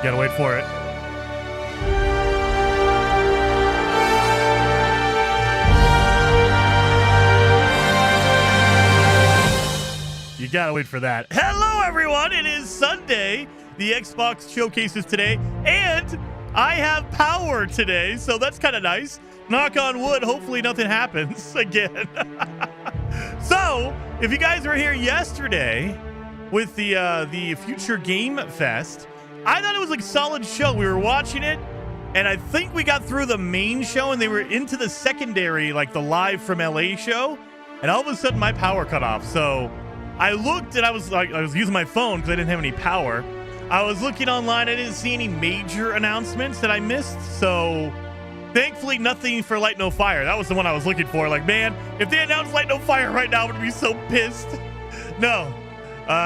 Gotta wait for it. You gotta wait for that. Hello, everyone. It is Sunday. The Xbox showcase is today, and I have power today, so that's kind of nice. Knock on wood. Hopefully nothing happens again. So, if you guys were here yesterday with the Future Game Fest, I thought it was like a solid show. We were watching it, and I think we got through the main show, and they were into the secondary, like the live from LA show, and all of a sudden my power cut off. So I looked, and I was using my phone because I didn't have any power. I was looking online. I didn't see any major announcements that I missed, so thankfully nothing for Light No Fire. That was the one I was looking for. Like, man, if they announced Light No Fire right now, I would be so pissed. No,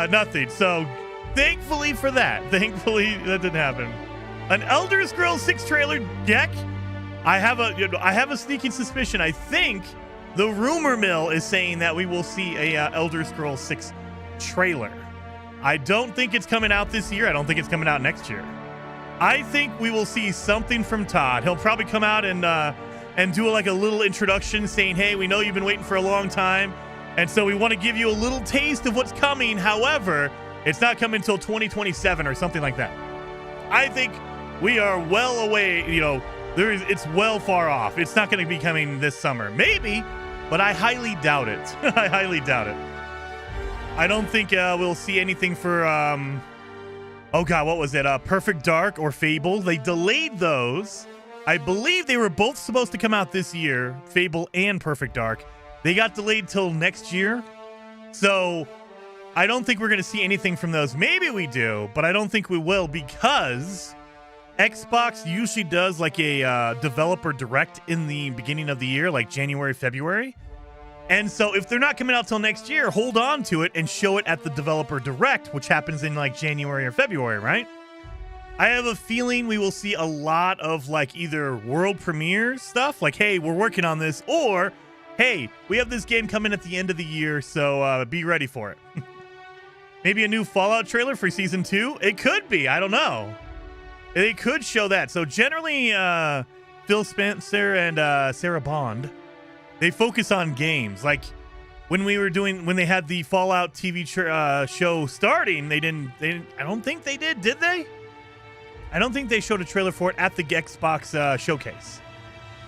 nothing. So thankfully for that. Thankfully that didn't happen. An Elder Scrolls 6 trailer deck. I have a sneaking suspicion. I think the rumor mill is saying that we will see a Elder Scrolls 6 trailer. I don't think it's coming out this year. I don't think it's coming out next year. I think we will see something from Todd. He'll probably come out and do like a little introduction saying, hey, we know you've been waiting for a long time, and so we want to give you a little taste of what's coming. However, it's not coming until 2027 or something like that. I think we are well away. It's well far off. It's not going to be coming this summer. Maybe, but I highly doubt it. I highly doubt it. I don't think we'll see anything for, oh God, what was it? Perfect Dark or Fable. They delayed those. I believe they were both supposed to come out this year, Fable and Perfect Dark. They got delayed till next year. So I don't think we're going to see anything from those. Maybe we do, but I don't think we will, because Xbox usually does like a developer direct in the beginning of the year, like January, February. And so if they're not coming out till next year, hold on to it and show it at the developer direct, which happens in like January or February, right? I have a feeling we will see a lot of like either world premiere stuff, like, hey, we're working on this, or, hey, we have this game coming at the end of the year, so be ready for it. Maybe a new Fallout trailer for Season 2? It could be. I don't know. They could show that. So generally, Phil Spencer and Sarah Bond, they focus on games. Like when they had the Fallout TV show starting, they didn't. I don't think they did they? I don't think they showed a trailer for it at the Xbox showcase.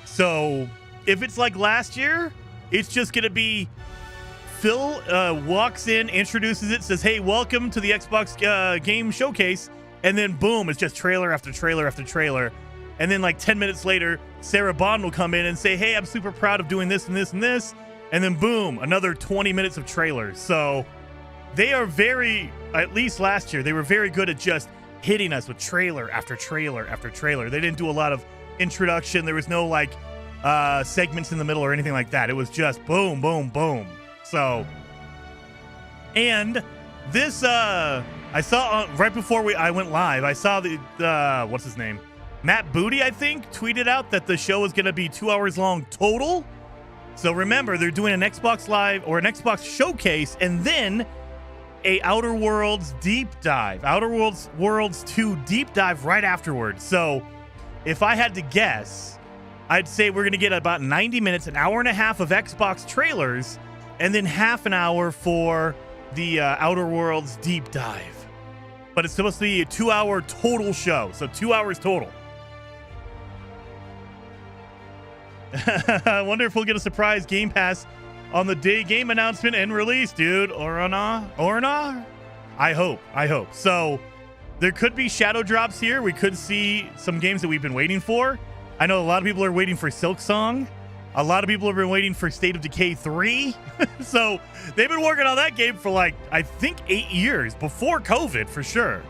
So if it's like last year, it's just gonna be Phil walks in, introduces it, says, "Hey, welcome to the Xbox game showcase," and then boom, it's just trailer after trailer after trailer. And then like 10 minutes later, Sarah Bond will come in and say, hey, I'm super proud of doing this and this and this. And then boom, another 20 minutes of trailers. So they are at least last year, they were very good at just hitting us with trailer after trailer after trailer. They didn't do a lot of introduction. There was no like segments in the middle or anything like that. It was just boom, boom, boom. So, and this, I saw right before I went live, I saw the what's his name? Matt Booty, I think, tweeted out that the show is going to be 2 hours long total. So remember, they're doing an Xbox Live or an Xbox showcase and then a Outer Worlds deep dive. Outer Worlds 2 deep dive right afterwards. So if I had to guess, I'd say we're going to get about 90 minutes, an hour and a half of Xbox trailers, and then half an hour for the Outer Worlds deep dive. But it's supposed to be a 2 hour total show. So 2 hours total. I wonder if we'll get a surprise Game Pass on the day game announcement and release, dude. Orna? I hope. So there could be shadow drops here. We could see some games that we've been waiting for. I know a lot of people are waiting for Silksong. A lot of people have been waiting for State of Decay 3. So they've been working on that game for like, I think 8 years before COVID for sure.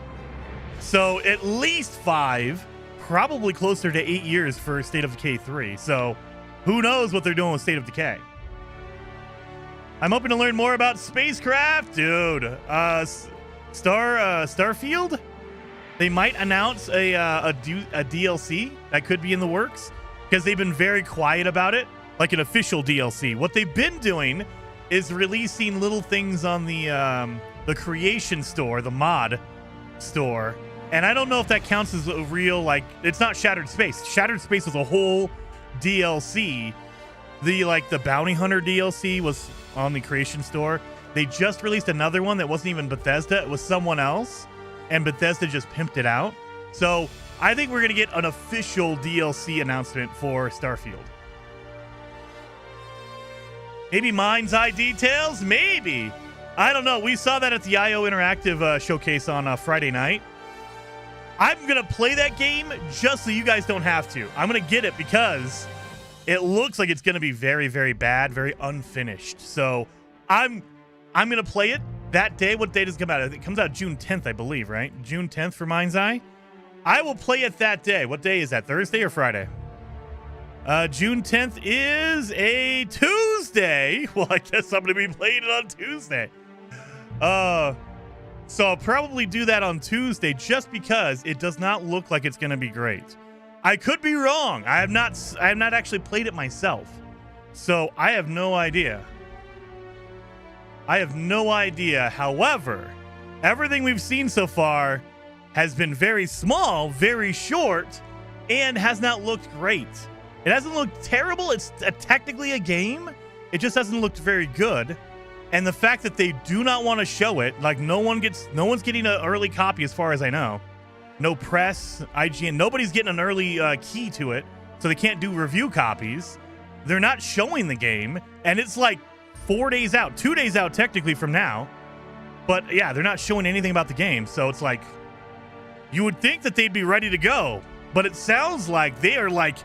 So at least 5, probably closer to 8 years for State of Decay 3. So who knows what they're doing with State of Decay. I'm hoping to learn more about spacecraft, dude. Starfield. They might announce a DLC that could be in the works because they've been very quiet about it, like an official DLC. What they've been doing is releasing little things on the creation store, the mod store, And I don't know if that counts as a real, like, it's not Shattered Space. Shattered Space was a whole DLC. The Bounty Hunter DLC was on the Creation Store. They just released another one that wasn't even Bethesda. It was someone else, and Bethesda just pimped it out. So I think we're going to get an official DLC announcement for Starfield. Maybe Mind's Eye details? Maybe. I don't know. We saw that at the IO Interactive showcase on Friday night. I'm going to play that game just so you guys don't have to. I'm going to get it because it looks like it's going to be very, very bad, very unfinished. So I'm going to play it that day. What date does it come out? It comes out June 10th, I believe, right? June 10th for Mind's Eye. I will play it that day. What day is that? Thursday or Friday? June 10th is a Tuesday. Well, I guess I'm going to be playing it on Tuesday. So I'll probably do that on Tuesday just because it does not look like it's going to be great. I could be wrong. I have not actually played it myself. So I have no idea. However, everything we've seen so far has been very small, very short, and has not looked great. It hasn't looked terrible. It's technically a game. It just hasn't looked very good. And the fact that they do not want to show it, like no one's getting an early copy as far as I know. No press, IGN, nobody's getting an early key to it, so they can't do review copies. They're not showing the game, and it's like 4 days out, 2 days out technically from now. But yeah, they're not showing anything about the game, so it's like, you would think that they'd be ready to go, but it sounds like they are like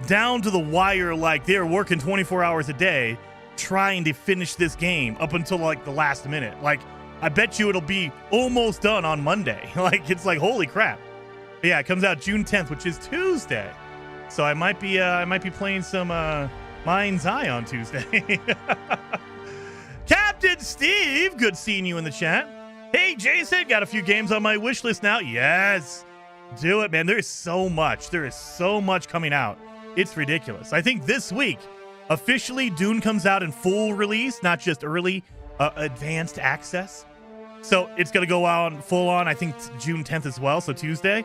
down to the wire, like they're working 24 hours a day trying to finish this game up until like the last minute. Like, I bet you it'll be almost done on Monday. Like, it's like, holy crap. But yeah, it comes out June 10th, which is Tuesday. So I might be playing some Mind's Eye on Tuesday. Captain Steve, good seeing you in the chat. Hey, Jason, got a few games on my wish list now. Yes, do it, man. There is so much coming out. It's ridiculous. I think this week, officially, Dune comes out in full release, not just early, advanced access. So it's going to go out full on, I think, June 10th as well, so Tuesday.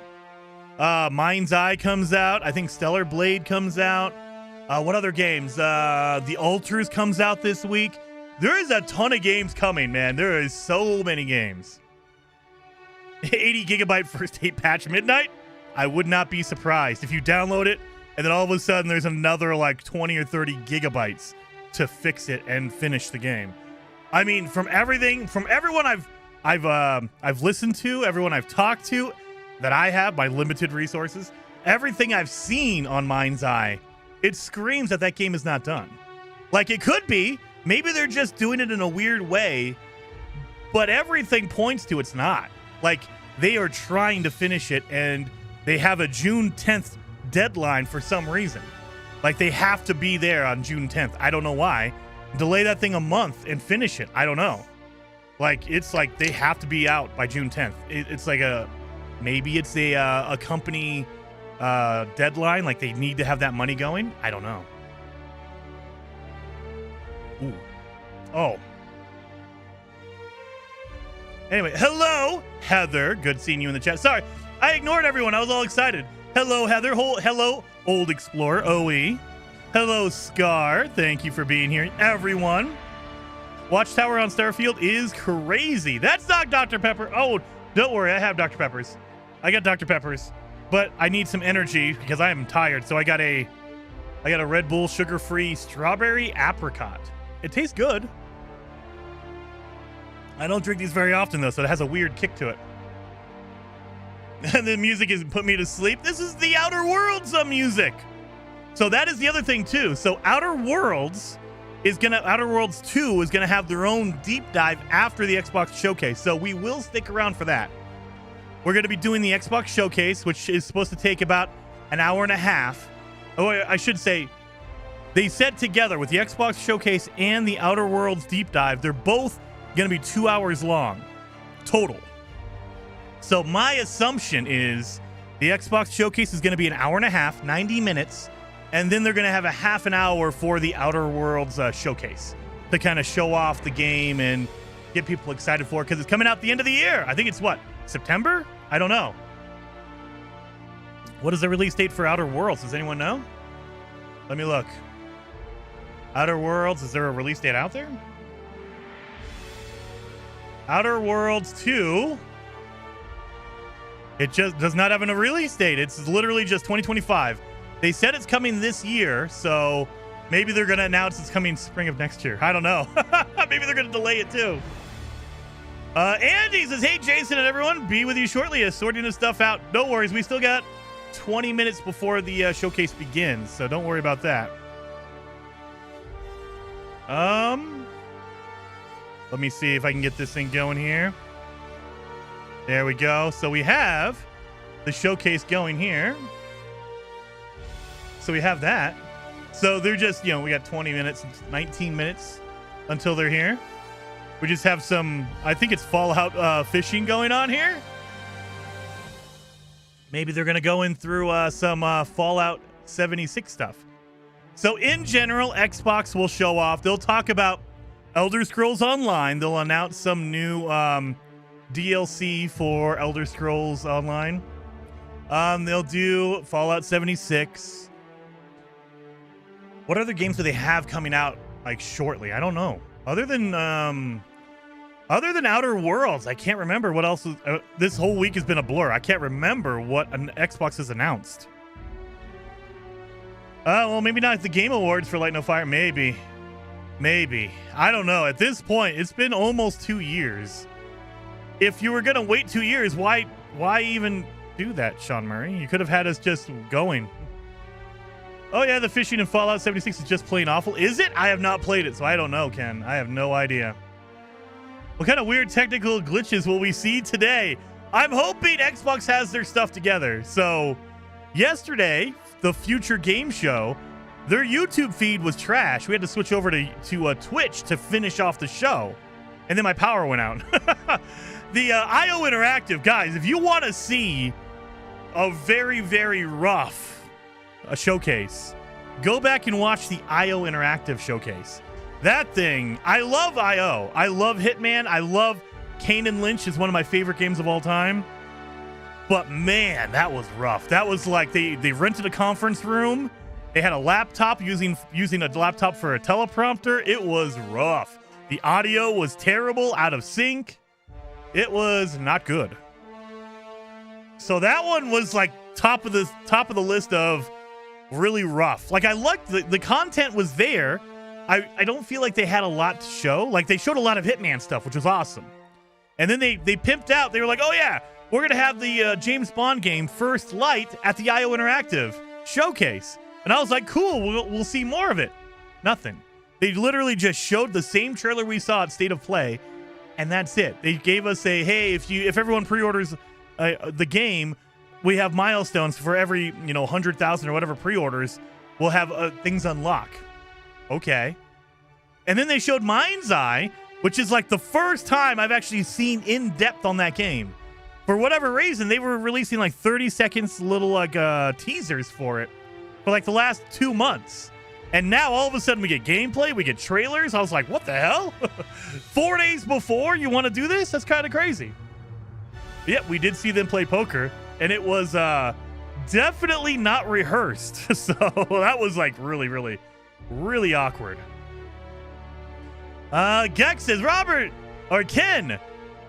Mind's Eye comes out. I think Stellar Blade comes out. What other games? The Altars comes out this week. There is a ton of games coming, man. There is so many games. 80 gigabyte first date patch midnight? I would not be surprised if you download it and then all of a sudden there's another like 20 or 30 gigabytes to fix it and finish the game. I mean, from everyone I've listened to, everyone I've talked to, that I have, my limited resources, everything I've seen on Mind's Eye, it screams that game is not done. Like, it could be. Maybe they're just doing it in a weird way, but everything points to it's not. Like, they are trying to finish it, and they have a June 10th deadline for some reason. Like, they have to be there on June 10th. I don't know why. Delay that thing a month and finish it. I don't know. Like, it's like they have to be out by June 10th. It's like maybe it's a company deadline. Like, they need to have that money going. I don't know. Ooh. Oh. Anyway, hello, Heather. Good seeing you in the chat. Sorry, I ignored everyone. I was all excited. Hello, Heather. Hello, Old Explorer, OE. Hello, Scar. Thank you for being here, everyone. Watchtower on Starfield is crazy. That's not Dr. Pepper. Oh, don't worry. I have Dr. Peppers. I got Dr. Peppers, but I need some energy because I am tired. So I got a Red Bull sugar-free strawberry apricot. It tastes good. I don't drink these very often, though, so it has a weird kick to it. And the music has put me to sleep. This is the Outer Worlds music. So that is the other thing, too. So Outer Worlds 2 is gonna have their own deep dive after the Xbox Showcase. So we will stick around for that. We're gonna be doing the Xbox Showcase, which is supposed to take about an hour and a half. Oh, I should say, they said together with the Xbox Showcase and the Outer Worlds deep dive, they're both gonna be 2 hours long total. So my assumption is the Xbox Showcase is gonna be an hour and a half, 90 minutes, and then they're gonna have a half an hour for the Outer Worlds Showcase to kind of show off the game and get people excited for it because it's coming out the end of the year. I think it's what, September? I don't know. What is the release date for Outer Worlds? Does anyone know? Let me look. Outer Worlds, is there a release date out there? Outer Worlds 2. It just does not have a release date. It's literally just 2025. They said it's coming this year, so maybe they're going to announce it's coming spring of next year. I don't know. Maybe they're going to delay it too. Andy says, hey, Jason and everyone, be with you shortly. Sorting this stuff out. No worries. We still got 20 minutes before the showcase begins, so don't worry about that. Let me see if I can get this thing going here. There we go. So we have the showcase going here. So we have that. So they're just, we got 20 minutes, 19 minutes until they're here. We just have some, I think it's Fallout fishing going on here. Maybe they're going to go in through some Fallout 76 stuff. So in general, Xbox will show off. They'll talk about Elder Scrolls Online. They'll announce some new DLC for Elder Scrolls Online. They'll do Fallout 76. What other games do they have coming out like shortly? I don't know. Other than Outer Worlds, I can't remember what else. This whole week has been a blur. I can't remember what an Xbox has announced. Well, maybe not the Game Awards for Light No Fire. Maybe. I don't know. At this point, it's been almost 2 years. If you were going to wait 2 years, why even do that, Sean Murray? You could have had us just going. Oh, yeah, the fishing in Fallout 76 is just plain awful. Is it? I have not played it, so I don't know, Ken. I have no idea. What kind of weird technical glitches will we see today? I'm hoping Xbox has their stuff together. So, yesterday, the Future Game Show, their YouTube feed was trash. We had to switch over to Twitch to finish off the show. And then my power went out. The IO Interactive, guys, if you want to see a very, very rough showcase, go back and watch the IO Interactive showcase. That thing, I love IO. I love Hitman. I love Kane and Lynch. Is one of my favorite games of all time. But man, that was rough. That was like they rented a conference room. They had a laptop using a laptop for a teleprompter. It was rough. The audio was terrible, out of sync. It was not good. So that one was like top of the list of really rough. Like I liked the content was there. I don't feel like they had a lot to show. Like they showed a lot of Hitman stuff, which was awesome. And then they pimped out. They were like, oh yeah, we're going to have the James Bond game First Light at the IO Interactive showcase. And I was like, cool, we'll see more of it. Nothing. They literally just showed the same trailer we saw at State of Play, and that's it. They gave us a, hey, if everyone pre-orders the game, we have milestones for every 100,000 or whatever pre-orders. We'll have things unlock. Okay. And then they showed Mind's Eye, which is like the first time I've actually seen in depth on that game. For whatever reason, they were releasing like 30 seconds little like teasers for it for like the last 2 months. And now all of a sudden we get gameplay, we get trailers. I was like, what the hell? 4 days before you want to do this? That's kind of crazy. Yep, we did see them play poker, and it was definitely not rehearsed. So that was like really, really, really awkward. Gex says, Robert, or Ken.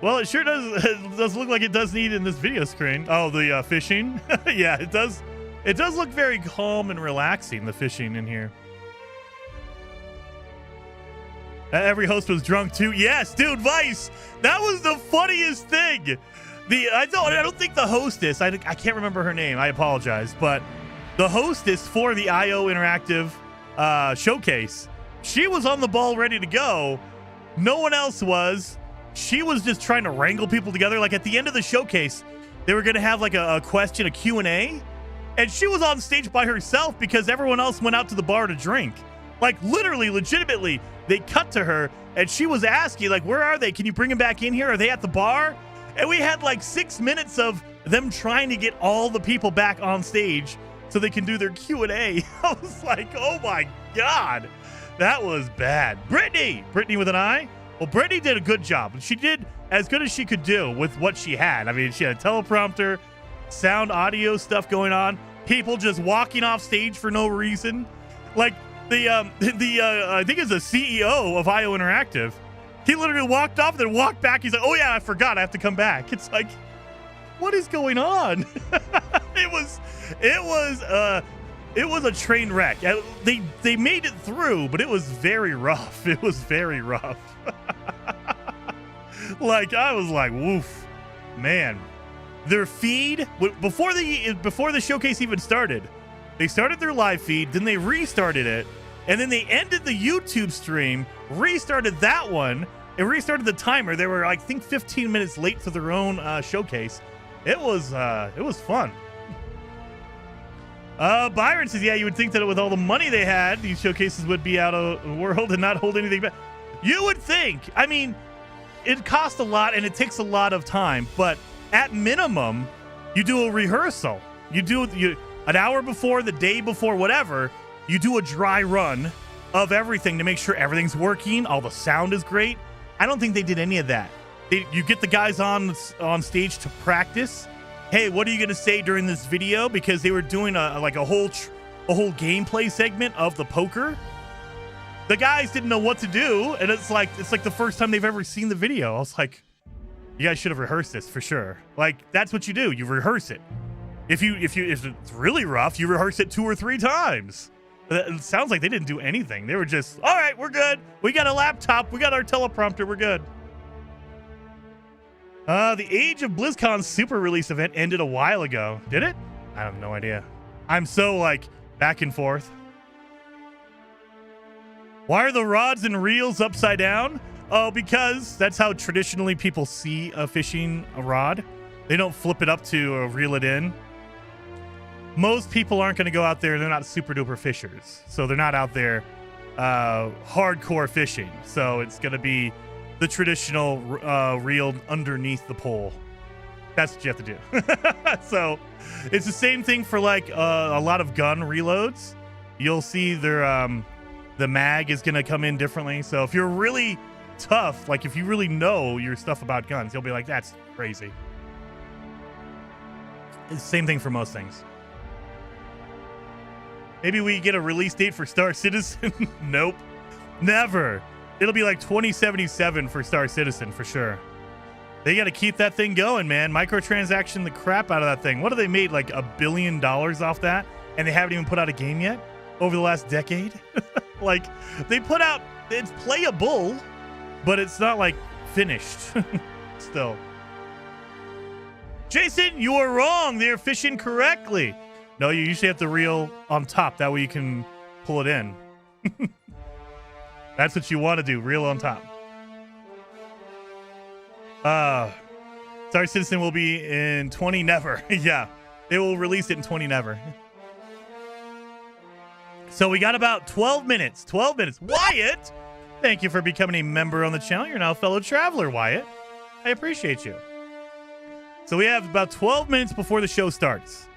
Well, it sure does look like it does need in this video screen. Oh, the fishing. Yeah, it does. It does look very calm and relaxing, the fishing in here. Every host was drunk too. Yes, dude, Vice. That was the funniest thing. I don't think the hostess, I can't remember her name. I apologize. But the hostess for the IO Interactive showcase, she was on the ball ready to go. No one else was. She was just trying to wrangle people together. Like at the end of the showcase, they were going to have like a question, a Q&A. And she was on stage by herself because everyone else went out to the bar to drink. Like literally, legitimately, they cut to her and she was asking like, where are they? Can you bring them back in here? Are they at the bar? And we had like 6 minutes of them trying to get all the people back on stage so they can do their Q&A. I was like, oh my God, that was bad. Brittany with an I. Well, Brittany did a good job. She did as good as she could do with what she had. I mean, she had a teleprompter. sound, audio stuff going on. People just walking off stage for no reason. Like I think it's the CEO of IO Interactive. He literally walked off and then walked back. He's like, "Oh yeah, I forgot. I have to come back." It's like, what is going on? It was a train wreck. They made it through, but it was very rough. It was very rough. Like, I was like, woof, man. Their feed before the showcase even started, they started their live feed, then they restarted it, and then they ended the YouTube stream, restarted that one, and restarted the timer. They were, I think, 15 minutes late for their own showcase. It was fun. Byron says, yeah, you would think that with all the money they had, these showcases would be out of the world and not hold anything back. You would think. I mean, it costs a lot and it takes a lot of time, but at minimum, you do a rehearsal. You do an hour before, the day before, whatever. You do a dry run of everything to make sure everything's working. All the sound is great. I don't think they did any of that. You get the guys on stage to practice. Hey, what are you going to say during this video? Because they were doing a whole gameplay segment of the poker. The guys didn't know what to do, and it's like the first time they've ever seen the video. I was like, you guys should have rehearsed this for sure. Like, that's what you do. You rehearse it. If it's really rough, you rehearse it 2 or 3 times. It sounds like they didn't do anything. They were just, all right, we're good. We got a laptop. We got our teleprompter. We're good. The Age of BlizzCon super release event ended a while ago. Did it? I have no idea. I'm so, like, back and forth. Why are the rods and reels upside down? Oh, because that's how traditionally people see a fishing rod. They don't flip it up to reel it in. Most people aren't going to go out there. They're not super duper fishers. So they're not out there hardcore fishing. So it's going to be the traditional reel underneath the pole. That's what you have to do. So it's the same thing for like a lot of gun reloads. You'll see their the mag is going to come in differently. So if you're really tough, like if you really know your stuff about guns, you'll be like, that's crazy. It's the same thing for most things. Maybe we get a release date for Star Citizen. Nope. Never. It'll be like 2077 for Star Citizen for sure. They got to keep that thing going, man. Microtransaction the crap out of that thing. What have they made? Like $1 billion off that? And they haven't even put out a game yet over the last decade? Like, they put out, it's playable, but it's not like finished still. Jason, you are wrong. They're fishing correctly. No, you usually have to reel on top. That way you can pull it in. That's what you want to do. Reel on top. Star Citizen will be in 20 never. Yeah, they will release it in 20 never. So we got about 12 minutes. 12 minutes. Wyatt, thank you for becoming a member on the channel. You're now a fellow traveler, Wyatt. I appreciate you. So we have about 12 minutes before the show starts.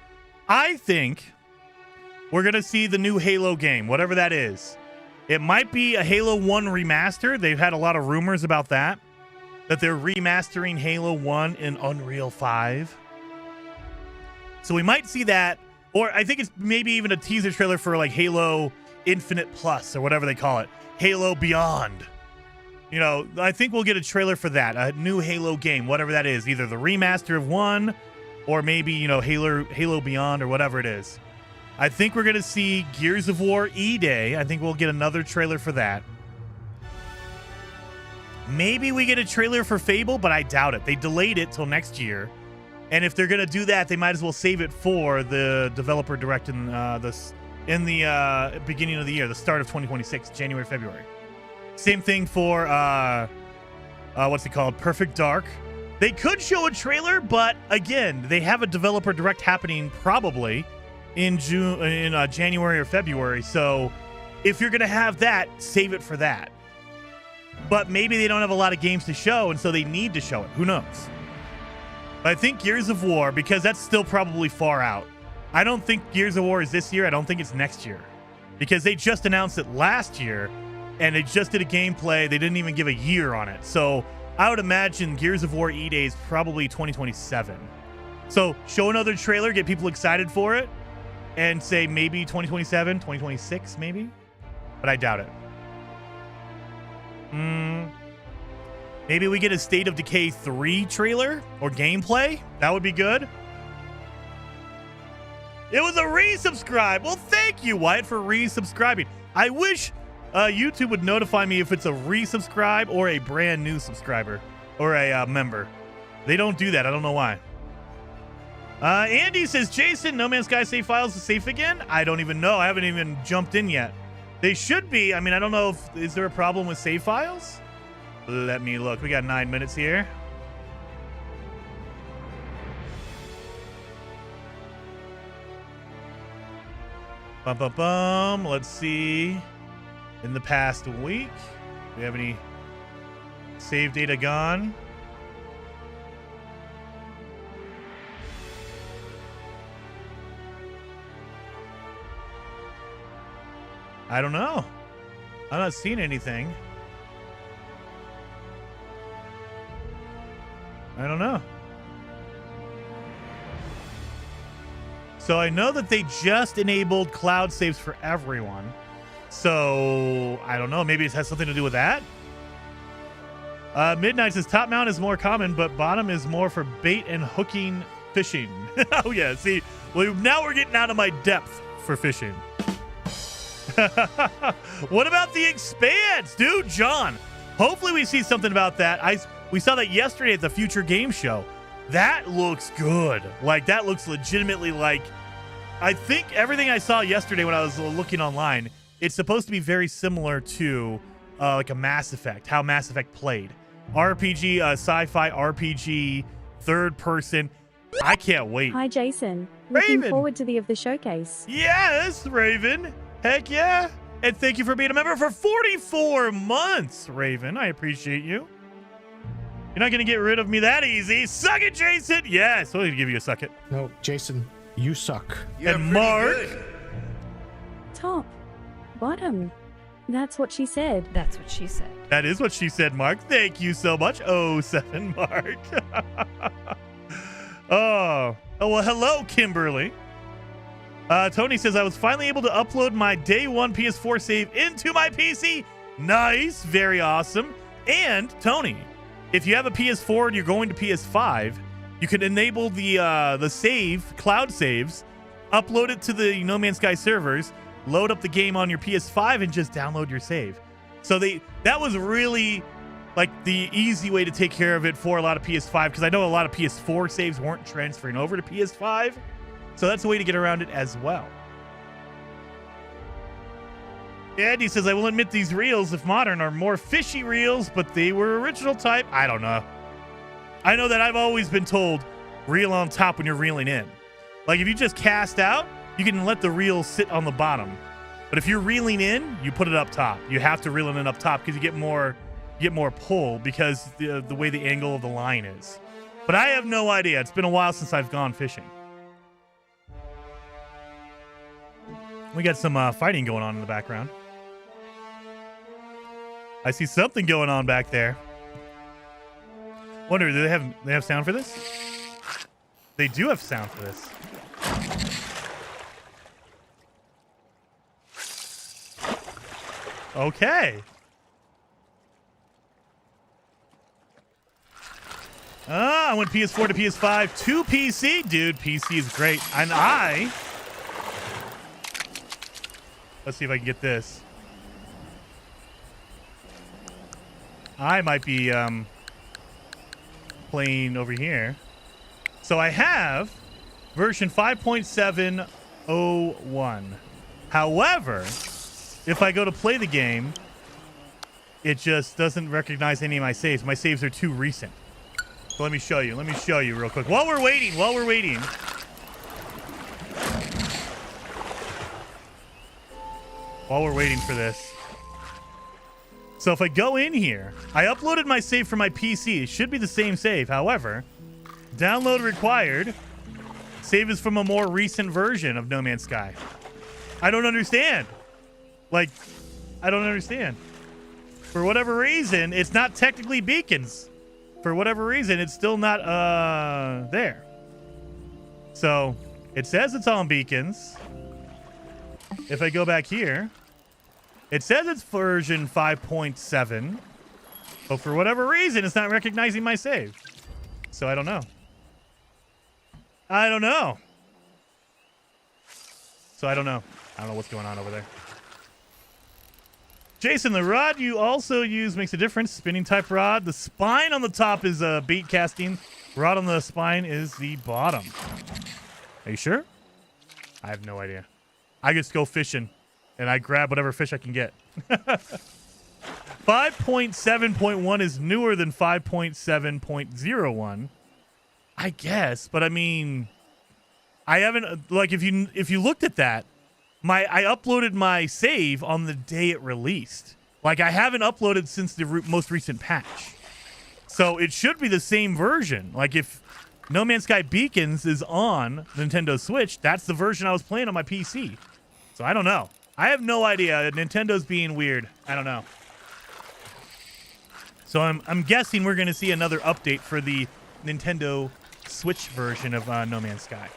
I think we're going to see the new Halo game, whatever that is. It might be a Halo 1 remaster. They've had a lot of rumors about that they're remastering Halo 1 in Unreal 5. So we might see that, or I think it's maybe even a teaser trailer for like Halo Infinite Plus or whatever they call it. Halo Beyond. You know, I think we'll get a trailer for that, a new Halo game, whatever that is, either the remaster of 1 or maybe, you know, Halo Beyond or whatever it is. I think we're going to see Gears of War E-Day. I think we'll get another trailer for that. Maybe we get a trailer for Fable, but I doubt it. They delayed it till next year. And if they're going to do that, they might as well save it for the developer direct in the beginning of the year, the start of 2026, January, February. Same thing for, what's it called? Perfect Dark. They could show a trailer, but again, they have a developer direct happening probably in January or February. So if you're going to have that, save it for that. But maybe they don't have a lot of games to show, and so they need to show it. Who knows? But I think Gears of War, because that's still probably far out. I don't think Gears of War is this year. I don't think it's next year. Because they just announced it last year, and they just did a gameplay. They didn't even give a year on it. So I would imagine Gears of War E-Day is probably 2027. So show another trailer, get people excited for it, and say maybe 2027, 2026, maybe. But I doubt it. Maybe we get a State of Decay 3 trailer or gameplay. That would be good. It was a resubscribe. Well, thank you, Wyatt, for resubscribing. I wish YouTube would notify me if it's a resubscribe or a brand new subscriber or a member. They don't do that. I don't know why. Andy says, Jason, No Man's Sky save files is safe again? I don't even know. I haven't even jumped in yet. They should be. I mean, I don't know if, is there a problem with save files? Let me look. We got 9 minutes here. Bum, bum, bum. Let's see. In the past week, do we have any save data gone? I don't know. I'm not seeing anything. I don't know. So I know that they just enabled cloud saves for everyone. So I don't know. Maybe it has something to do with that. Midnight says top mount is more common, but bottom is more for bait and hooking fishing. Oh yeah. See, well, now we're getting out of my depth for fishing. What about the Expanse, dude? John, hopefully we see something about that. We saw that yesterday at the Future Game Show. That looks good. Like, that looks legitimately like... I think everything I saw yesterday when I was looking online, it's supposed to be very similar to like a Mass Effect, how Mass Effect played. RPG, sci-fi RPG, third person. I can't wait. Hi, Jason. Raven. Looking forward to the showcase. Yes, Raven. Heck yeah. And thank you for being a member for 44 months, Raven. I appreciate you. You're not going to get rid of me that easy. Suck it, Jason. Yes, we'll give you a suck it. No, Jason, you suck. And Mark. Good. Top. Bottom. That's what she said. That's what she said. That is what she said, Mark. Thank you so much. 07 Mark. Oh, well, hello, Kimberly. Tony says, I was finally able to upload my day one PS4 save into my PC. Nice. Very awesome. And, Tony, if you have a PS4 and you're going to PS5, you can enable the save, cloud saves, upload it to the No Man's Sky servers, load up the game on your PS5, and just download your save. So that was really like the easy way to take care of it for a lot of PS5, because I know a lot of PS4 saves weren't transferring over to PS5. So that's a way to get around it as well. Andy says, I will admit these reels, if modern, are more fishy reels, but they were original type. I don't know. I know that I've always been told reel on top when you're reeling in. Like if you just cast out, you can let the reel sit on the bottom. But if you're reeling in, you put it up top. You have to reel it in up top because you get more pull because the way the angle of the line is. But I have no idea. It's been a while since I've gone fishing. We got some fighting going on in the background. I see something going on back there. Wonder, do they have sound for this? They do have sound for this. Okay. I went PS4 to PS5 to PC. Dude, PC is great. And let's see if I can get this. I might be playing over here. So I have version 5.701. However, if I go to play the game, it just doesn't recognize any of my saves. My saves are too recent. So let me show you. Let me show you real quick. While we're waiting. While we're waiting for this. So if I go in here, I uploaded my save for my PC. It should be the same save. However, download required. Save is from a more recent version of No Man's Sky. I don't understand. Like, I don't understand. For whatever reason, it's not technically beacons. For whatever reason, it's still not there. So it says it's on beacons. If I go back here, it says it's version 5.7. But for whatever reason, it's not recognizing my save. So I don't know. I don't know. So I don't know. I don't know what's going on over there. Jason, the rod you also use makes a difference. Spinning type rod. The spine on the top is bait casting. Rod on the spine is the bottom. Are you sure? I have no idea. I just go fishing, and I grab whatever fish I can get. 5.7.1 is newer than 5.7.01. I guess, but I mean, I haven't, like, if you looked at that, I uploaded my save on the day it released. Like, I haven't uploaded since the most recent patch. So it should be the same version. Like, if No Man's Sky Beacons is on Nintendo Switch, that's the version I was playing on my PC. So I don't know. I have no idea. Nintendo's being weird. I don't know. So I'm guessing we're going to see another update for the Nintendo Switch version of No Man's Sky.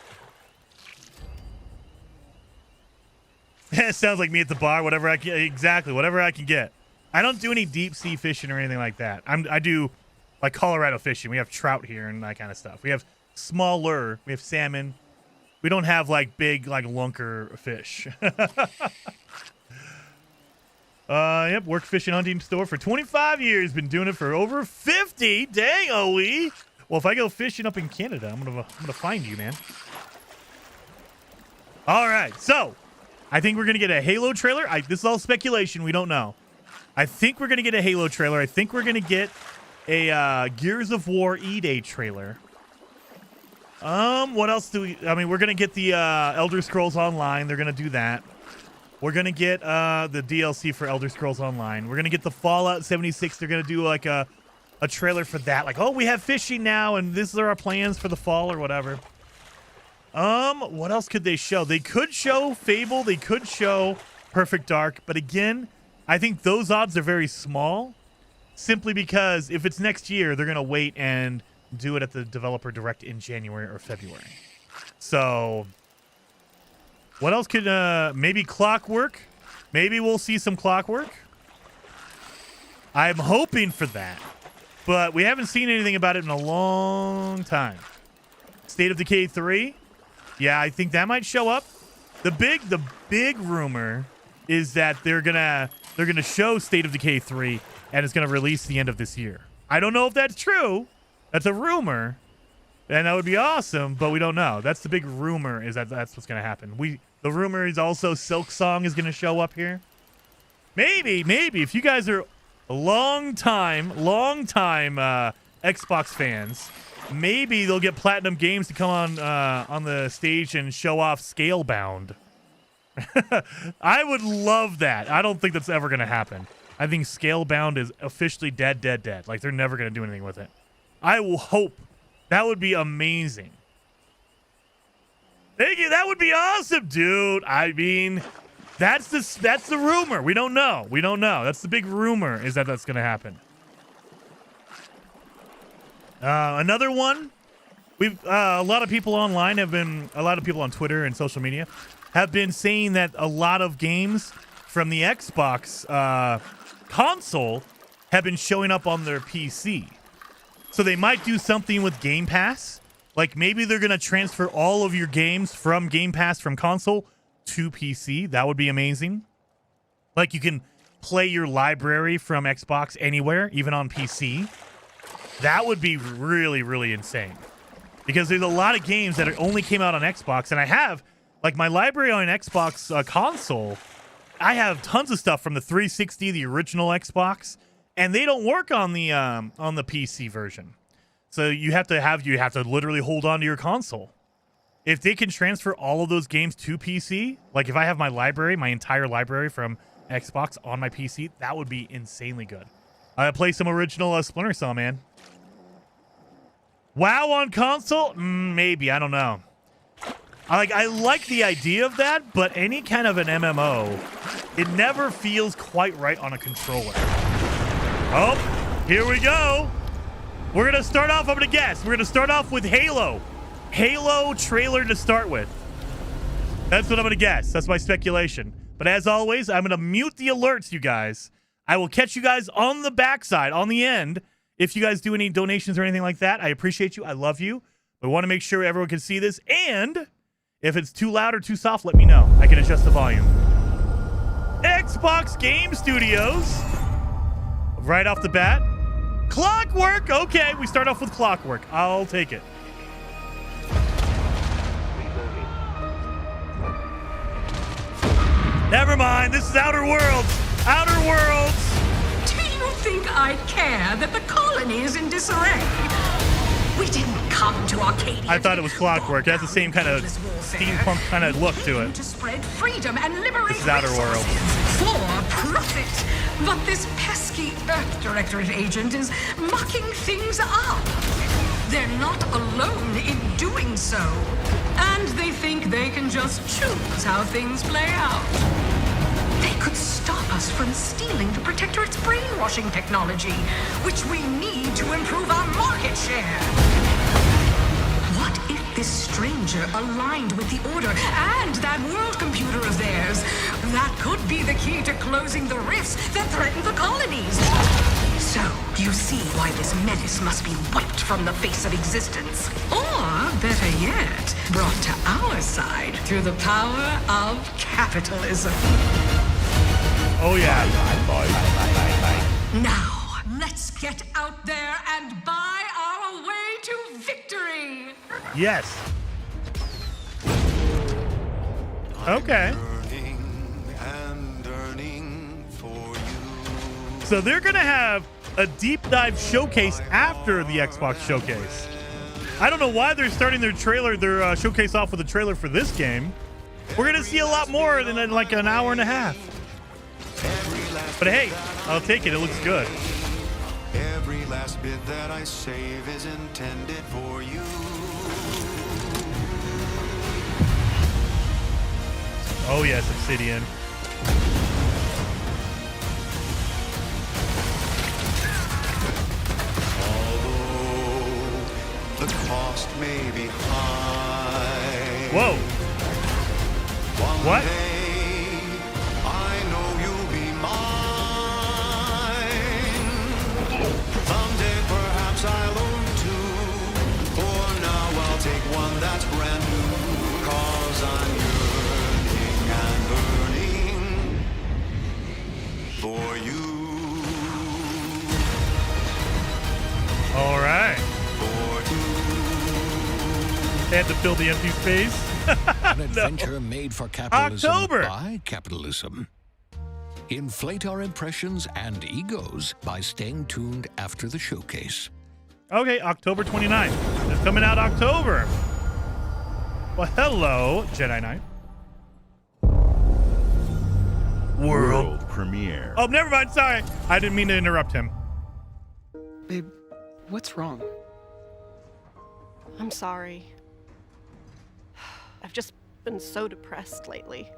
It sounds like me at the bar. Whatever I can, exactly. Whatever I can get. I don't do any deep sea fishing or anything like that. I do like Colorado fishing. We have trout here and that kind of stuff. We have smaller. We have salmon. We don't have like big like lunker fish. Yep, worked fishing hunting store for 25 years. Been doing it for over 50. Dang, OE. Well, if I go fishing up in Canada, I'm gonna find you, man. All right, so I think we're gonna get a Halo trailer. This is all speculation. We don't know. I think we're gonna get a Halo trailer. I think we're gonna get a Gears of War E-Day trailer. What else do we? I mean, we're gonna get the Elder Scrolls Online. They're gonna do that. We're gonna get the DLC for Elder Scrolls Online. We're gonna get the Fallout 76. They're gonna do like a trailer for that. Like, oh, we have fishing now, and these are our plans for the fall or whatever. What else could they show? They could show Fable. They could show Perfect Dark. But again, I think those odds are very small. Simply because if it's next year, they're gonna wait and do it at the developer direct in January or February. So what else could maybe Clockwork? Maybe we'll see some Clockwork. I'm hoping for that, but we haven't seen anything about it in a long time. State of Decay 3, yeah, I think that might show up. The big rumor is that they're gonna show State of Decay 3 and it's gonna release the end of this year. I don't know if that's true. That's a rumor, and that would be awesome, but we don't know. That's the big rumor, is that that's what's going to happen. The rumor is also Silk Song is going to show up here. Maybe, if you guys are long time Xbox fans, maybe they'll get Platinum Games to come on the stage and show off Scalebound. I would love that. I don't think that's ever going to happen. I think Scalebound is officially dead. Like, they're never going to do anything with it. I will hope. That would be amazing. Thank you. That would be awesome, dude. I mean, that's the rumor. We don't know. That's the big rumor, is that that's going to happen. Another one. A lot of people online a lot of people on Twitter and social media have been saying that a lot of games from the Xbox console have been showing up on their PC. So they might do something with Game Pass. Like maybe they're going to transfer all of your games from Game Pass from console to PC. That would be amazing. Like you can play your library from Xbox anywhere, even on PC. That would be really, really insane. Because there's a lot of games that only came out on Xbox. And I have, like my library on Xbox console, I have tons of stuff from the 360, the original Xbox. And they don't work on the PC version. So you have to literally hold on to your console. If they can transfer all of those games to PC, like if I have my entire library from Xbox on my PC, that would be insanely good. I play some original Splinter Cell, man. WoW on console? Maybe, I don't know. I like the idea of that, but any kind of an MMO, it never feels quite right on a controller. Oh, here we go. We're going to start off, I'm going to guess. We're going to start off with Halo. Halo trailer to start with. That's what I'm going to guess. That's my speculation. But as always, I'm going to mute the alerts, you guys. I will catch you guys on the backside, on the end. If you guys do any donations or anything like that, I appreciate you. I love you. But I want to make sure everyone can see this. And if it's too loud or too soft, let me know. I can adjust the volume. Xbox Game Studios. Right off the bat. Clockwork. Okay, we start off with Clockwork. I'll take it. Never mind. This is Outer Worlds. Outer Worlds. Do you think I care that the colony is in disarray? We didn't come to Arcadia. I thought it was Clockwork. It has the same kind of steampunk kind of look to it. To spread freedom and liberate This is Outer Worlds. for profit. But this pesky Earth Directorate agent is mucking things up. They're not alone in doing so. And they think they can just choose how things play out. They could stop us from stealing the Protectorate's brainwashing technology, which we need to improve our market share. What if this stranger aligned with the Order and that world computer of theirs? That could be the key to closing the rifts that threaten the colonies. So, you see why this menace must be wiped from the face of existence. Or, better yet, brought to our side through the power of capitalism. Oh, yeah. Now, let's get out there and buy our way to victory. Yes. Okay. So they're going to have a deep dive showcase after the Xbox showcase. I don't know why they're starting their showcase off with a trailer for this game. We're going to see a lot more than like an hour and a half. But hey, I'll take it. It looks good. Every last bit that I save is intended for you. Oh yes, Obsidian. The cost may be high. Whoa. What? Day, I know you'll be mine. Someday perhaps I'll own two. For now I'll take one that's brand new. 'Cause I'm yearning and burning for you. All right. They had to fill the empty space. An adventure made for capitalism October. by capitalism. Inflate our impressions and egos by staying tuned after the showcase. Okay, October 29th. It's coming out October. Well, hello, Jedi Knight. World premiere. Oh, never mind. Sorry. I didn't mean to interrupt him. Babe, what's wrong? I'm sorry. I've just been so depressed lately.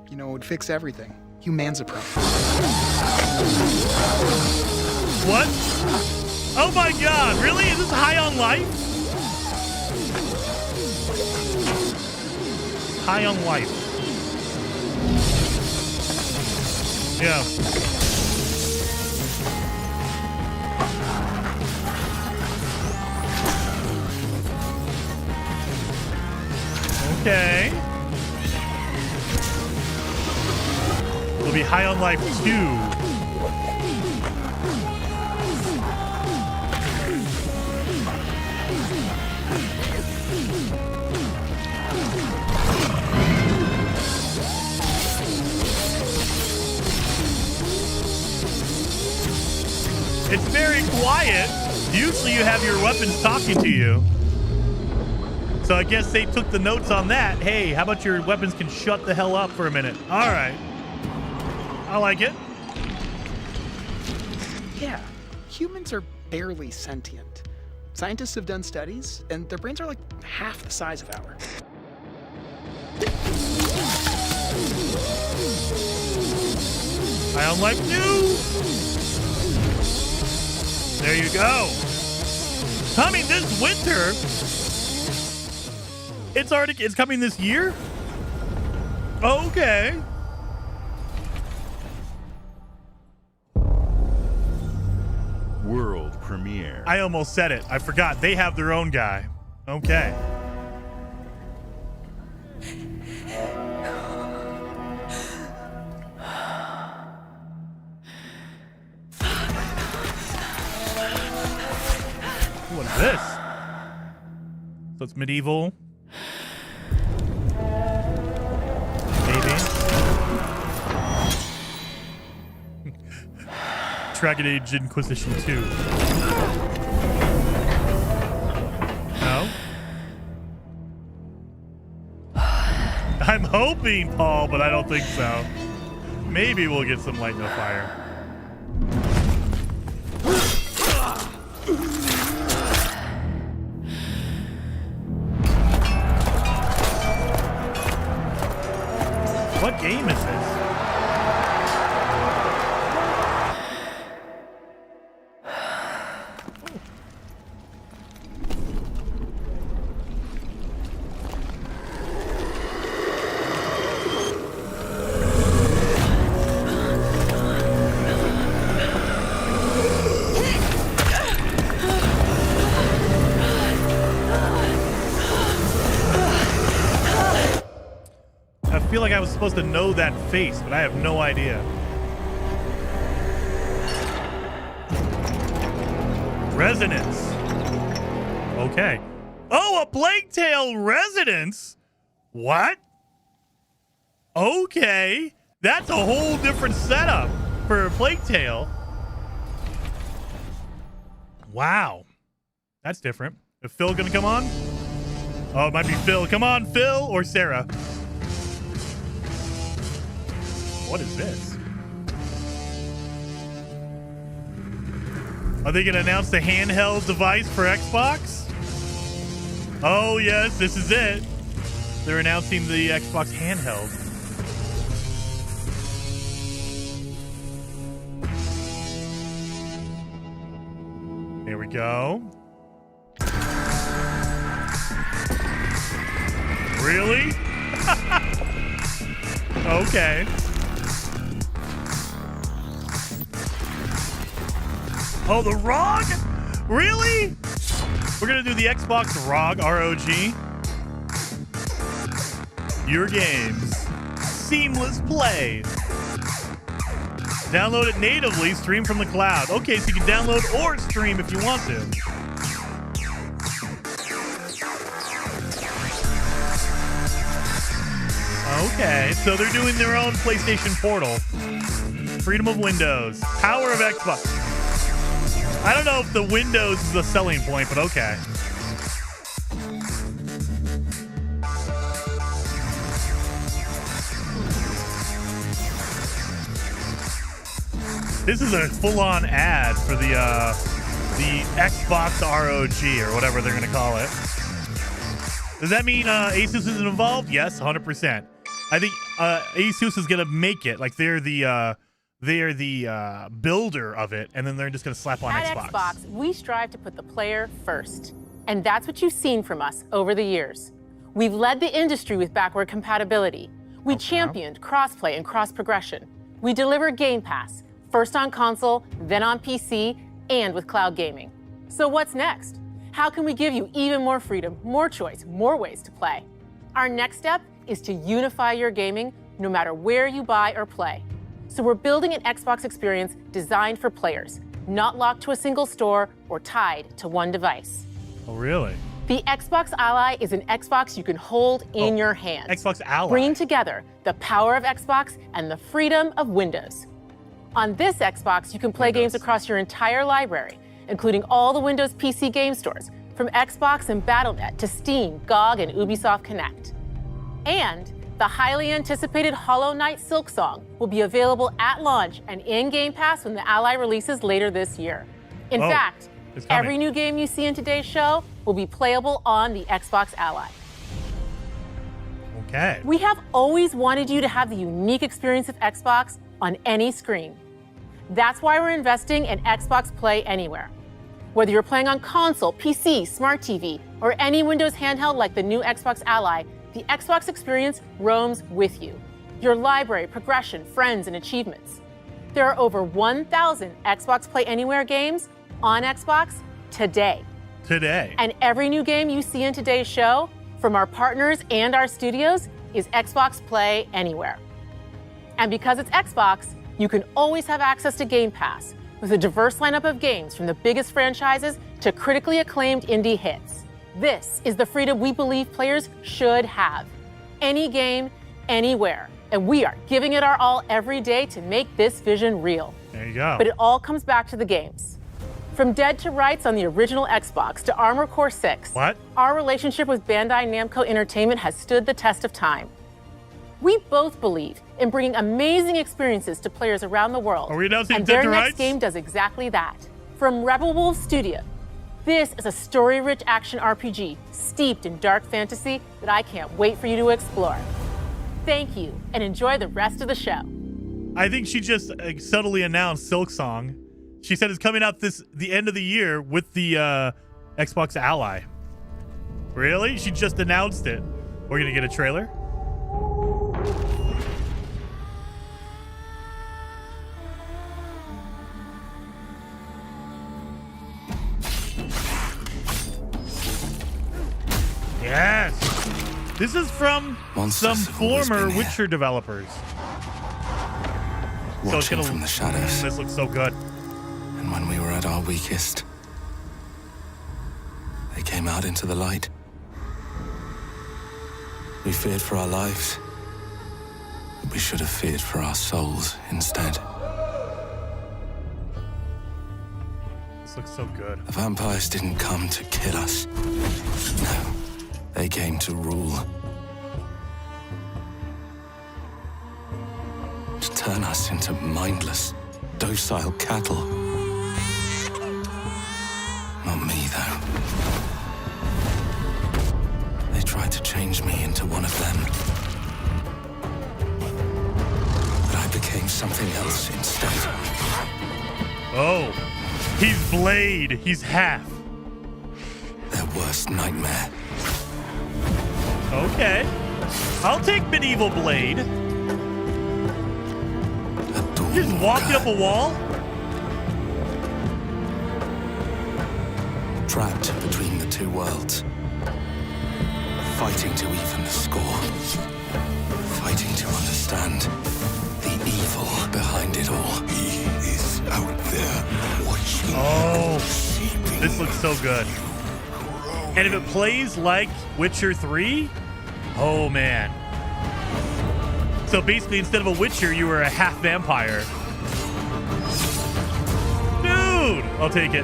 You know, it would fix everything. Humanzapro. What? Oh my god, really? Is this high on life? High on life. Yeah. Okay. We'll be high on life 2. It's very quiet. Usually you have your weapons talking to you. So I guess they took the notes on that. Hey, how about your weapons can shut the hell up for a minute? All right. I like it. Yeah, humans are barely sentient. Scientists have done studies, and their brains are like half the size of ours. I don't like new. There you go. Coming this winter, It's coming this year? Okay. World premiere. I almost said it. I forgot. They have their own guy. Okay. What is this? So it's medieval. Maybe. Dragon Age Inquisition 2. No? I'm hoping, Paul, but I don't think so. Maybe we'll get some Light No Fire. What game is this? I feel like I was supposed to know that face, but I have no idea. Resonance. Okay. Oh, a Plague Tale Resonance? What? Okay. That's a whole different setup for a Plague Tale. Wow. That's different. Is Phil gonna come on? Oh, it might be Phil. Come on, Phil or Sarah. What is this? Are they going to announce the handheld device for Xbox? Oh, yes, this is it. They're announcing the Xbox handheld. Here we go. Really? Okay. Oh, the ROG? Really? We're going to do the Xbox ROG, R-O-G. Your games. Seamless play. Download it natively, stream from the cloud. Okay, so you can download or stream if you want to. Okay, so they're doing their own PlayStation Portal. Freedom of Windows. Power of Xbox. I don't know if the Windows is a selling point, but okay. This is a full-on ad for the Xbox ROG or whatever they're going to call it. Does that mean Asus isn't involved? Yes, 100%. I think Asus is going to make it. Like they're the builder of it, and then they're just going to slap on At Xbox. Xbox, we strive to put the player first. And that's what you've seen from us over the years. We've led the industry with backward compatibility. We championed crossplay and cross-progression. We deliver Game Pass, first on console, then on PC, and with cloud gaming. So what's next? How can we give you even more freedom, more choice, more ways to play? Our next step is to unify your gaming no matter where you buy or play. So we're building an Xbox experience designed for players, not locked to a single store or tied to one device. Oh, really? The Xbox Ally is an Xbox you can hold in your hands. Xbox Ally. Bringing together the power of Xbox and the freedom of Windows. On this Xbox, you can play games across your entire library, including all the Windows PC game stores, from Xbox and Battle.net to Steam, GOG, and Ubisoft Connect. And the highly anticipated Hollow Knight Silksong will be available at launch and in Game Pass when the Ally releases later this year. In fact, every new game you see in today's show will be playable on the Xbox Ally. Okay. We have always wanted you to have the unique experience of Xbox on any screen. That's why we're investing in Xbox Play Anywhere. Whether you're playing on console, PC, smart TV, or any Windows handheld like the new Xbox Ally, the Xbox experience roams with you. Your library, progression, friends, and achievements. There are over 1,000 Xbox Play Anywhere games on Xbox today. And every new game you see in today's show, from our partners and our studios, is Xbox Play Anywhere. And because it's Xbox, you can always have access to Game Pass with a diverse lineup of games from the biggest franchises to critically acclaimed indie hits. This is the freedom we believe players should have. Any game, anywhere. And we are giving it our all every day to make this vision real. There you go. But it all comes back to the games. From Dead to Rights on the original Xbox to Armored Core 6, our relationship with Bandai Namco Entertainment has stood the test of time. We both believe in bringing amazing experiences to players around the world. Are we announcing and Dead their to next Rights? game does exactly that. From Rebel Wolves Studio, this is a story-rich action RPG steeped in dark fantasy that I can't wait for you to explore. Thank you, and enjoy the rest of the show. I think she just subtly announced Silksong. She said it's coming out the end of the year with the Xbox Ally. Really? She just announced it. We're gonna get a trailer? Yes. This is from some former Witcher developers. So it's Watching from the shadows. This looks so good. And when we were at our weakest, they came out into the light. We feared for our lives. We should have feared for our souls instead. This looks so good. The vampires didn't come to kill us. No, they came to rule. To turn us into mindless, docile cattle. Not me, though. They tried to change me into one of them. But I became something else instead. Oh, he's Blade. He's half. Their worst nightmare. Okay. I'll take Medieval Blade. You just walking up a wall? Trapped between the two worlds. Fighting to even the score. Fighting to understand the evil behind it all. He is out there watching. Oh, this looks so good. And if it plays like Witcher 3, oh man. So basically, instead of a Witcher, you were a half vampire. Dude, I'll take it.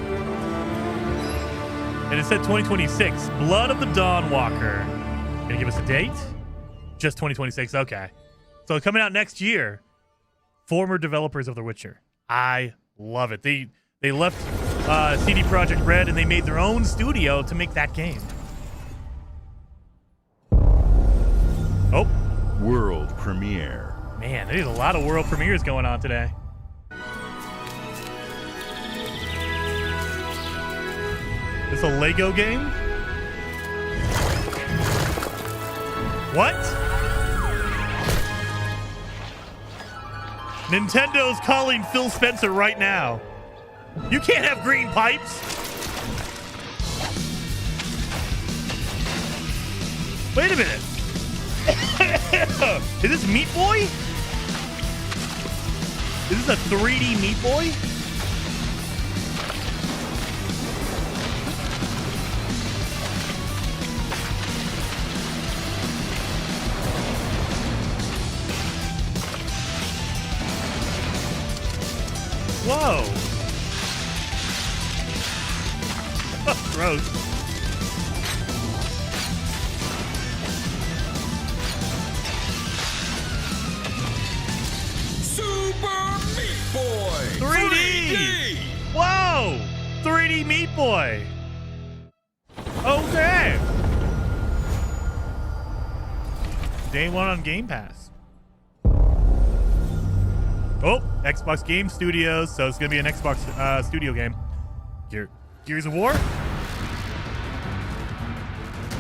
And it said 2026, Blood of the Dawnwalker. Gonna give us a date? Just 2026, okay. So coming out next year, former developers of The Witcher. I love it. They left CD Projekt Red and they made their own studio to make that game. Oh. World premiere. Man, there's a lot of world premieres going on today. This a Lego game? What? Nintendo's calling Phil Spencer right now. You can't have green pipes. Wait a minute. Is this Meat Boy? Is this a 3D Meat Boy? Whoa. Gross. Super Meat Boy! 3D! Whoa! 3D Meat Boy. Okay. Day one on Game Pass. Oh, Xbox Game Studios, so it's going to be an Xbox studio game. Gears of War?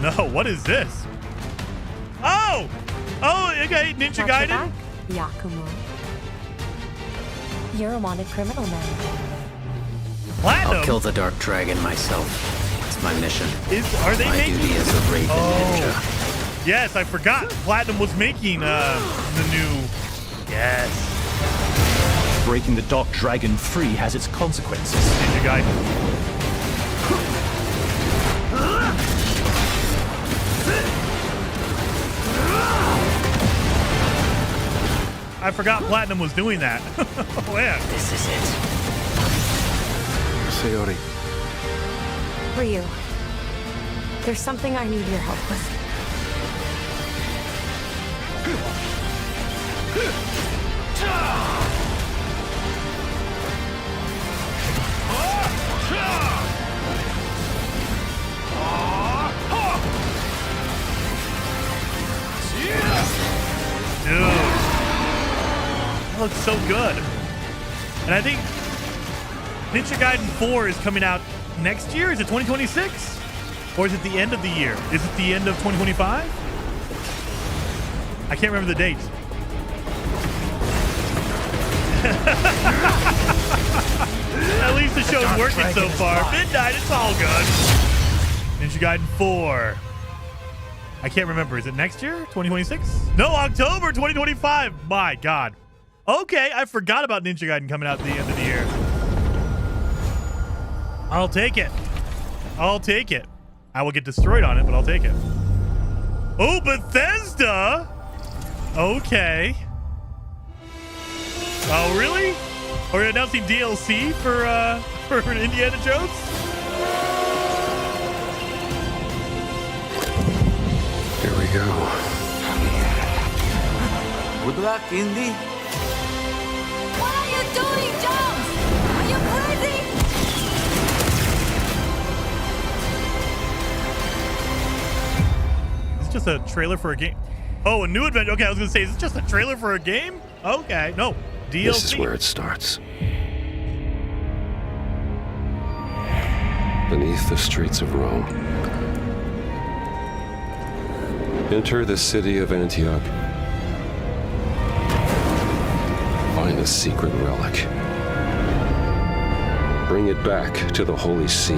No, what is this? Oh! Oh, okay, Ninja Gaiden. Yakumo. You're a wanted criminal now. Platinum? I'll kill the Dark Dragon myself. It's my mission. Are they my making... duty as a Raven Ninja. Yes, I forgot. Platinum was making the new... Yes. Breaking the Dark Dragon free has its consequences. Ninja Gaiden. I forgot Platinum was doing that. Oh, man. This is it. Sayori. Ryu, there's something I need your help with. Dude. That looks so good. And I think Ninja Gaiden 4 is coming out next year. Is it 2026? Or is it the end of the year? Is it the end of 2025? I can't remember the date. At least the show's working so far. Midnight, it's all good. Ninja Gaiden 4. I can't remember. Is it next year? 2026? No, October 2025. My God. Okay, I forgot about Ninja Gaiden coming out at the end of the year. I'll take it. I'll take it. I will get destroyed on it, but I'll take it. Oh, Bethesda? Okay. Oh, really? Are we announcing DLC for Indiana Jones? Here we go. Good luck, Indy. What are you doing, Jones? Are you crazy? Is it just a trailer for a game? Oh, a new adventure. Okay, I was going to say, is it just a trailer for a game? Okay, no. DLC. This is where it starts. Beneath the streets of Rome. Enter the city of Antioch. Find a secret relic. Bring it back to the Holy See.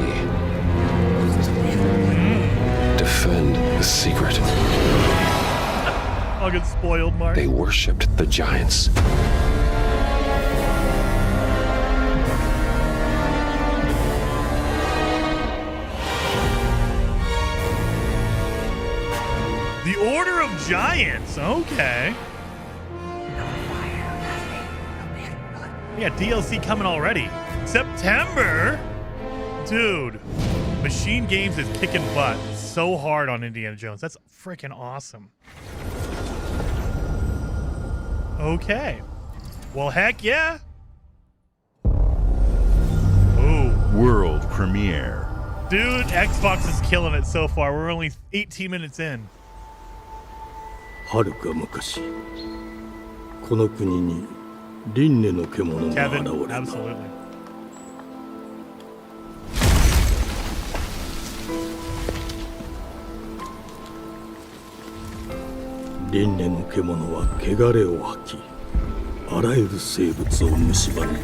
Defend the secret. I'll get spoiled, Mark. They worshipped the giants. The Order of Giants. Okay. We got DLC coming already. September? Dude. Machine Games is kicking butt so hard on Indiana Jones. That's freaking awesome. Okay. Well, heck yeah. Ooh. World premiere. Dude, Xbox is killing it so far. We're only 18 minutes in. はるか昔この国に輪廻の獣が現れ Kevin, た absolutely. 輪廻の獣は汚れを吐きあらゆる生物を蝕んだ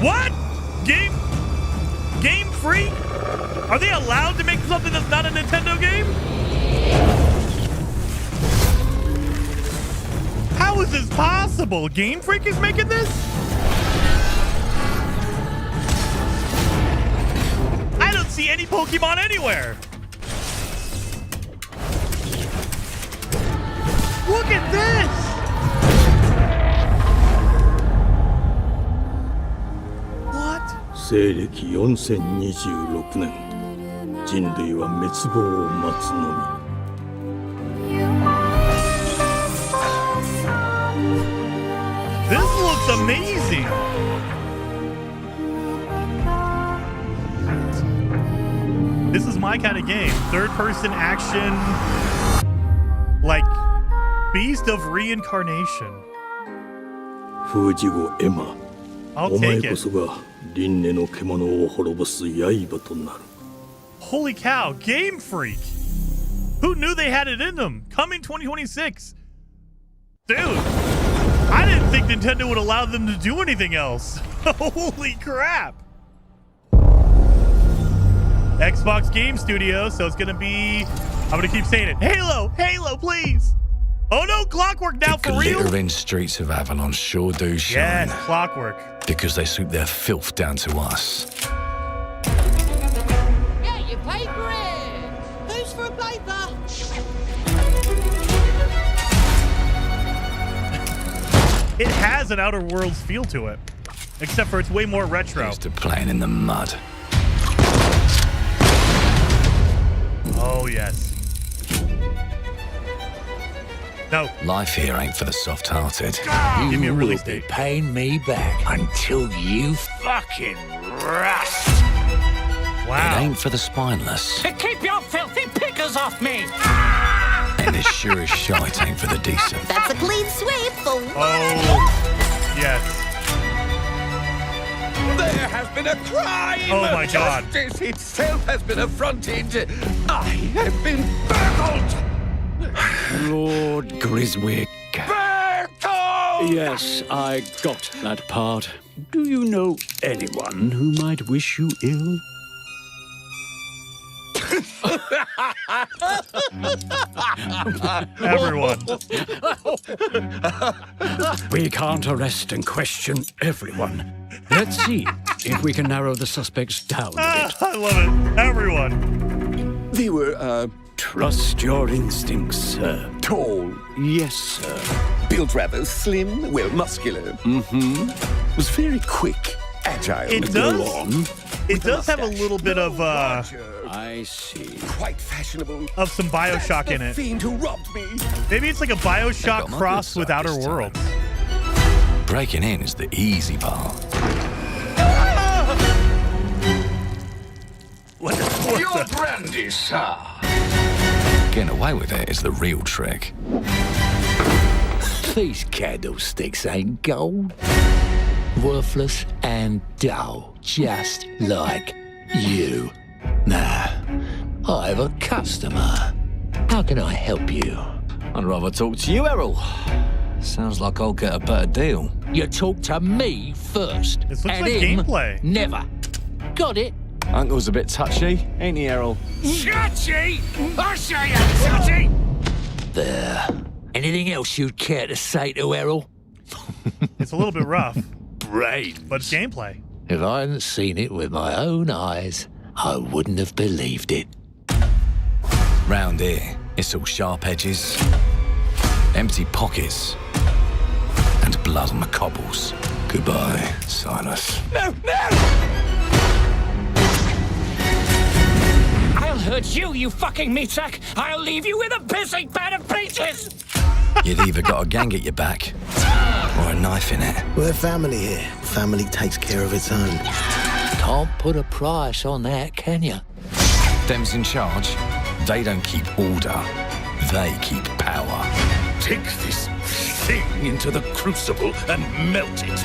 What? Game free? Are they allowed to make something that's not a Nintendo game? How is this possible? Game Freak is making this? I don't see any Pokemon anywhere. Look at this. What? 西暦4026年人類は滅亡を待つのみ This looks amazing. This is my kind of game. Third-person action, like Beast of Reincarnation. 風次後エマ I'll お前 take こ it. そが輪廻の獣を滅ぼす刃となる。 Holy cow, Game Freak. Who knew they had it in them? Coming 2026. Dude, I didn't think Nintendo would allow them to do anything else. Holy crap. Xbox Game Studio, so it's going to be, I'm going to keep saying it. Halo, please. Oh no, Clockwork now for real? The glittering streets of Avalon sure do shine. Yes, Clockwork. Because they swoop their filth down to us. Get your paper in! Who's for a paper? It has an Outer Worlds feel to it, except for it's way more retro. Used to playing in the mud. Oh, yes. No. Life here ain't for the soft-hearted. Give me a You release will be date. paying me back until you fucking rust. Wow. It ain't for the spineless. To keep your filthy pickers off me! And this sure as shite ain't for the decent. That's a clean sweep for one. Oh, yes. There has been a crime! Oh my God. Justice itself has been affronted! I have been burgled! Lord Griswick. Burgled! Yes, I got that part. Do you know anyone who might wish you ill? Everyone. We can't arrest and question everyone. Let's see if we can narrow the suspects down a bit. I love it. Everyone. They were, Trust your instincts, sir. tall, Yes, sir. built rather slim, well, muscular. Mm-hmm. Was very quick, agile. It Go does. on. It does have a little bit of I see. Quite fashionable. of some Bioshock That's in the it. fiend who robbed me. Maybe it's like a Bioshock got my cross good with side Outer this time. Worlds. Breaking in is the easy part. What the? Your brandy, sir. Getting away with it is the real trick. These candlesticks ain't gold. Worthless and dull, just like you. Nah, I have a customer. How can I help you? I'd rather talk to you, Errol. Sounds like I'll get a better deal. You talk to me first. This looks and like him gameplay. Never. Got it? Uncle's a bit touchy, ain't he, Errol? Touchy? I say I'm touchy! There. Anything else you'd care to say to Errol? It's a little bit rough, Brains. but it's gameplay. If I hadn't seen it with my own eyes, I wouldn't have believed it. Round here, it's all sharp edges, empty pockets, and blood on the cobbles. Goodbye, Silas. No! I'll hurt you, you fucking meatsack! I'll leave you with a pissing pan of peaches! You'd either got a gang at your back, or a knife in it. We're family here. Family takes care of its own. Can't put a price on that, can you? Them's in charge. They don't keep order. They keep power. Take this thing into the crucible and melt it.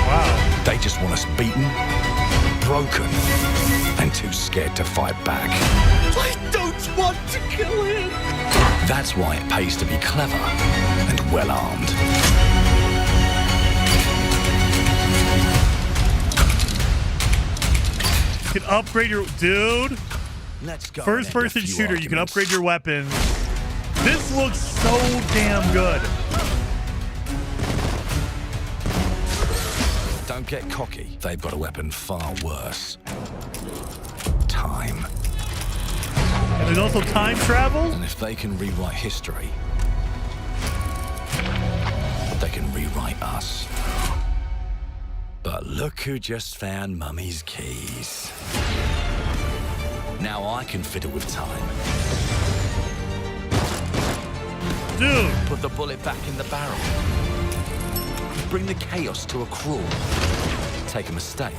Wow. They just want us beaten, broken, and too scared to fight back. I don't want to kill him! That's why it pays to be clever and well-armed. You can upgrade your... Dude. Let's go. First-person shooter. You can upgrade your weapons. This looks so damn good. Don't get cocky. They've got a weapon far worse. Time. And there's also time travel. And if they can rewrite history, they can rewrite us. But look who just found Mummy's keys. Now I can fiddle with time. Dude. Put the bullet back in the barrel. Bring the chaos to a crawl. Take a mistake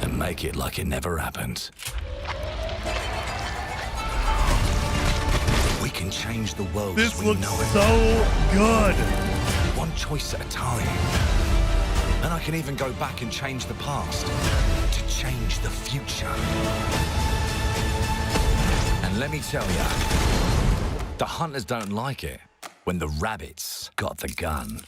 and make it like it never happened. We can change the world This as we looks know it. so good. One choice at a time. And I can even go back and change the past to change the future. And let me tell ya, the hunters don't like it when the rabbits got the gun.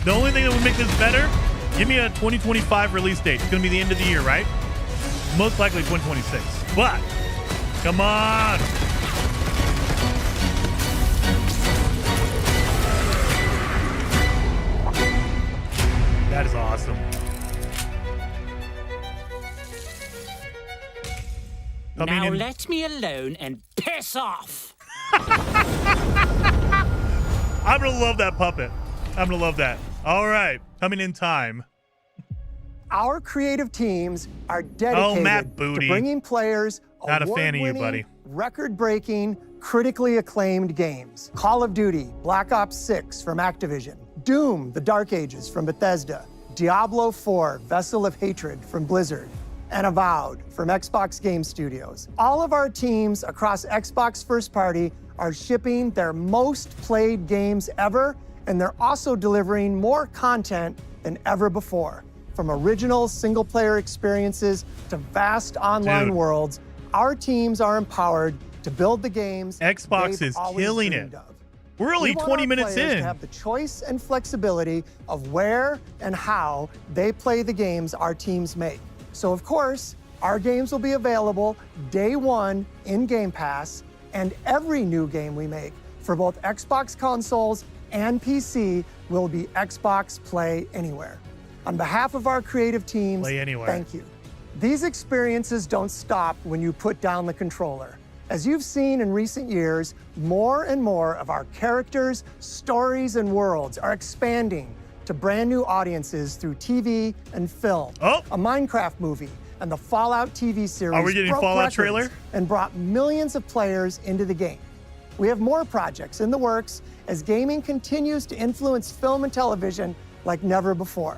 The only thing that would make this better, give me a 2025 release date. It's going to be the end of the year, right? Most likely 2026. But, come on. That is awesome. Now let me alone and piss off. I'm going to love that puppet. I'm going to love that. All right. Coming in time. Our creative teams are dedicated to bringing players not a fan of you, buddy. record-breaking, critically acclaimed games. Call of Duty, Black Ops 6 from Activision, Doom, The Dark Ages from Bethesda, Diablo 4, Vessel of Hatred from Blizzard, and Avowed from Xbox Game Studios. All of our teams across Xbox First Party are shipping their most played games ever, and they're also delivering more content than ever before. From original single-player experiences to vast online worlds, our teams are empowered to build the games Xbox is killing it. We're only 20 minutes in. To have the choice and flexibility of where and how they play the games our teams make. So of course, our games will be available day one in Game Pass, and every new game we make for both Xbox consoles and PC will be Xbox Play Anywhere. On behalf of our creative teams, thank you. These experiences don't stop when you put down the controller. As you've seen in recent years, more and more of our characters, stories, and worlds are expanding to brand new audiences through TV and film. A Minecraft movie and the Fallout TV series Are we getting broke Fallout records trailer? and brought millions of players into the game. We have more projects in the works as gaming continues to influence film and television like never before.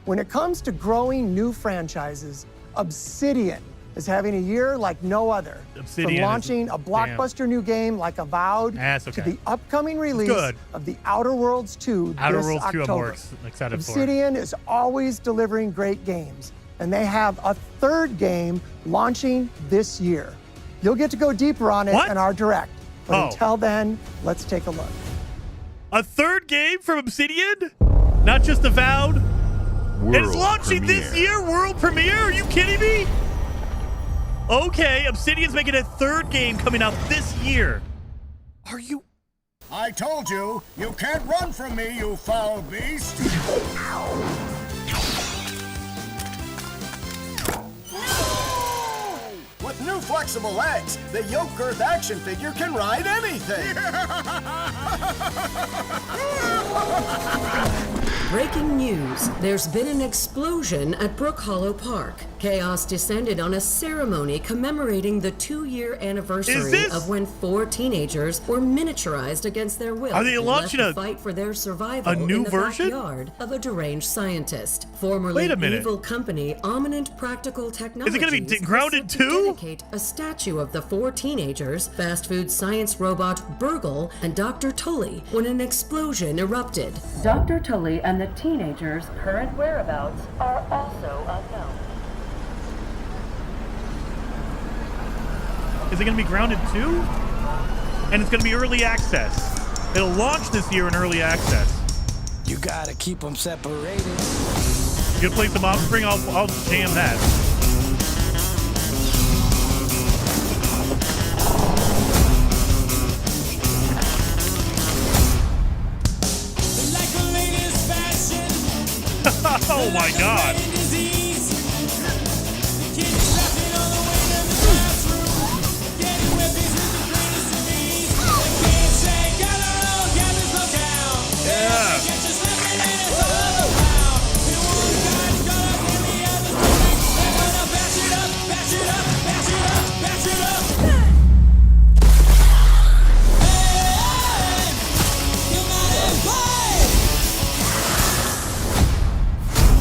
When it comes to growing new franchises, Obsidian is having a year like no other. Obsidian From launching a blockbuster new game like Avowed to the upcoming release of The Outer Worlds 2 Outer this Worlds 2 I'm more October. excited for. Obsidian is always delivering great games, and they have a third game launching this year. You'll get to go deeper on it in our Direct. But until then, let's take a look. A third game from Obsidian? Not just Avowed? It's launching this year, world premiere? Are you kidding me? Okay, Obsidian's making a third game coming out this year. Are you? I told you, you can't run from me, you foul beast. With new flexible legs, the yoke girth action figure can ride anything. Breaking news. There's been an explosion at Brook Hollow Park. Chaos descended on a ceremony commemorating the 2-year anniversary of when 4 teenagers were miniaturized against their will. Are they launching a fight for their survival a new in the version? backyard of a deranged scientist? Formerly evil company Ominent Practical Technologies. Is it going to be Grounded 2? Dedicate a statue of the 4 teenagers, fast food science robot Burgle, and Dr. Tully when an explosion erupted. Dr. Tully and the teenagers' current whereabouts are also unknown. Is it going to be Grounded 2? And it's going to be early access. It'll launch this year in early access. You gotta keep them separated. You gonna play some Offspring? I'll jam that. Oh my God.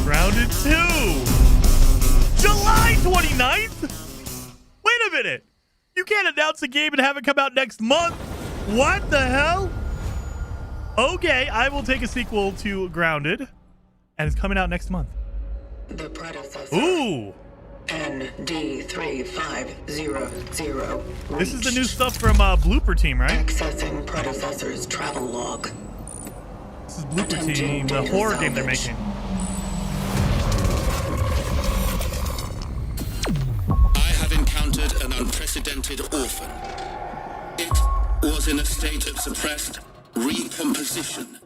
Grounded 2. July 29th? Wait a minute. You can't announce a game and have it come out next month. What the hell? Okay, I will take a sequel to Grounded, and it's coming out next month. The predecessor. Ooh. ND3500. This is the new stuff from Blooper Team, right? Accessing predecessor's travel log. This is Blooper Team, the horror game they're making. I have encountered an unprecedented orphan. It was in a state of suppressed recomposition.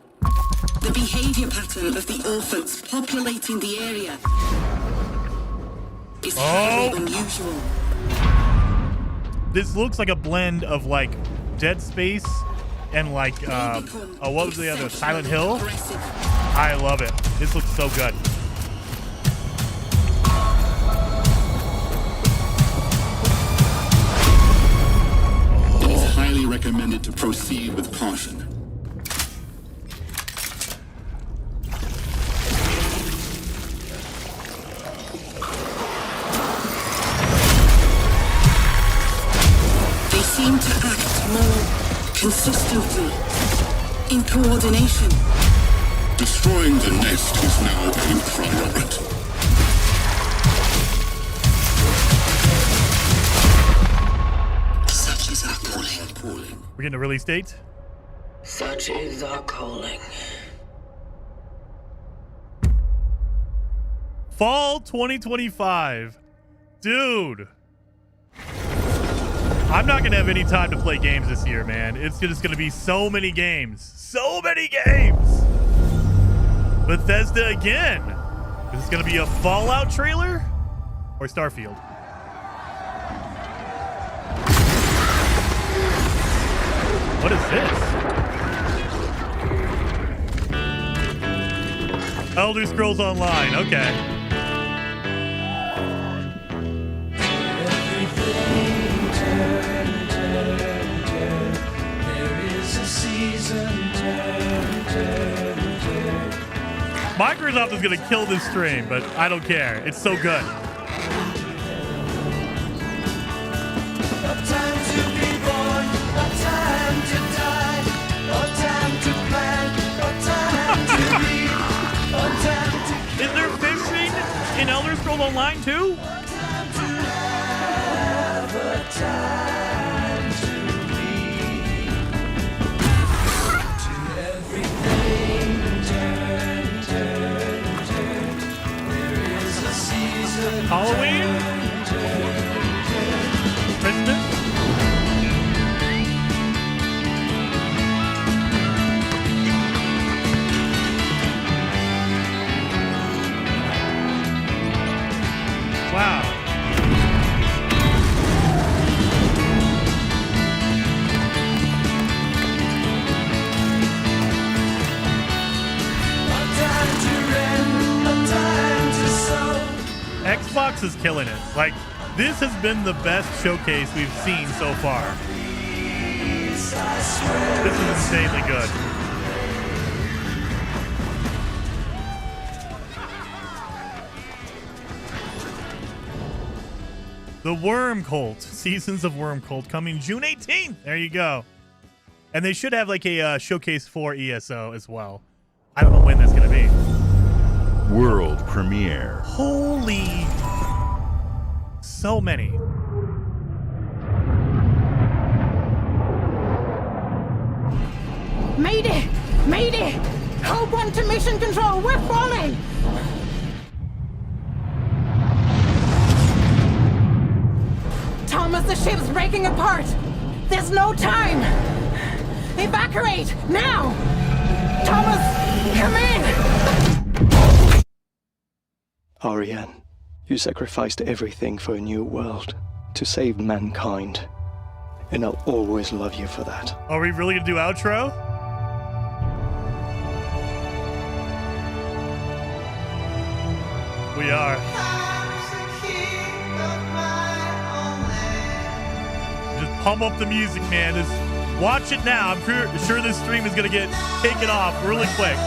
The behavior pattern of the orphans populating the area is highly unusual. This looks like a blend of like Dead Space and like what was the other, Silent Hill? I love it. This looks so good. It is highly recommended to proceed with caution. They seem to act more consistently, in coordination. Destroying the nest is now a priority. Such is our calling. We're getting a release date? Such is our calling. Fall 2025. Dude. I'm not going to have any time to play games this year, man. It's just going to be so many games. So many games. Bethesda again. Is this going to be a Fallout trailer? Or Starfield? What is this? Elder Scrolls Online. Okay. Microsoft is going to kill this stream, but I don't care. It's so good. Is there fishing in Elder Scrolls Online too? Halloween? Christmas? Wow. Xbox is killing it. Like, this has been the best showcase we've seen so far. This is insanely good. The Worm Cult. Seasons of Worm Cult coming June 18th. There you go. And they should have like a showcase for ESO as well. I don't know when that's going to be. World premiere. Holy. So many. Mayday! Mayday! Code 1 to mission control. We're falling! Thomas, the ship's breaking apart. There's no time. Evacuate now! Thomas, come in! Ariane, you sacrificed everything for a new world, to save mankind. And I'll always love you for that. Are we really gonna do outro? We are. Just pump up the music, man. Just watch it now. I'm sure this stream is gonna get taken off really quick.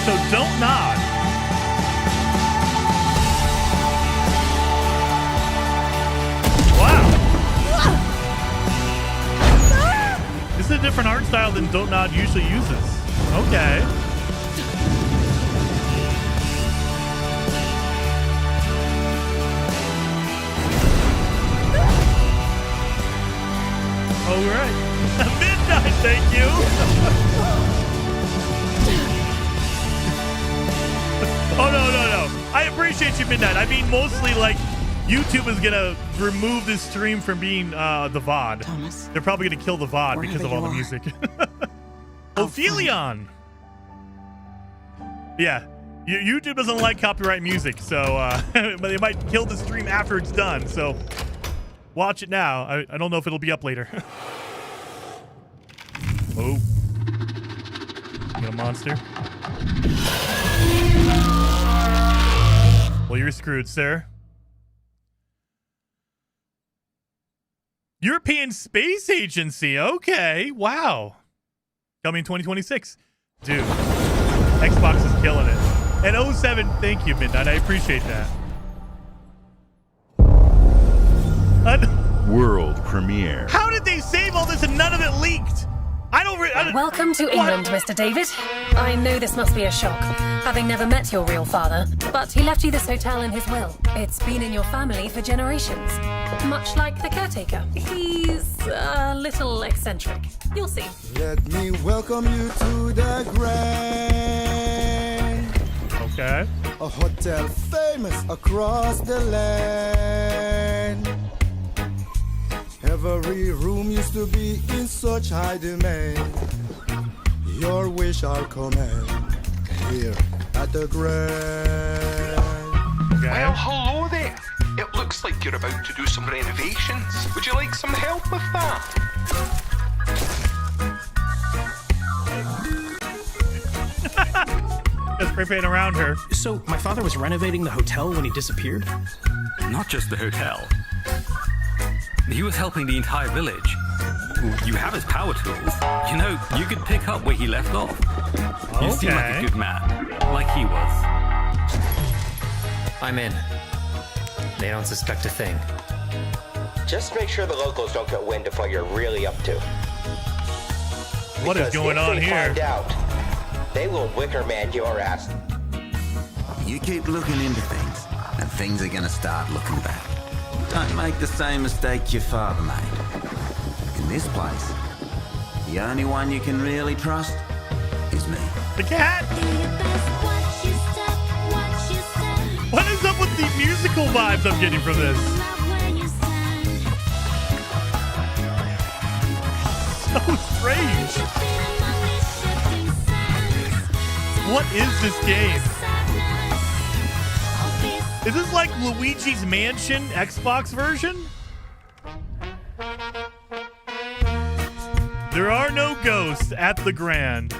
So don't nod. is a different art style than Dotnod usually uses. Okay. All right. Midnight, thank you. Oh, no. I appreciate you, Midnight. I mean, mostly, like, YouTube is going to remove this stream from being the VOD. Thomas, they're probably going to kill the VOD because of all the music. Ophelion. Yeah. YouTube doesn't like copyright music, so but they might kill the stream after it's done. So watch it now. I don't know if it'll be up later. Oh. You got a monster? Well, you're screwed, sir. European Space Agency. Okay. Wow. Coming 2026. Dude. Xbox is killing it. And 07, thank you, Midnight. I appreciate that. World premiere. How did they save all this and none of it leaked? Welcome to England, Mr. David. I know this must be a shock, having never met your real father, but he left you this hotel in his will. It's been in your family for generations, much like the caretaker. He's a little eccentric. You'll see. Let me welcome you to the Grand. Okay. A hotel famous across the land. Every room used to be in such high demand. Your wish our command here at the Grand. Okay. Well, hello there. It looks like you're about to do some renovations. Would you like some help with that? Just spray paint around her. So, my father was renovating the hotel when he disappeared? Not just the hotel. He was helping the entire village. You have his power tools. You know, you could pick up where he left off. You seem like a good man, like he was. I'm in. They don't suspect a thing. Just make sure the locals don't get wind of what you're really up to. What is going on here? Find out, they will wicker man your ass. You keep looking into things, and things are gonna start looking bad. Don't make the same mistake your father made. In this place, the only one you can really trust is me. The cat! What is up with the musical vibes I'm getting from this? So strange. What is this game? Is this like Luigi's Mansion Xbox version? There are no ghosts at the Grand.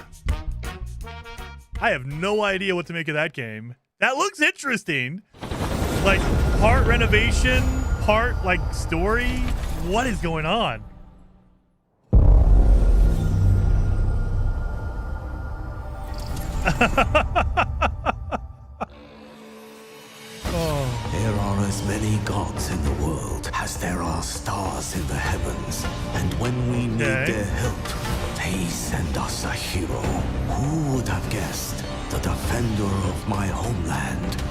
I have no idea what to make of that game. That looks interesting. Like part renovation, part like story. What is going on? There are as many gods in the world as there are stars in the heavens. And when we need their help, they send us a hero. Who would have guessed the defender of my homeland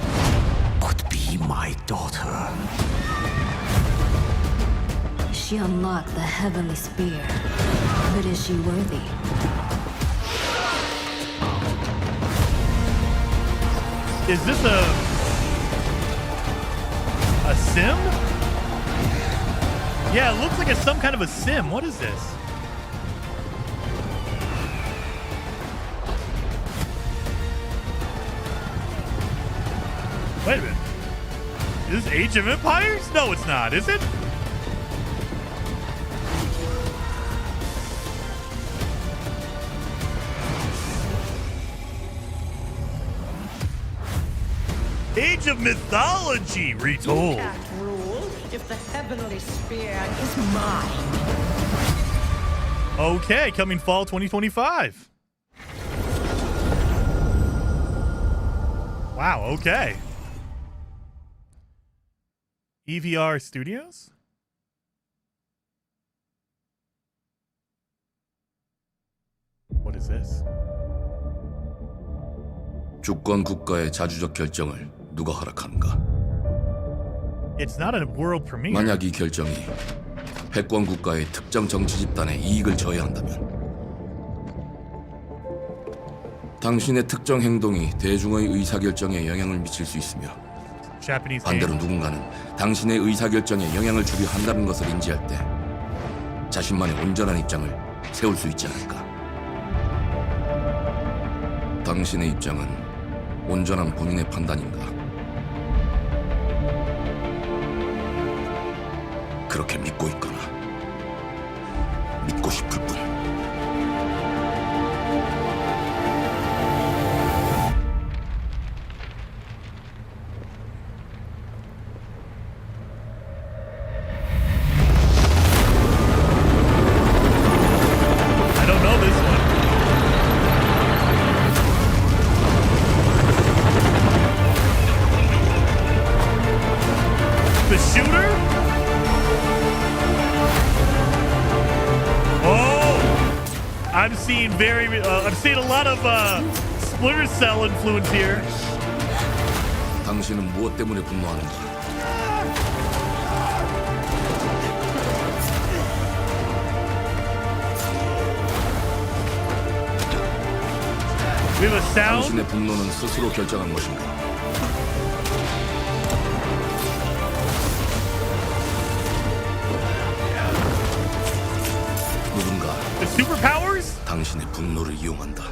could be my daughter? She unlocked the heavenly spear, but is she worthy? Is this a sim? Yeah, it looks like it's some kind of a sim. What is this? Wait a minute. Is this Age of Empires? No, it's not, is it? Age of Mythology retold. You can't rule if the heavenly spear is mine. Okay, coming fall 2025. Wow, okay. EVR Studios? is this? 주권 국가의 자주적 결정을 누가 허락하는가? It's not a world premiere. 만약 이 결정이 패권 국가의 특정 정치 집단의 이익을 저해한다면 당신의 특정 행동이 대중의 의사결정에 영향을 미칠 수 있으며 반대로 누군가는 당신의 의사결정에 영향을 주려 한다는 것을 인지할 때 자신만의 온전한 입장을 세울 수 있지 않을까? 당신의 입장은 온전한 본인의 판단인가? 그렇게 믿고 있거나 믿고 싶을 뿐. I'm seeing a lot of Splinter Cell influence here. 당신은 무엇 때문에 분노하는가? We have a sound. 당신의 분노는 스스로 결정한 것인가? 누군가 The superpowers? 당신의 분노를 이용한다.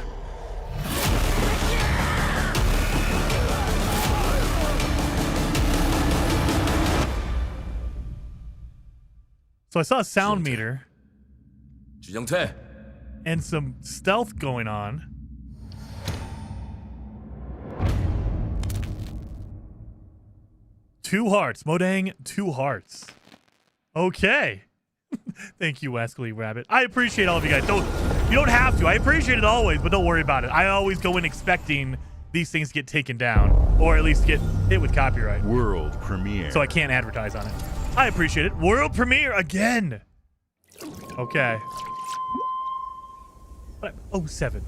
So I saw a sound meter. 지정태. And some stealth going on. Two hearts. Modang, 2 hearts. Okay. Thank you, Wascally Rabbit. I appreciate all of you guys. You don't have to. I appreciate it always, but don't worry about it. I always go in expecting these things get taken down, or at least get hit with copyright. World premiere. So I can't advertise on it. I appreciate it. World premiere again. Okay. 07.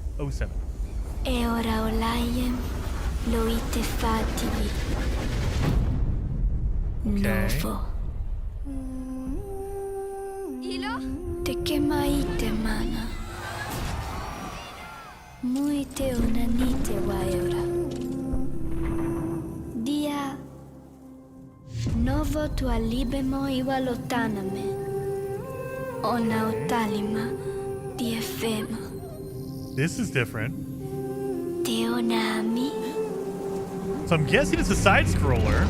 E ora olaiem loite fativi. Novo. Te kemaite mana. Muite unanite waiora. Dia novo tu alibemo iwa lotaname. Ona otalima diefema. This is different. Teonami. So I'm guessing it's a side scroller.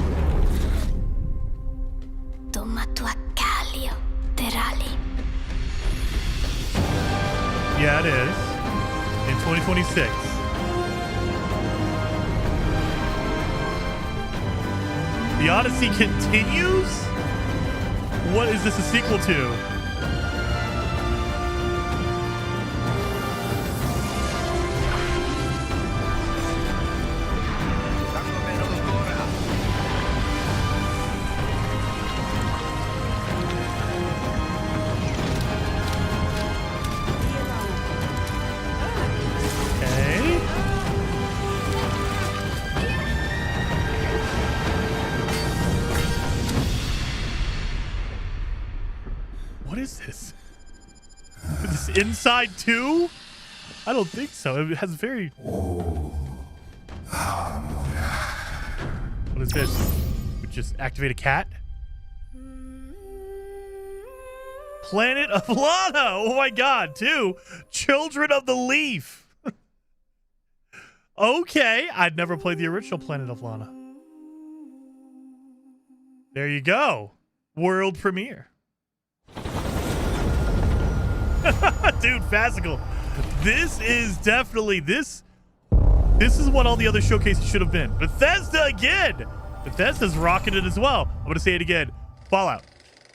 Tomatuacalio terali. Yeah, it is. In 2026. The Odyssey continues? What is this a sequel to? Inside 2? I don't think so. It has very... What is this? We just activate a cat? Planet of Lana! Oh my god, 2. Children of the Leaf. Okay, I'd never played the original Planet of Lana. There you go. World premiere. Dude, Fascicle. This is definitely this is what all the other showcases should have been. Bethesda again. Bethesda's rocking it as well. I'm gonna say it again. Fallout.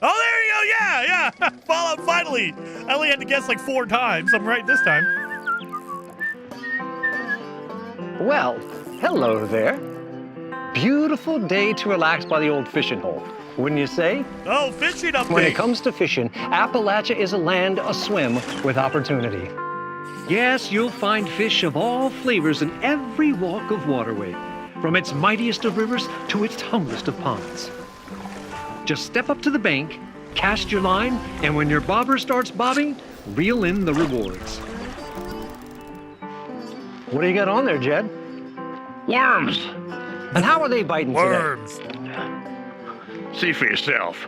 Oh, there you go. Yeah. Fallout finally. I only had to guess like 4 times. I'm right this time. Well, hello there. Beautiful day to relax by the old fishing hole. Wouldn't you say? Oh, fishing update. When it comes to fishing, Appalachia is a land aswim with opportunity. Yes, you'll find fish of all flavors in every walk of waterway, from its mightiest of rivers to its humblest of ponds. Just step up to the bank, cast your line, and when your bobber starts bobbing, reel in the rewards. What do you got on there, Jed? Worms! And how are they biting Worms! See for yourself.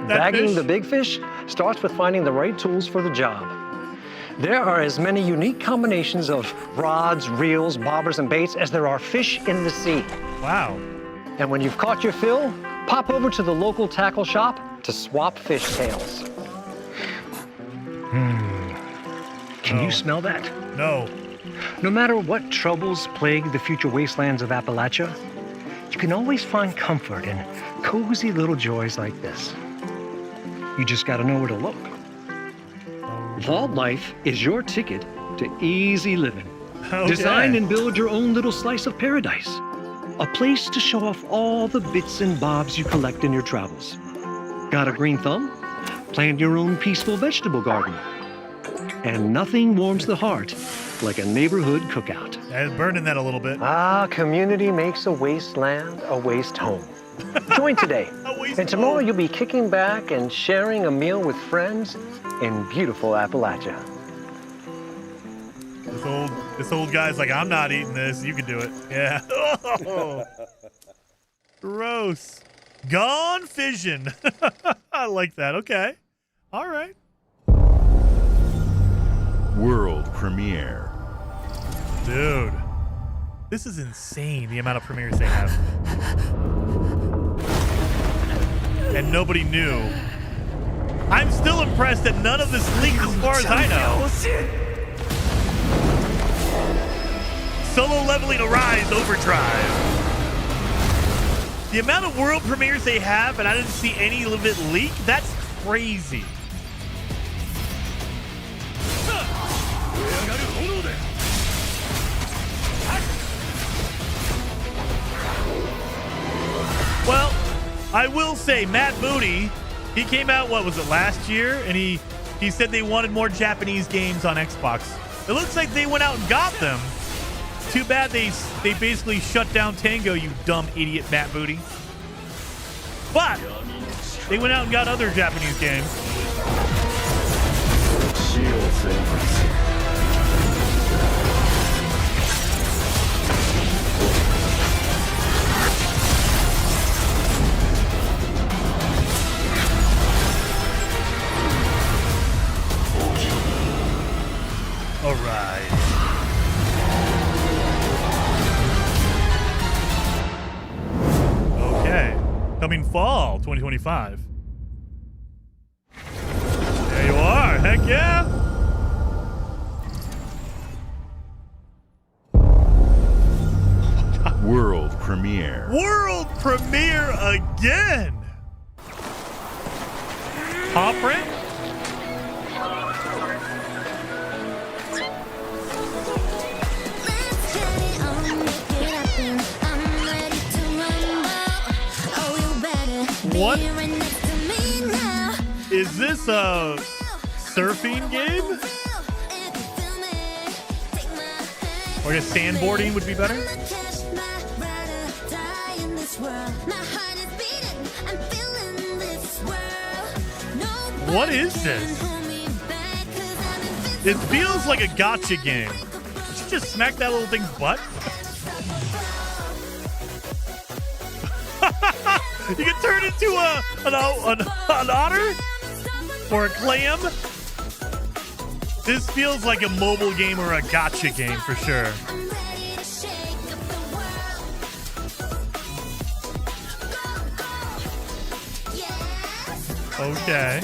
Bagging the big fish starts with finding the right tools for the job. There are as many unique combinations of rods, reels, bobbers, and baits as there are fish in the sea. Wow. And when you've caught your fill, pop over to the local tackle shop to swap fish tails. Can you smell that? No. No matter what troubles plague the future wastelands of Appalachia, you can always find comfort in cozy little joys like this. You just gotta know where to look. Vault Life is your ticket to easy living. Okay. Design and build your own little slice of paradise. A place to show off all the bits and bobs you collect in your travels. Got a green thumb? Plant your own peaceful vegetable garden. And nothing warms the heart like a neighborhood cookout. I was burning that a little bit. Ah, community makes a wasteland a waste home. Join today. And tomorrow you'll be kicking back and sharing a meal with friends in beautiful Appalachia. This old guy's like, I'm not eating this. You can do it. Yeah. Oh. Gross. Gone fission. I like that. Okay. All right. World premiere. Dude. This is insane, the amount of premieres they have. And nobody knew. I'm still impressed that none of this leaked as far as I know. Solo leveling Arise Overdrive. The amount of world premieres they have, and I didn't see any of it leak, that's crazy. Well, I will say, Matt Booty, he came out, what was it, last year? And he said they wanted more Japanese games on Xbox. It looks like they went out and got them. Too bad they basically shut down Tango, you dumb idiot, Matt Booty. But they went out and got other Japanese games. All right. Okay. Coming fall 2025. There you are. Heck yeah. World premiere. World premiere again. Paw print? What? Is this a surfing game? Or just sandboarding would be better? What is this? It feels like a gacha game. Did you just smack that little thing's butt? You can turn into an otter or a clam. This feels like a mobile game or a gacha game for sure. Okay.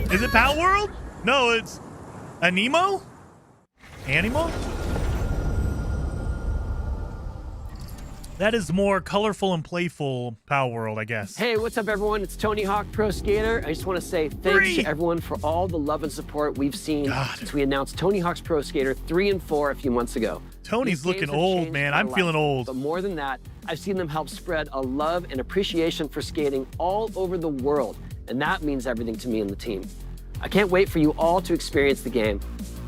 Is it Pal World? No, it's Anemo? Animo? That is more colorful and playful Power World, I guess. Hey, what's up, everyone? It's Tony Hawk Pro Skater. I just want to say thanks to everyone for all the love and support we've seen since we announced Tony Hawk's Pro Skater 3 and 4 a few months ago. Tony's looking old, man. I'm feeling old. But more than that, I've seen them help spread a love and appreciation for skating all over the world, and that means everything to me and the team. I can't wait for you all to experience the game.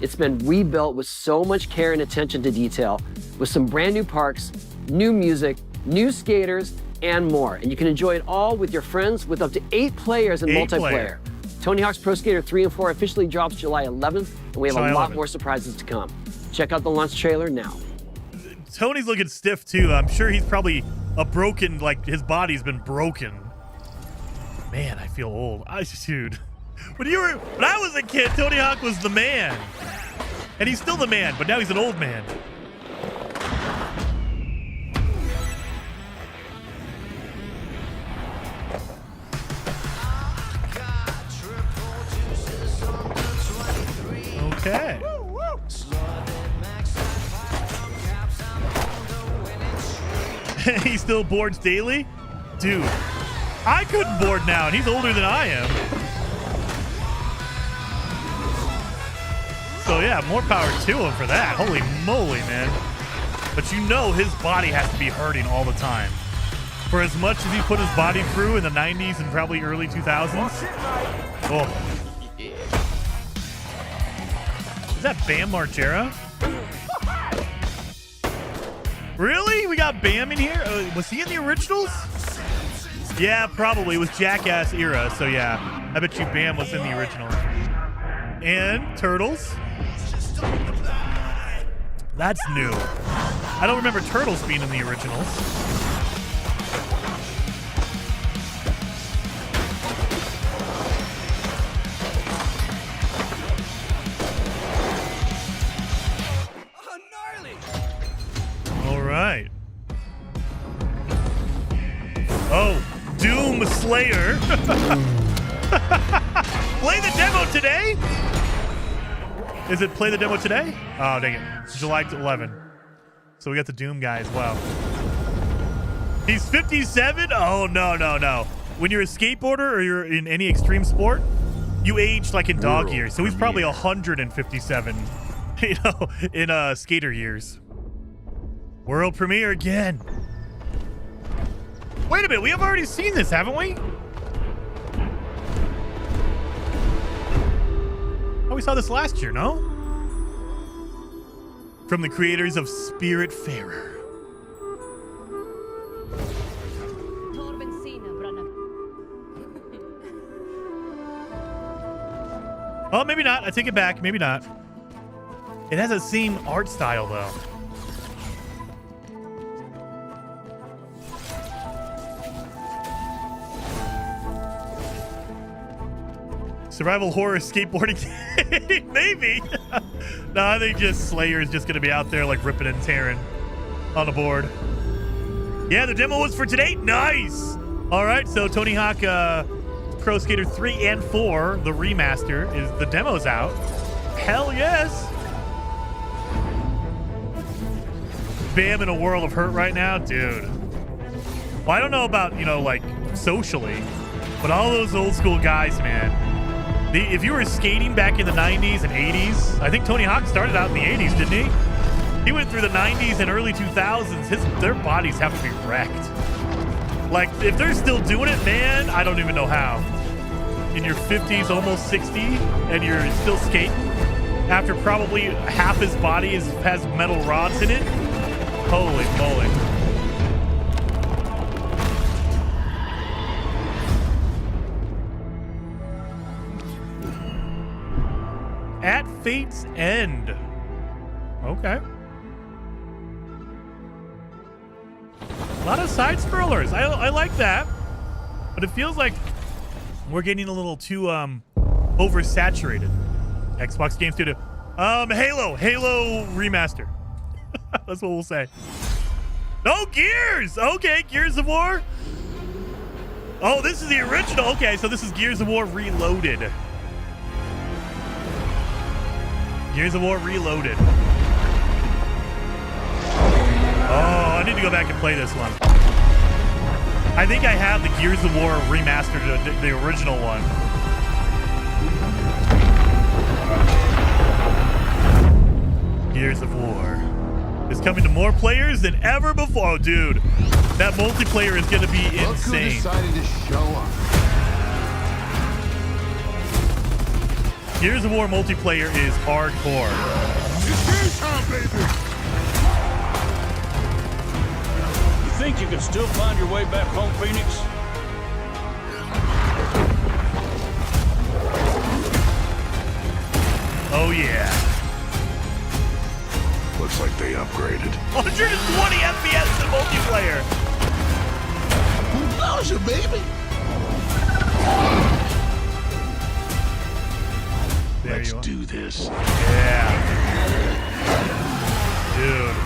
It's been rebuilt with so much care and attention to detail, with some brand new parks, new music, new skaters, and more. And you can enjoy it all with your friends with up to 8 players in multiplayer. Tony Hawk's Pro Skater 3 and 4 officially drops July 11th, and we have a lot more surprises to come. Check out the launch trailer now. Tony's looking stiff, too. I'm sure he's probably like, his body's been broken. Man, I feel old. Dude. When I was a kid, Tony Hawk was the man. And he's still the man, but now he's an old man. Okay. He still boards daily? Dude, I couldn't board now, and he's older than I am. So yeah, more power to him for that. Holy moly, man. But you know his body has to be hurting all the time. For as much as he put his body through in the 90s and probably early 2000s. Oh. Is that Bam Margera? Really? We got Bam in here? Was he in the originals? Yeah, probably. It was Jackass era, so yeah. I bet you Bam was in the original. And Turtles. That's new. I don't remember Turtles being in the originals. All right. Oh, Doom Slayer. Play the demo today? Is it play the demo today? Oh, dang it. It's July 11. So we got the Doom guy as well. He's 57? Oh, no. When you're a skateboarder or you're in any extreme sport, you age like in dog years. So he's probably 157, in skater years. World premiere again. Wait a minute. We have already seen this, haven't we? Oh, we saw this last year, no? From the creators of Spiritfarer. Oh, maybe not. I take it back. Maybe not. It has the same art style, though. Survival horror skateboarding game? Maybe. No, I think just Slayer is just going to be out there like ripping and tearing on the board. Yeah, the demo was for today. Nice. All right, so Tony Hawk Pro Skater 3 and 4, the remaster, the demo's out. Hell yes. Bam in a world of hurt right now? Dude. Well, I don't know about, like socially, but all those old school guys, man. If you were skating back in the 90s and 80s, I think Tony Hawk started out in the 80s, didn't he? He went through the 90s and early 2000s. Their bodies have to be wrecked. Like, if they're still doing it, man, I don't even know how. In your 50s, almost 60, and you're still skating after probably half his body has metal rods in it. Holy moly. At Fate's End. Okay. A lot of side scrollers. I like that. But it feels like we're getting a little too oversaturated. Xbox Game Studio. Halo Remaster. That's what we'll say. Oh, Gears! Okay, Gears of War. Oh, this is the original. Okay, so this is Gears of War Reloaded. Gears of War Reloaded. Oh, I need to go go back and play this one. I think I have the Gears of War remastered, the original one. Gears of War is coming to more players than ever before. Oh, dude, that multiplayer is going to be insane. Who decided to show up? Gears of War multiplayer is hardcore. It's game time, baby! You think you can still find your way back home, Phoenix? Oh, yeah. Looks like they upgraded. 120 FPS in multiplayer. How's your baby? Let's do this. Yeah. Dude.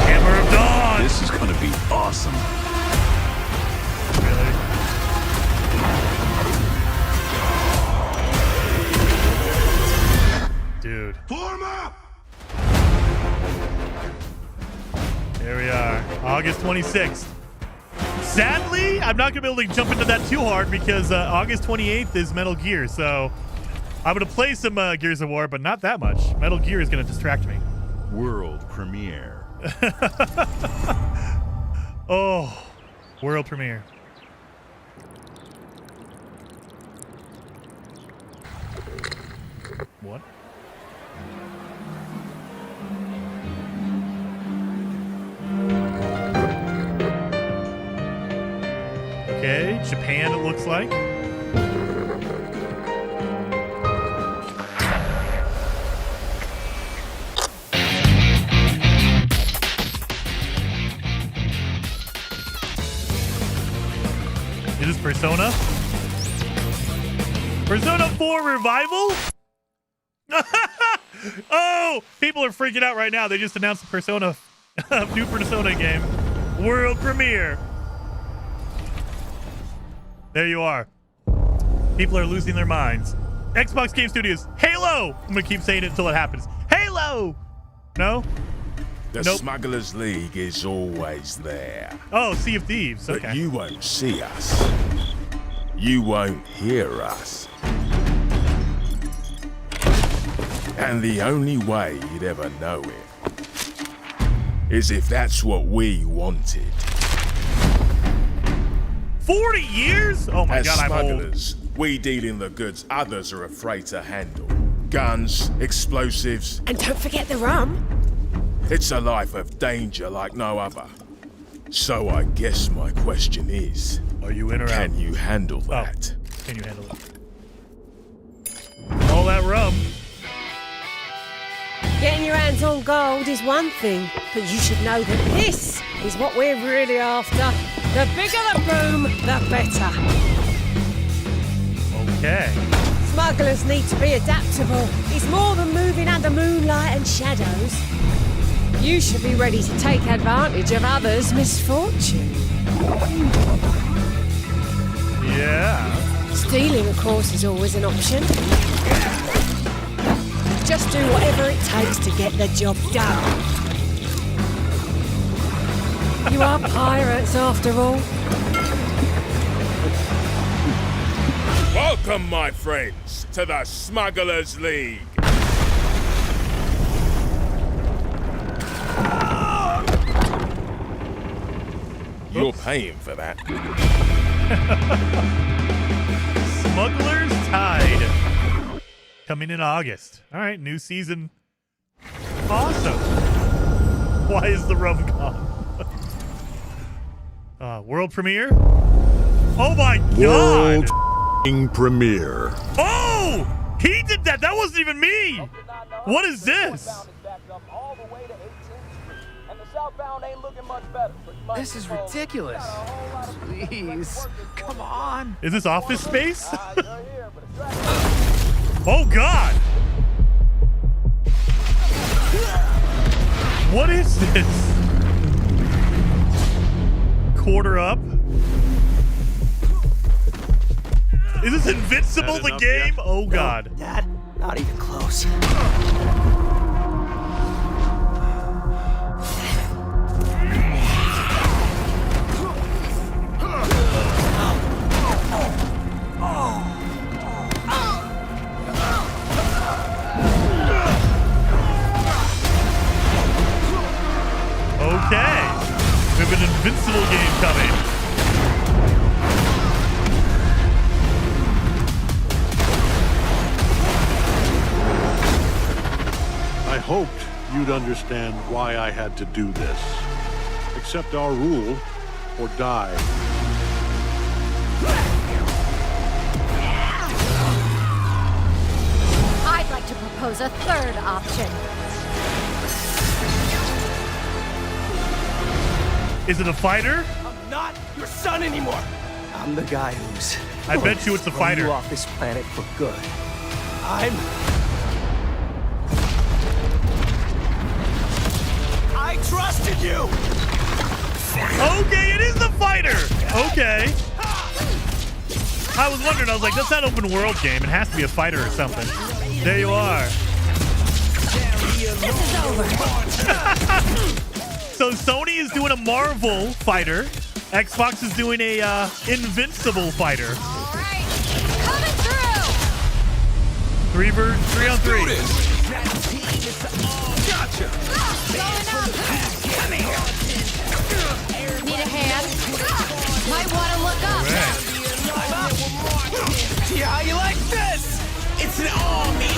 Hammer of Dawn. This is gonna be awesome. Really? Dude. Form up! Here we are. August 26th. Sadly, I'm not going to be able to jump into that too hard because August 28th is Metal Gear. So I'm going to play some Gears of War, but not that much. Metal Gear is going to distract me. World premiere. Oh, world premiere. What? Okay, Japan it looks like. Is this Persona? Persona 4 Revival? Oh, people are freaking out right now. They just announced the Persona, new Persona game. World premiere. There you are. People are losing their minds. Xbox Game Studios, Halo! I'm gonna keep saying it until it happens. Halo! No? The Nope. Smugglers League is always there. Oh, Sea of Thieves. Okay. But you won't see us. You won't hear us. And the only way you'd ever know it is if that's what we wanted. 40 years? Oh my As God, I'm old. smugglers, we deal in the goods others are afraid to handle. Guns, explosives. And don't forget the rum. It's a life of danger like no other. So I guess my question is, are you in or out? Can you handle that? Can you handle it? All that rum. Getting your hands on gold is one thing, but you should know that this is what we're really after. The bigger the boom, the better. Okay. Smugglers need to be adaptable. It's more than moving under moonlight and shadows. You should be ready to take advantage of others' misfortune. Yeah. Stealing, of course, is always an option. Just do whatever it takes to get the job done. You are pirates, after all. Welcome, my friends, to the Smugglers League. You're paying for that. Smugglers Tide. Coming in August. All right, new season. Awesome. Why is the rum gone? World premiere? Oh my God! World premiere. Oh! He did that! That wasn't even me! What is this? This is ridiculous. Please, come on. Is this Office Space? Oh God! What is this? Quarter up? Is this Invincible the game? Yet? Oh God. No, Dad, not even close. hoped you'd understand why I had to do this. Accept our rule or die. I'd like to propose a third option. Is it a fighter? I'm not your son anymore. I'm the guy who's... I bet you it's a fighter. You off this planet for good. I trusted you! Okay, it is the fighter! Okay. I was wondering, I was like, that's not an open world game. It has to be a fighter or something. There you are. This is over. So Sony is doing a Marvel fighter. Xbox is doing a Invincible fighter. All right, coming through. 3 on 3. Gotcha! Going up. Come here. Need a hand? Might want to look up. See how you like this? It's an army!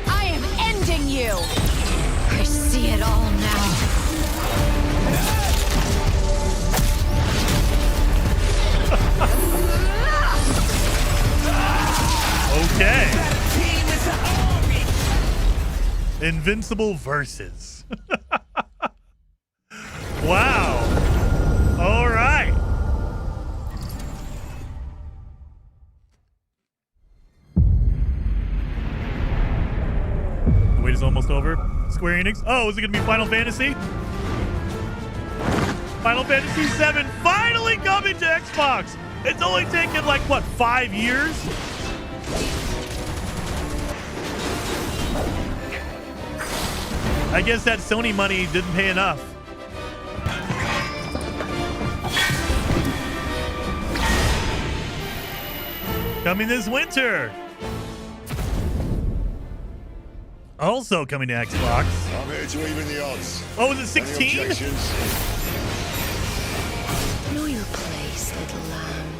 I am ending you. I see it all now. Okay. Invincible versus. Wow. All right. The wait is almost over. Square Enix. Oh, is it going to be Final Fantasy? Final Fantasy VII finally coming to Xbox. It's only taken like, what, 5 years? I guess that Sony money didn't pay enough. Coming this winter. Also coming to Xbox. I'm here to even the odds. Oh, is it 16? Know your place, little lamb.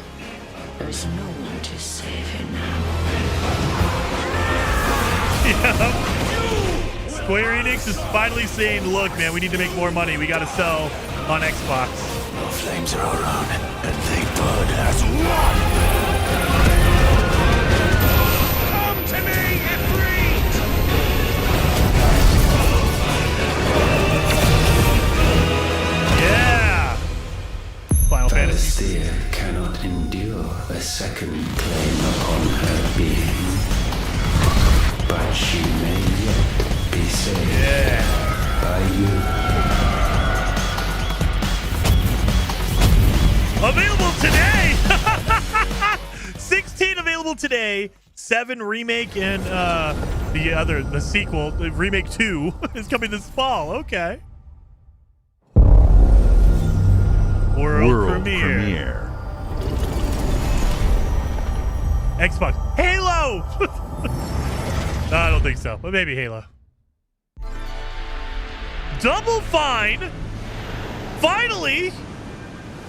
There's no one to save you now. Yeah. Square Enix is finally saying, look, man, we need to make more money. We got to sell on Xbox. The flames are around, and they burn as one. Come to me, Ifrit! Yeah! Final Fantasy. Palestine cannot endure a second claim upon her being. But she may yet be saved by you. Available today! 16 available today. 7 remake and the sequel, the remake 2 is coming this fall. Okay. World premiere. Xbox. Halo! No, I don't think so, but maybe Halo. Double Fine! Finally!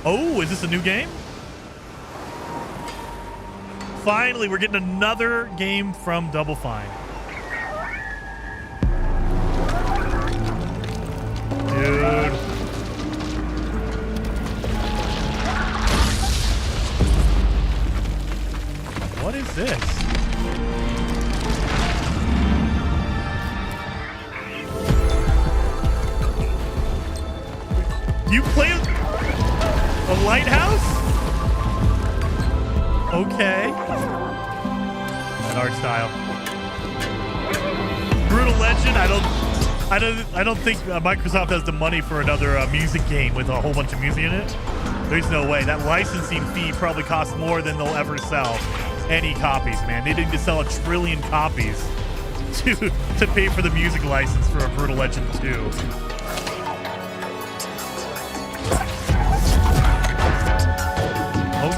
Oh, is this a new game? Finally, we're getting another game from Double Fine. Dude. What is this? You play a lighthouse? Okay. That art style. Brutal Legend. I don't think Microsoft has the money for another music game with a whole bunch of music in it. There's no way. That licensing fee probably costs more than they'll ever sell any copies, man. They need to sell 1 trillion copies to pay for the music license for a Brutal Legend 2.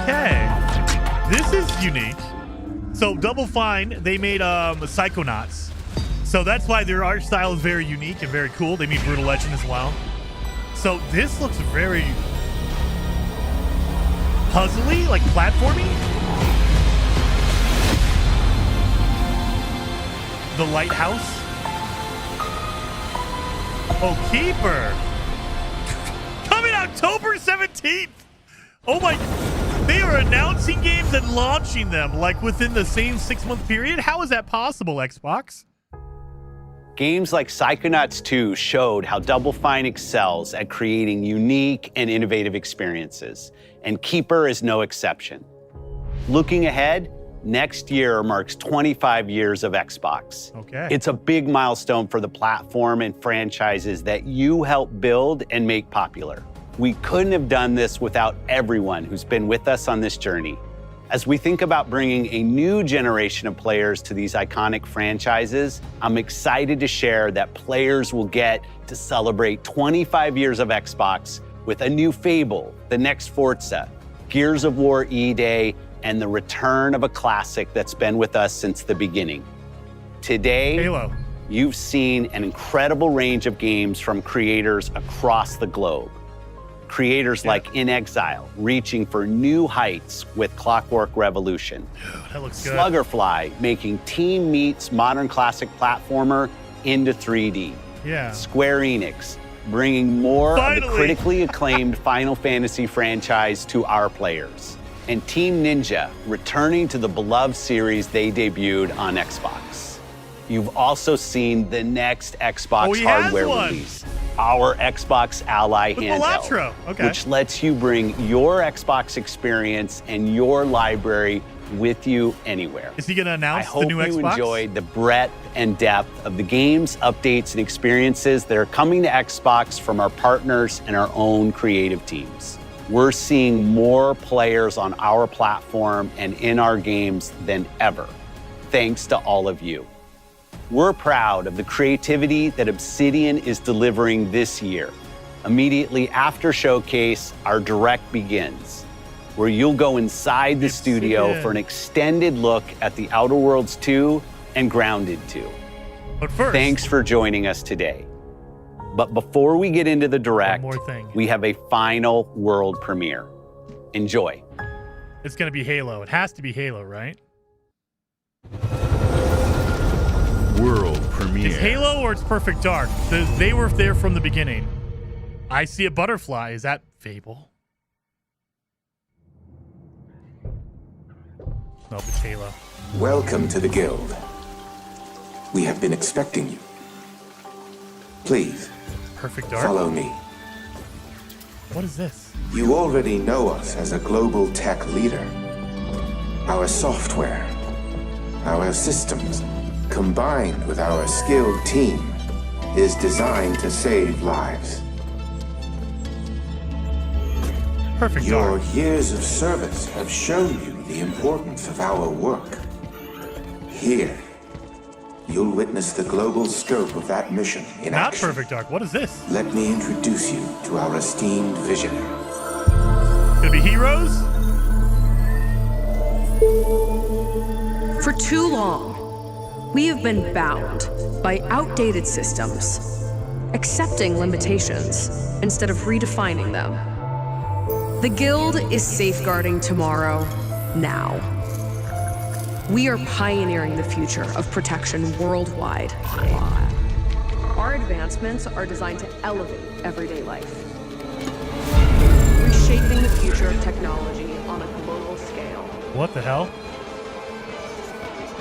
Okay. This is unique. So Double Fine, they made Psychonauts. So that's why their art style is very unique and very cool. They made Brutal Legend as well. So this looks very puzzly, like platformy. The lighthouse. Oh, Keeper. Coming October 17th. Oh my. They are announcing games and launching them like within the same 6-month period. How is that possible, Xbox? Games like Psychonauts 2 showed how Double Fine excels at creating unique and innovative experiences, and Keeper is no exception. Looking ahead, next year marks 25 years of Xbox. Okay. It's a big milestone for the platform and franchises that you helped build and make popular. We couldn't have done this without everyone who's been with us on this journey. As we think about bringing a new generation of players to these iconic franchises, I'm excited to share that players will get to celebrate 25 years of Xbox with a new Fable, the next Forza, Gears of War E-Day, and the return of a classic that's been with us since the beginning. Today, Halo. You've seen an incredible range of games from creators across the globe. Creators like In Exile, reaching for new heights with Clockwork Revolution. That looks good. Sluggerfly, making Team Meat's modern classic platformer into 3D. Yeah. Square Enix, bringing more of the critically acclaimed Final Fantasy franchise to our players. And Team Ninja, returning to the beloved series they debuted on Xbox. You've also seen the next Xbox hardware release, our Xbox Ally handheld, which lets you bring your Xbox experience and your library with you anywhere. Is he going to announce the new Xbox? I hope you enjoyed the breadth and depth of the games, updates, and experiences that are coming to Xbox from our partners and our own creative teams. We're seeing more players on our platform and in our games than ever, thanks to all of you. We're proud of the creativity that Obsidian is delivering this year. Immediately after Showcase, our Direct begins, where you'll go inside the studio for an extended look at The Outer Worlds 2 and Grounded 2. But first, thanks for joining us today. But before we get into the Direct, we have a final world premiere. Enjoy. It's going to be Halo. It has to be Halo, right? World premiere. It's Halo or it's Perfect Dark. They were there from the beginning. I see a butterfly. Is that Fable? Nope, it's Halo. Welcome to the Guild. We have been expecting you. Please, Perfect Dark. follow me. What is this? You already know us as a global tech leader. Our software, our systems, combined with our skilled team, is designed to save lives. Perfect. Your years of service have shown you the importance of our work. Here, you'll witness the global scope of that mission in Not action. Perfect Dark. What is this? Let me introduce you to our esteemed visionary. Could it be Heroes? For too long, we have been bound by outdated systems, accepting limitations instead of redefining them. The Guild is safeguarding tomorrow, now. We are pioneering the future of protection worldwide. Our advancements are designed to elevate everyday life, reshaping the future of technology on a global scale. What the hell?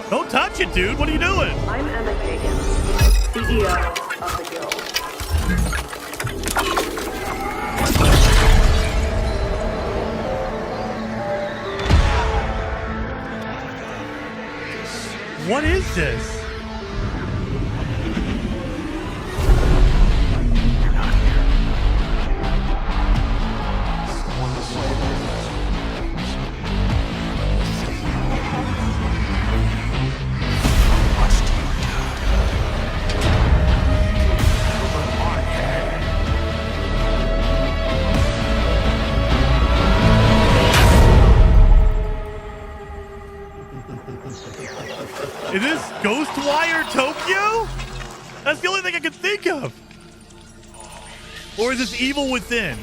Don't touch it, dude. What are you doing? I'm Emma Kagan, CEO of the Guild. What is this? Is this Ghostwire Tokyo? That's the only thing I can think of. Or is this Evil Within?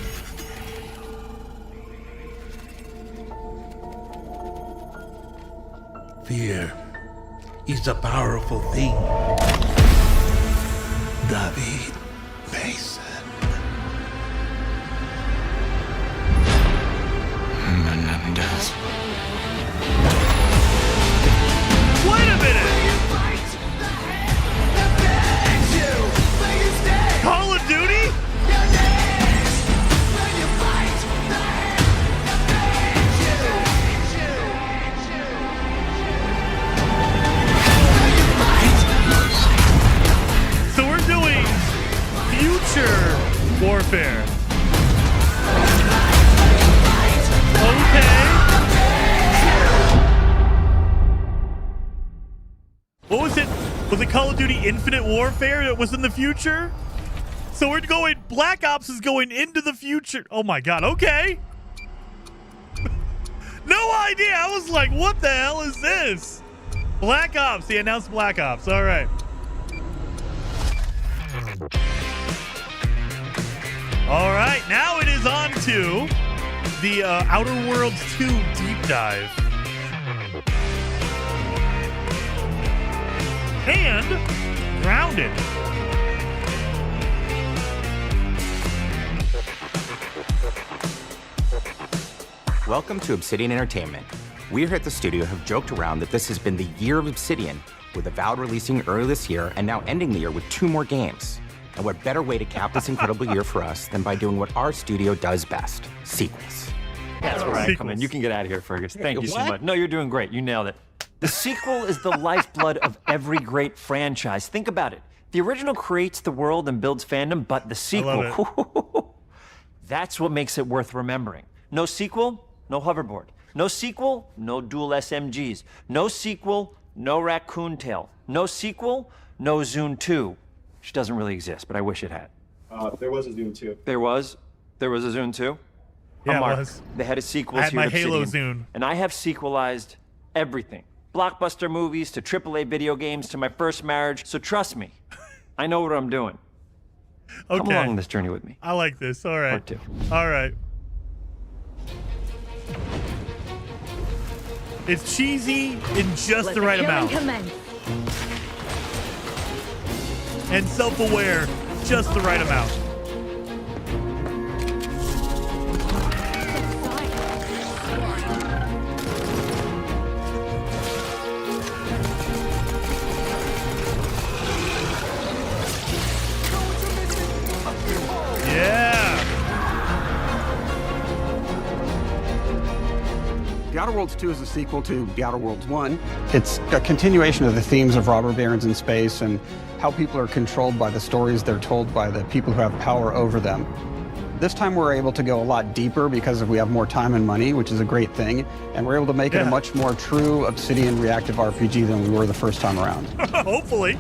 Fear is a powerful thing. David, basin. Menendez. Wait a minute! Call of Duty? So we're doing future warfare. Okay. What was it? Was it Call of Duty Infinite Warfare that was in the future? So we're going, Black Ops is going into the future. Oh my God, okay. No idea. I was like, what the hell is this? Black Ops, they announced Black Ops, all right. All right, now it is on to the Outer Worlds 2 deep dive. And Grounded. Welcome to Obsidian Entertainment. We here at the studio have joked around that this has been the year of Obsidian, with Avowed releasing early this year and now ending the year with 2 more games. And what better way to cap this incredible year for us than by doing what our studio does best, sequels. That's where I come in. You can get out of here, Fergus. Thank you so much. No, you're doing great. You nailed it. The sequel is the lifeblood of every great franchise. Think about it. The original creates the world and builds fandom, but the sequel, that's what makes it worth remembering. No sequel, no hoverboard. No sequel, no dual SMGs. No sequel, no raccoon tail. No sequel, no Zune 2. Which doesn't really exist, but I wish it had. There was a Zune 2. There was a Zune 2? Yeah, Mark, it was. They had a sequel I had here my at Halo Obsidian, Zune. and I have sequelized everything. Blockbuster movies to AAA video games to my first marriage. So trust me, I know what I'm doing. Okay. Come along on this journey with me. I like this. All right. Part 2. All right. It's cheesy in just the right amount. And self-aware, just the right amount. The Outer Worlds 2 is a sequel to The Outer Worlds 1. It's a continuation of the themes of robber barons in space and how people are controlled by the stories they're told by the people who have power over them. This time we're able to go a lot deeper because we have more time and money, which is a great thing, and we're able to make it a much more true Obsidian reactive RPG than we were the first time around. Hopefully.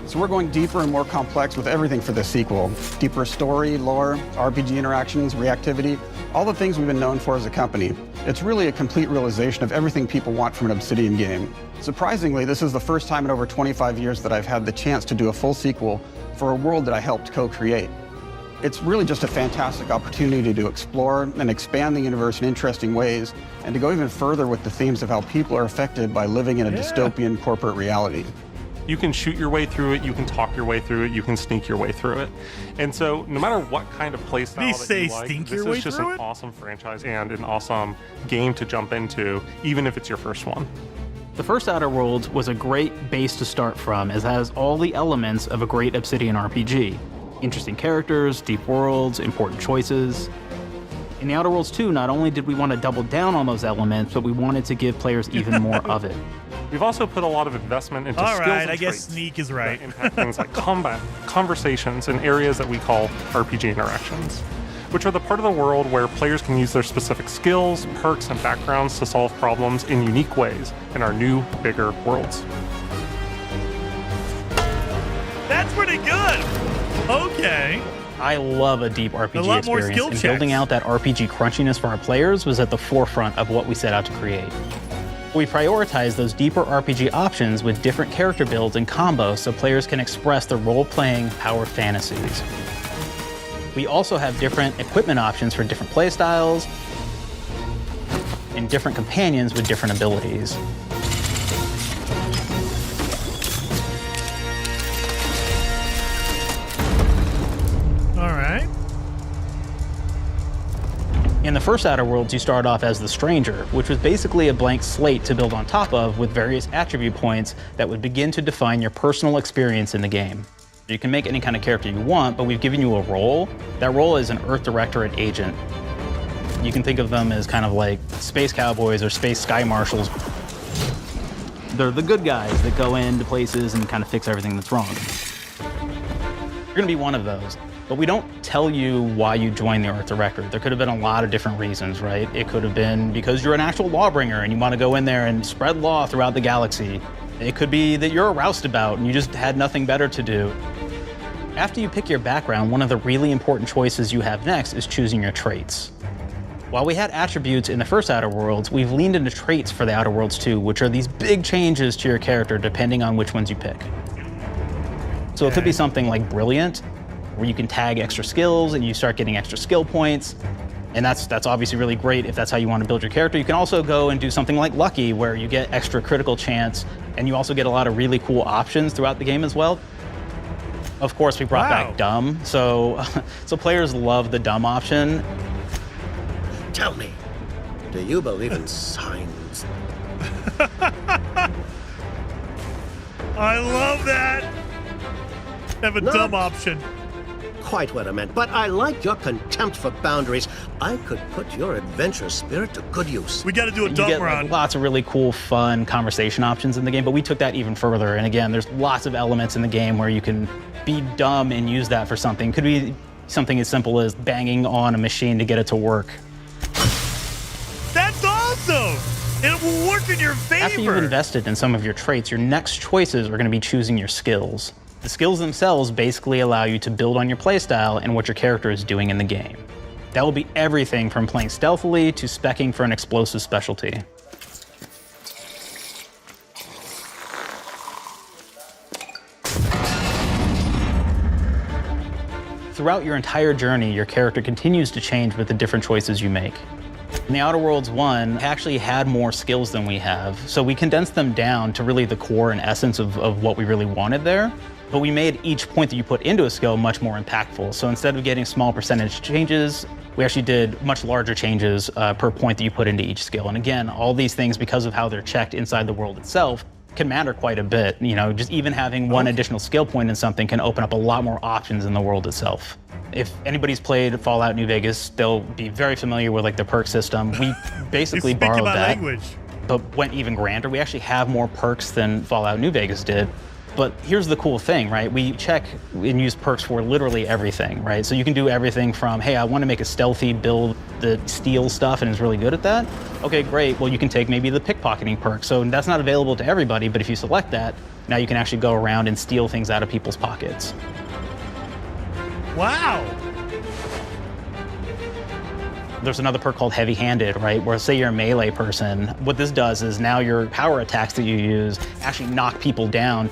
So we're going deeper and more complex with everything for this sequel. Deeper story, lore, RPG interactions, reactivity, all the things we've been known for as a company. It's really a complete realization of everything people want from an Obsidian game. Surprisingly, this is the first time in over 25 years that I've had the chance to do a full sequel for a world that I helped co-create. It's really just a fantastic opportunity to explore and expand the universe in interesting ways, and to go even further with the themes of how people are affected by living in a dystopian corporate reality. You can shoot your way through it, you can talk your way through it, you can sneak your way through it. And so no matter what kind of play style that you like, this is just an awesome franchise and an awesome game to jump into, even if it's your first one. The first Outer Worlds was a great base to start from, as it has all the elements of a great Obsidian RPG. Interesting characters, deep worlds, important choices. In the Outer Worlds 2, not only did we want to double down on those elements, but we wanted to give players even more of it. We've also put a lot of investment into skills and I guess traits Sneak is right. that impact things like combat, conversations, and areas that we call RPG interactions, which are the part of the world where players can use their specific skills, perks, and backgrounds to solve problems in unique ways in our new, bigger worlds. That's pretty good. Okay. I love a deep RPG A lot more experience, skill and checks. building out that RPG crunchiness for our players was at the forefront of what we set out to create. We prioritize those deeper RPG options with different character builds and combos so players can express their role-playing power fantasies. We also have different equipment options for different playstyles and different companions with different abilities. In the first Outer Worlds, you start off as the Stranger, which was basically a blank slate to build on top of with various attribute points that would begin to define your personal experience in the game. You can make any kind of character you want, but we've given you a role. That role is an Earth Directorate agent. You can think of them as kind of like space cowboys or space sky marshals. They're the good guys that go into places and kind of fix everything that's wrong. You're gonna be one of those. But we don't tell you why you joined the Earth Directorate. There could have been a lot of different reasons, right? It could have been because you're an actual lawbringer and you want to go in there and spread law throughout the galaxy. It could be that you're a roustabout and you just had nothing better to do. After you pick your background, one of the really important choices you have next is choosing your traits. While we had attributes in the first Outer Worlds, we've leaned into traits for the Outer Worlds too, which are these big changes to your character depending on which ones you pick. So it could be something like Brilliant, where you can tag extra skills and you start getting extra skill points. And that's obviously really great if that's how you want to build your character. You can also go and do something like Lucky, where you get extra critical chance, and you also get a lot of really cool options throughout the game as well. Of course, we brought back Dumb, so players love the Dumb option. Tell me, do you believe in signs? I love that! Have a dumb option. Quite what I meant, but I like your contempt for boundaries. I could put your adventurous spirit to good use. We got to do a dumb you get run. Lots of really cool, fun conversation options in the game, but we took that even further. And again, there's lots of elements in the game where you can be dumb and use that for something. Could be something as simple as banging on a machine to get it to work. That's awesome! It will work in your favor. After you've invested in some of your traits, your next choices are going to be choosing your skills. The skills themselves basically allow you to build on your playstyle and what your character is doing in the game. That will be everything from playing stealthily to speccing for an explosive specialty. Throughout your entire journey, your character continues to change with the different choices you make. In the Outer Worlds 1, it actually had more skills than we have, so we condensed them down to really the core and essence of what we really wanted there. But we made each point that you put into a skill much more impactful. So instead of getting small percentage changes, we actually did much larger changes per point that you put into each skill. And again, all these things, because of how they're checked inside the world itself, can matter quite a bit. You know, just even having one additional skill point in something can open up a lot more options in the world itself. If anybody's played Fallout New Vegas, they'll be very familiar with like the perk system. We basically borrowed that, but went even grander. We actually have more perks than Fallout New Vegas did. But here's the cool thing, right? We check and use perks for literally everything, right? So you can do everything from, hey, I want to make a stealthy build that steals stuff and is really good at that. Okay, great. Well, you can take maybe the pickpocketing perk. So that's not available to everybody, but if you select that, now you can actually go around and steal things out of people's pockets. Wow. There's another perk called heavy-handed, right? Where say you're a melee person, what this does is now your power attacks that you use actually knock people down.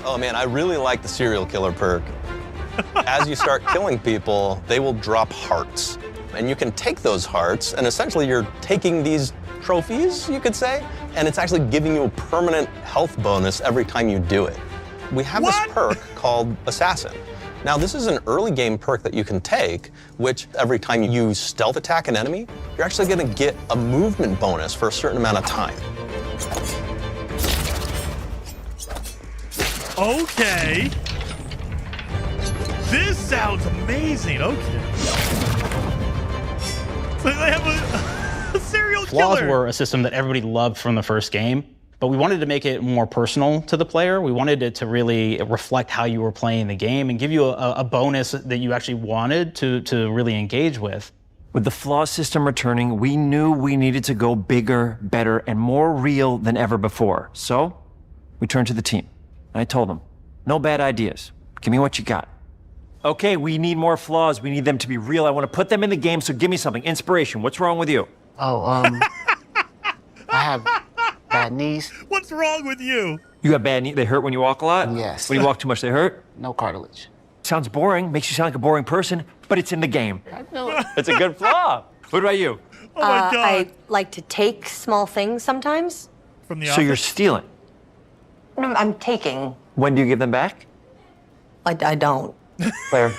Oh man, I really like the serial killer perk. As you start killing people, they will drop hearts. And you can take those hearts, and essentially you're taking these trophies, you could say, and it's actually giving you a permanent health bonus every time you do it. We have this perk called Assassin. Now, this is an early game perk that you can take, which every time you stealth attack an enemy, you're actually going to get a movement bonus for a certain amount of time. Okay. This sounds amazing. Okay. So they have a serial Flaws killer. were a system that everybody loved from the first game, but we wanted to make it more personal to the player. We wanted it to really reflect how you were playing the game and give you a bonus that you actually wanted to really engage with. With the flaw system returning, we knew we needed to go bigger, better, and more real than ever before. So, we turned to the team. I told them, no bad ideas. Give me what you got. Okay, we need more flaws. We need them to be real. I want to put them in the game, so give me something. Inspiration. What's wrong with you? Oh, I have bad knees. What's wrong with you? You have bad knees? They hurt when you walk a lot? Yes. When you walk too much, they hurt? No cartilage. Sounds boring. Makes you sound like a boring person, but it's in the game. I know it. It's a good flaw. What about you? Oh my God. I like to take small things sometimes. From the So office? you're stealing. No, I'm taking. When do you give them back? I don't. Claire.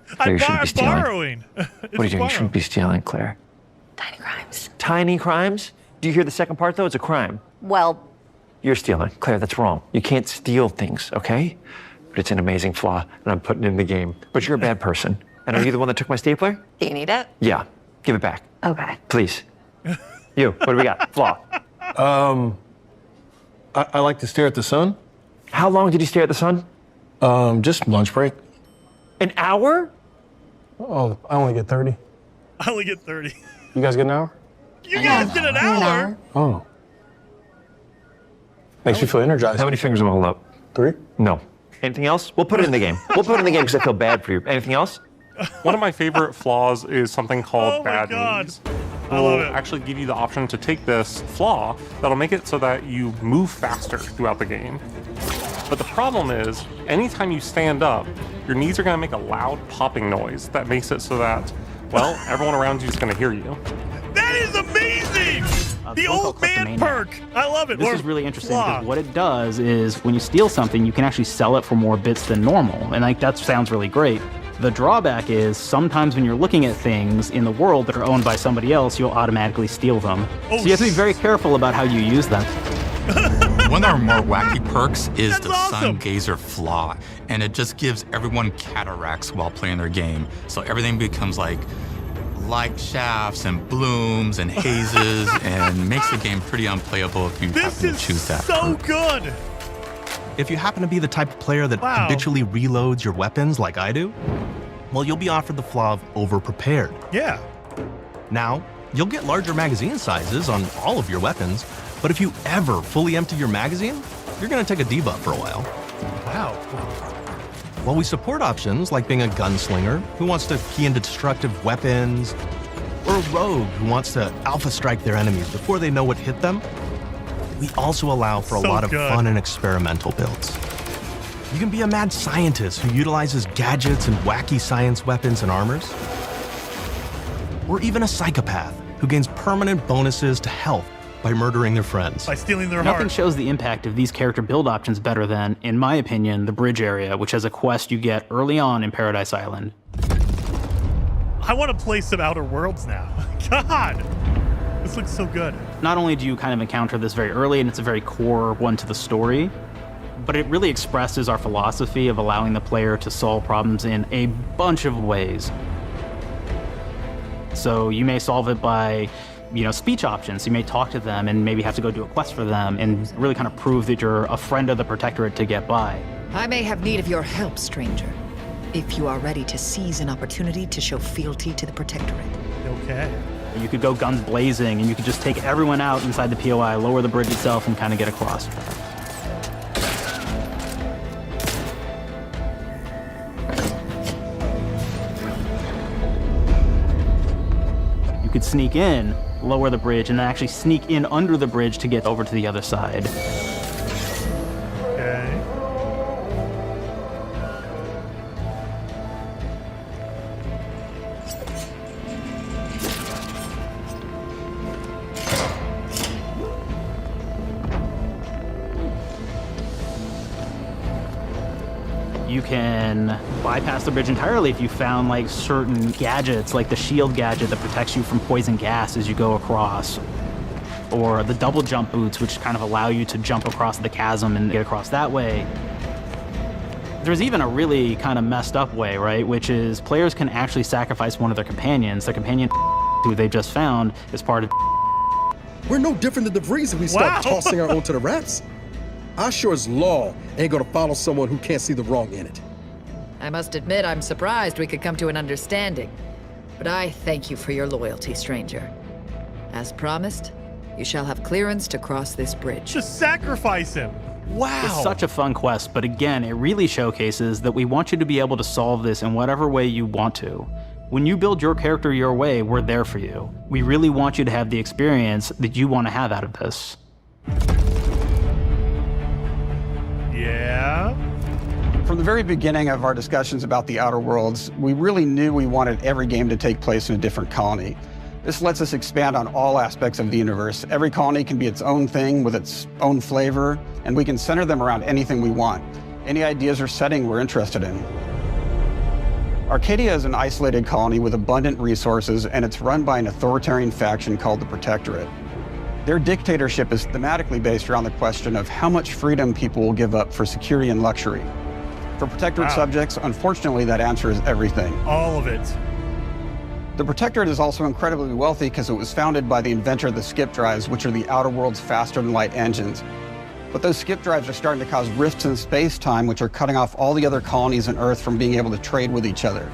Claire, you shouldn't be stealing. borrowing. What are you doing? You shouldn't be stealing, Claire. Tiny crimes. Tiny crimes? Do you hear the second part, though? It's a crime. Well, You're stealing. Claire, that's wrong. You can't steal things, okay? But it's an amazing flaw, and I'm putting it in the game. But you're a bad person. And are you the one that took my stapler? do you need it? Yeah. Give it back. Okay. Please. You, what do we got? Flaw. I like to stare at the sun. How long did you stare at the sun? Just lunch break. An hour? Oh, I only get 30. I only get 30. You guys get an hour? You guys get an hour? Oh. Makes you feel energized. How many fingers am I holding up? 3. No. Anything else? We'll put it in the game. We'll put it in the game because I feel bad for you. Anything else? One of my favorite flaws is something called bad God. knees. I love We'll it. actually give you the option to take this flaw that'll make it so that you move faster throughout the game. But the problem is, anytime you stand up, your knees are going to make a loud popping noise that makes it so that, well, everyone around you is going to hear you. That is amazing! The old man perk. I love it. This is really interesting because what it does is when you steal something, you can actually sell it for more bits than normal. And like that sounds really great. The drawback is sometimes when you're looking at things in the world that are owned by somebody else, you'll automatically steal them. So you have to be very careful about how you use them. One of our more wacky perks is That's the awesome. Sun Gazer Flaw, and it just gives everyone cataracts while playing their game. So everything becomes like light shafts and blooms and hazes and makes the game pretty unplayable if you happen to choose that. So good. If you happen to be the type of player that habitually reloads your weapons like I do, well, you'll be offered the flaw of over-prepared. Yeah. Now, you'll get larger magazine sizes on all of your weapons, but if you ever fully empty your magazine, you're going to take a debuff for a while. Wow. While we support options like being a gunslinger who wants to key into destructive weapons, or a rogue who wants to alpha strike their enemies before they know what hit them, we also allow for a lot of fun and experimental builds. You can be a mad scientist who utilizes gadgets and wacky science weapons and armors, or even a psychopath who gains permanent bonuses to health by murdering their friends. By stealing their Nothing heart. shows the impact of these character build options better than, in my opinion, the bridge area, which has a quest you get early on in Paradise Island. I want to play some Outer Worlds now. God. This looks so good. Not only do you kind of encounter this very early, and it's a very core one to the story, but it really expresses our philosophy of allowing the player to solve problems in a bunch of ways. So you may solve it by, speech options. You may talk to them and maybe have to go do a quest for them and really kind of prove that you're a friend of the Protectorate to get by. I may have need of your help, stranger, if you are ready to seize an opportunity to show fealty to the Protectorate. Okay. You could go guns blazing and you could just take everyone out inside the POI, lower the bridge itself, and kind of get across. You could sneak in, lower the bridge, and then actually sneak in under the bridge to get over to the other side. Okay. You can bypass the bridge entirely if you found like certain gadgets, like the shield gadget that protects you from poison gas as you go across, or the double jump boots, which kind of allow you to jump across the chasm and get across that way. There's even a really kind of messed up way, right? Which is players can actually sacrifice one of their companions. Their companion who they just found is part of. We're no different than the Breeze if we start tossing our own to the rats. I sure as law ain't gonna follow someone who can't see the wrong in it. I must admit, I'm surprised we could come to an understanding. But I thank you for your loyalty, stranger. As promised, you shall have clearance to cross this bridge. Just sacrifice him. Wow. It's such a fun quest, but again, it really showcases that we want you to be able to solve this in whatever way you want to. When you build your character your way, we're there for you. We really want you to have the experience that you want to have out of this. Yeah. From the very beginning of our discussions about the Outer Worlds, we really knew we wanted every game to take place in a different colony. This lets us expand on all aspects of the universe. Every colony can be its own thing with its own flavor, and we can center them around anything we want. Any ideas or setting we're interested in. Arcadia is an isolated colony with abundant resources, and it's run by an authoritarian faction called the Protectorate. Their dictatorship is thematically based around the question of how much freedom people will give up for security and luxury. For Protectorate subjects, unfortunately, that answer is everything. All of it. The Protectorate is also incredibly wealthy because it was founded by the inventor of the skip drives, which are the Outer World's faster-than-light engines. But those skip drives are starting to cause rifts in space-time, which are cutting off all the other colonies on Earth from being able to trade with each other.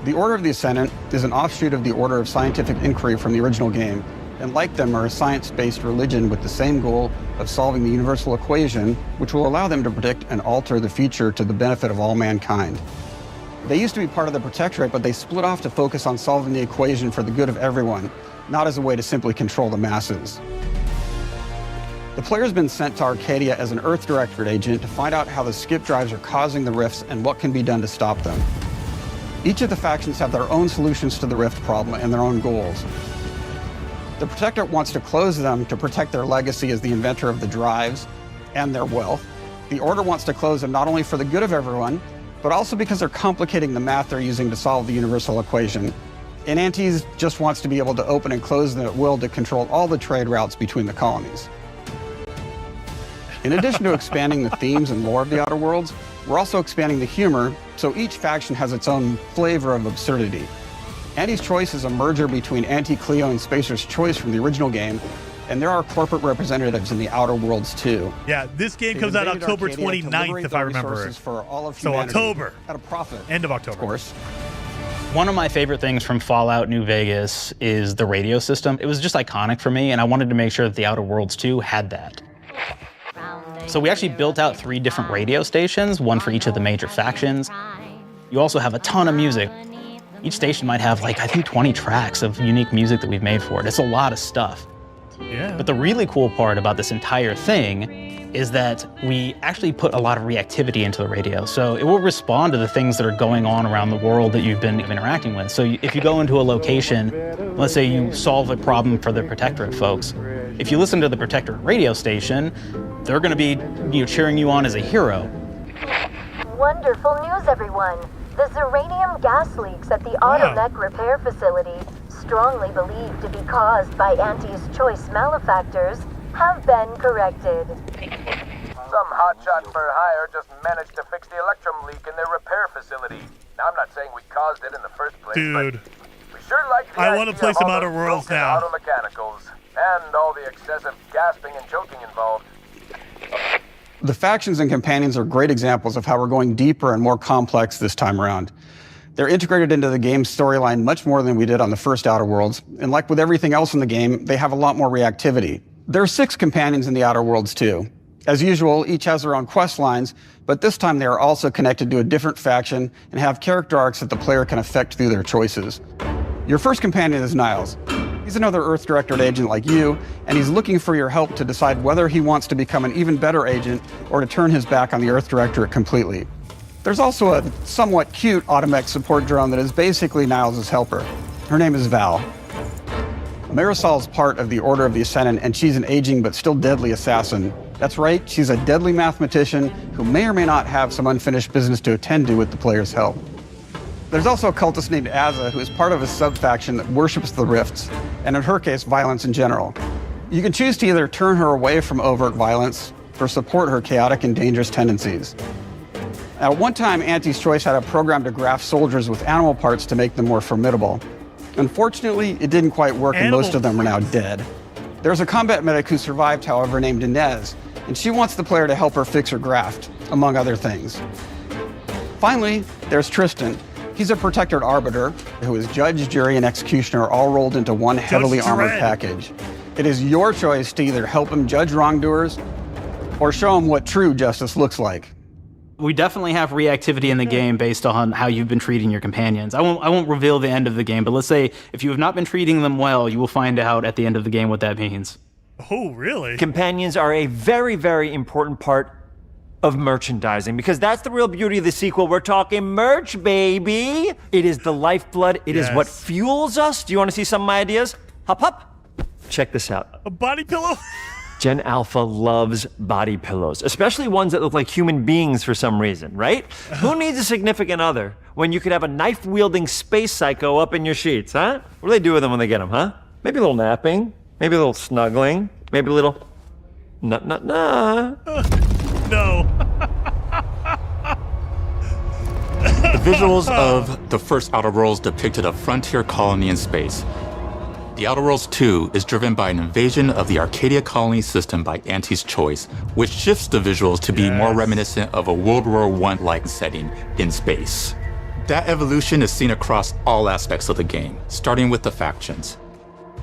The Order of the Ascendant is an offshoot of the Order of Scientific Inquiry from the original game, and like them are a science-based religion with the same goal of solving the universal equation, which will allow them to predict and alter the future to the benefit of all mankind. They used to be part of the Protectorate, but they split off to focus on solving the equation for the good of everyone, not as a way to simply control the masses. The player's been sent to Arcadia as an Earth Directorate agent to find out how the skip drives are causing the rifts and what can be done to stop them. Each of the factions have their own solutions to the rift problem and their own goals. The Protectorate wants to close them to protect their legacy as the inventor of the drives and their wealth. The Order wants to close them not only for the good of everyone, but also because they're complicating the math they're using to solve the universal equation. And Antes just wants to be able to open and close them at will to control all the trade routes between the colonies. In addition to expanding the themes and lore of the Outer Worlds, we're also expanding the humor, so each faction has its own flavor of absurdity. Anti's Choice is a merger between Anti-Cleo and Spacer's Choice from the original game, and there are corporate representatives in the Outer Worlds too. Yeah, this game comes out October 29th, if I remember. So October. At a profit. End of October. Of course. One of my favorite things from Fallout New Vegas is the radio system. It was just iconic for me, and I wanted to make sure that the Outer Worlds 2 had that. So we actually built out 3 different radio stations, one for each of the major factions. You also have a ton of music. Each station might have, like, I think 20 tracks of unique music that we've made for it. It's a lot of stuff. Yeah. But the really cool part about this entire thing is that we actually put a lot of reactivity into the radio. So it will respond to the things that are going on around the world that you've been interacting with. So if you go into a location, let's say you solve a problem for the Protectorate folks, if you listen to the Protectorate radio station, they're going to be cheering you on as a hero. Wonderful news, everyone. The Zeranium gas leaks at the Automech repair facility, strongly believed to be caused by Anti's Choice malefactors, have been corrected. Some hotshot for hire just managed to fix the electrum leak in their repair facility. Now, I'm not saying we caused it in the first place, Dude. but we sure like the I want to idea play of some all Outer those Worlds broken now. auto mechanicals and all the excessive gasping and choking involved. The factions and companions are great examples of how we're going deeper and more complex this time around. They're integrated into the game's storyline much more than we did on the first Outer Worlds, and like with everything else in the game, they have a lot more reactivity. There are 6 companions in the Outer Worlds too. As usual, each has their own quest lines, but this time they are also connected to a different faction and have character arcs that the player can affect through their choices. Your first companion is Niles. He's another Earth Directorate agent like you, and he's looking for your help to decide whether he wants to become an even better agent or to turn his back on the Earth Directorate completely. There's also a somewhat cute Automech support drone that is basically Niles' helper. Her name is Val. Marisol's part of the Order of the Ascendant, and she's an aging but still deadly assassin. That's right, she's a deadly mathematician who may or may not have some unfinished business to attend to with the player's help. There's also a cultist named Azza, who is part of a sub-faction that worships the rifts, and in her case, violence in general. You can choose to either turn her away from overt violence or support her chaotic and dangerous tendencies. Now, at one time, Anti's Choice had a program to graft soldiers with animal parts to make them more formidable. Unfortunately, it didn't quite work, and most of them are now dead. There's a combat medic who survived, however, named Inez, and she wants the player to help her fix her graft, among other things. Finally, there's Tristan. He's a Protectorate arbiter who is judge, jury, and executioner all rolled into one heavily armored package. It is your choice to either help him judge wrongdoers or show him what true justice looks like. We definitely have reactivity in the game based on how you've been treating your companions. I won't reveal the end of the game, but let's say if you have not been treating them well, you will find out at the end of the game what that means. Oh, really? Companions are a very, very important part of merchandising, because that's the real beauty of the sequel. We're talking merch, baby. It is the lifeblood. It is what fuels us. Do you want to see some of my ideas? Hop, hop. Check this out. A body pillow? Gen Alpha loves body pillows, especially ones that look like human beings for some reason, right? Who needs a significant other when you could have a knife-wielding space psycho up in your sheets, huh? What do they do with them when they get them, huh? Maybe a little napping, maybe a little snuggling, maybe a little no. The visuals of the first Outer Worlds depicted a frontier colony in space. The Outer Worlds 2 is driven by an invasion of the Arcadia colony system by Anti's Choice, which shifts the visuals to be more reminiscent of a World War I-like setting in space. That evolution is seen across all aspects of the game, starting with the factions.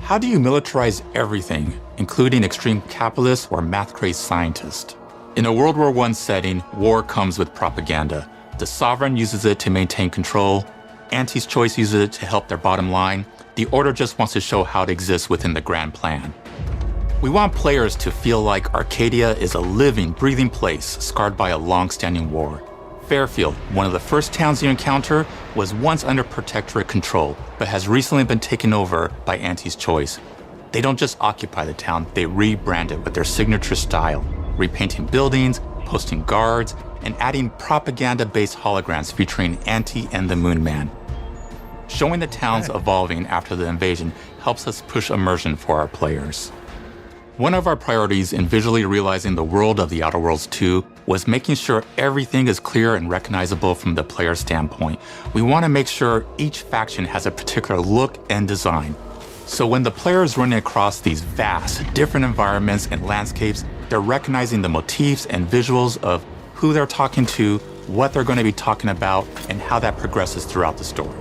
How do you militarize everything, including extreme capitalists or math-crazed scientists? In a World War I setting, war comes with propaganda. The Sovereign uses it to maintain control, Anti's Choice uses it to help their bottom line, the Order just wants to show how it exists within the grand plan. We want players to feel like Arcadia is a living, breathing place scarred by a long-standing war. Fairfield, one of the first towns you encounter, was once under Protectorate control, but has recently been taken over by Anti's Choice. They don't just occupy the town, they rebrand it with their signature style, repainting buildings, posting guards, and adding propaganda-based holograms featuring Anti and the Moon Man. Showing the towns evolving after the invasion helps us push immersion for our players. One of our priorities in visually realizing the world of the Outer Worlds 2 was making sure everything is clear and recognizable from the player standpoint. We want to make sure each faction has a particular look and design. So when the player is running across these vast, different environments and landscapes, they're recognizing the motifs and visuals of who they're talking to, what they're going to be talking about, and how that progresses throughout the story.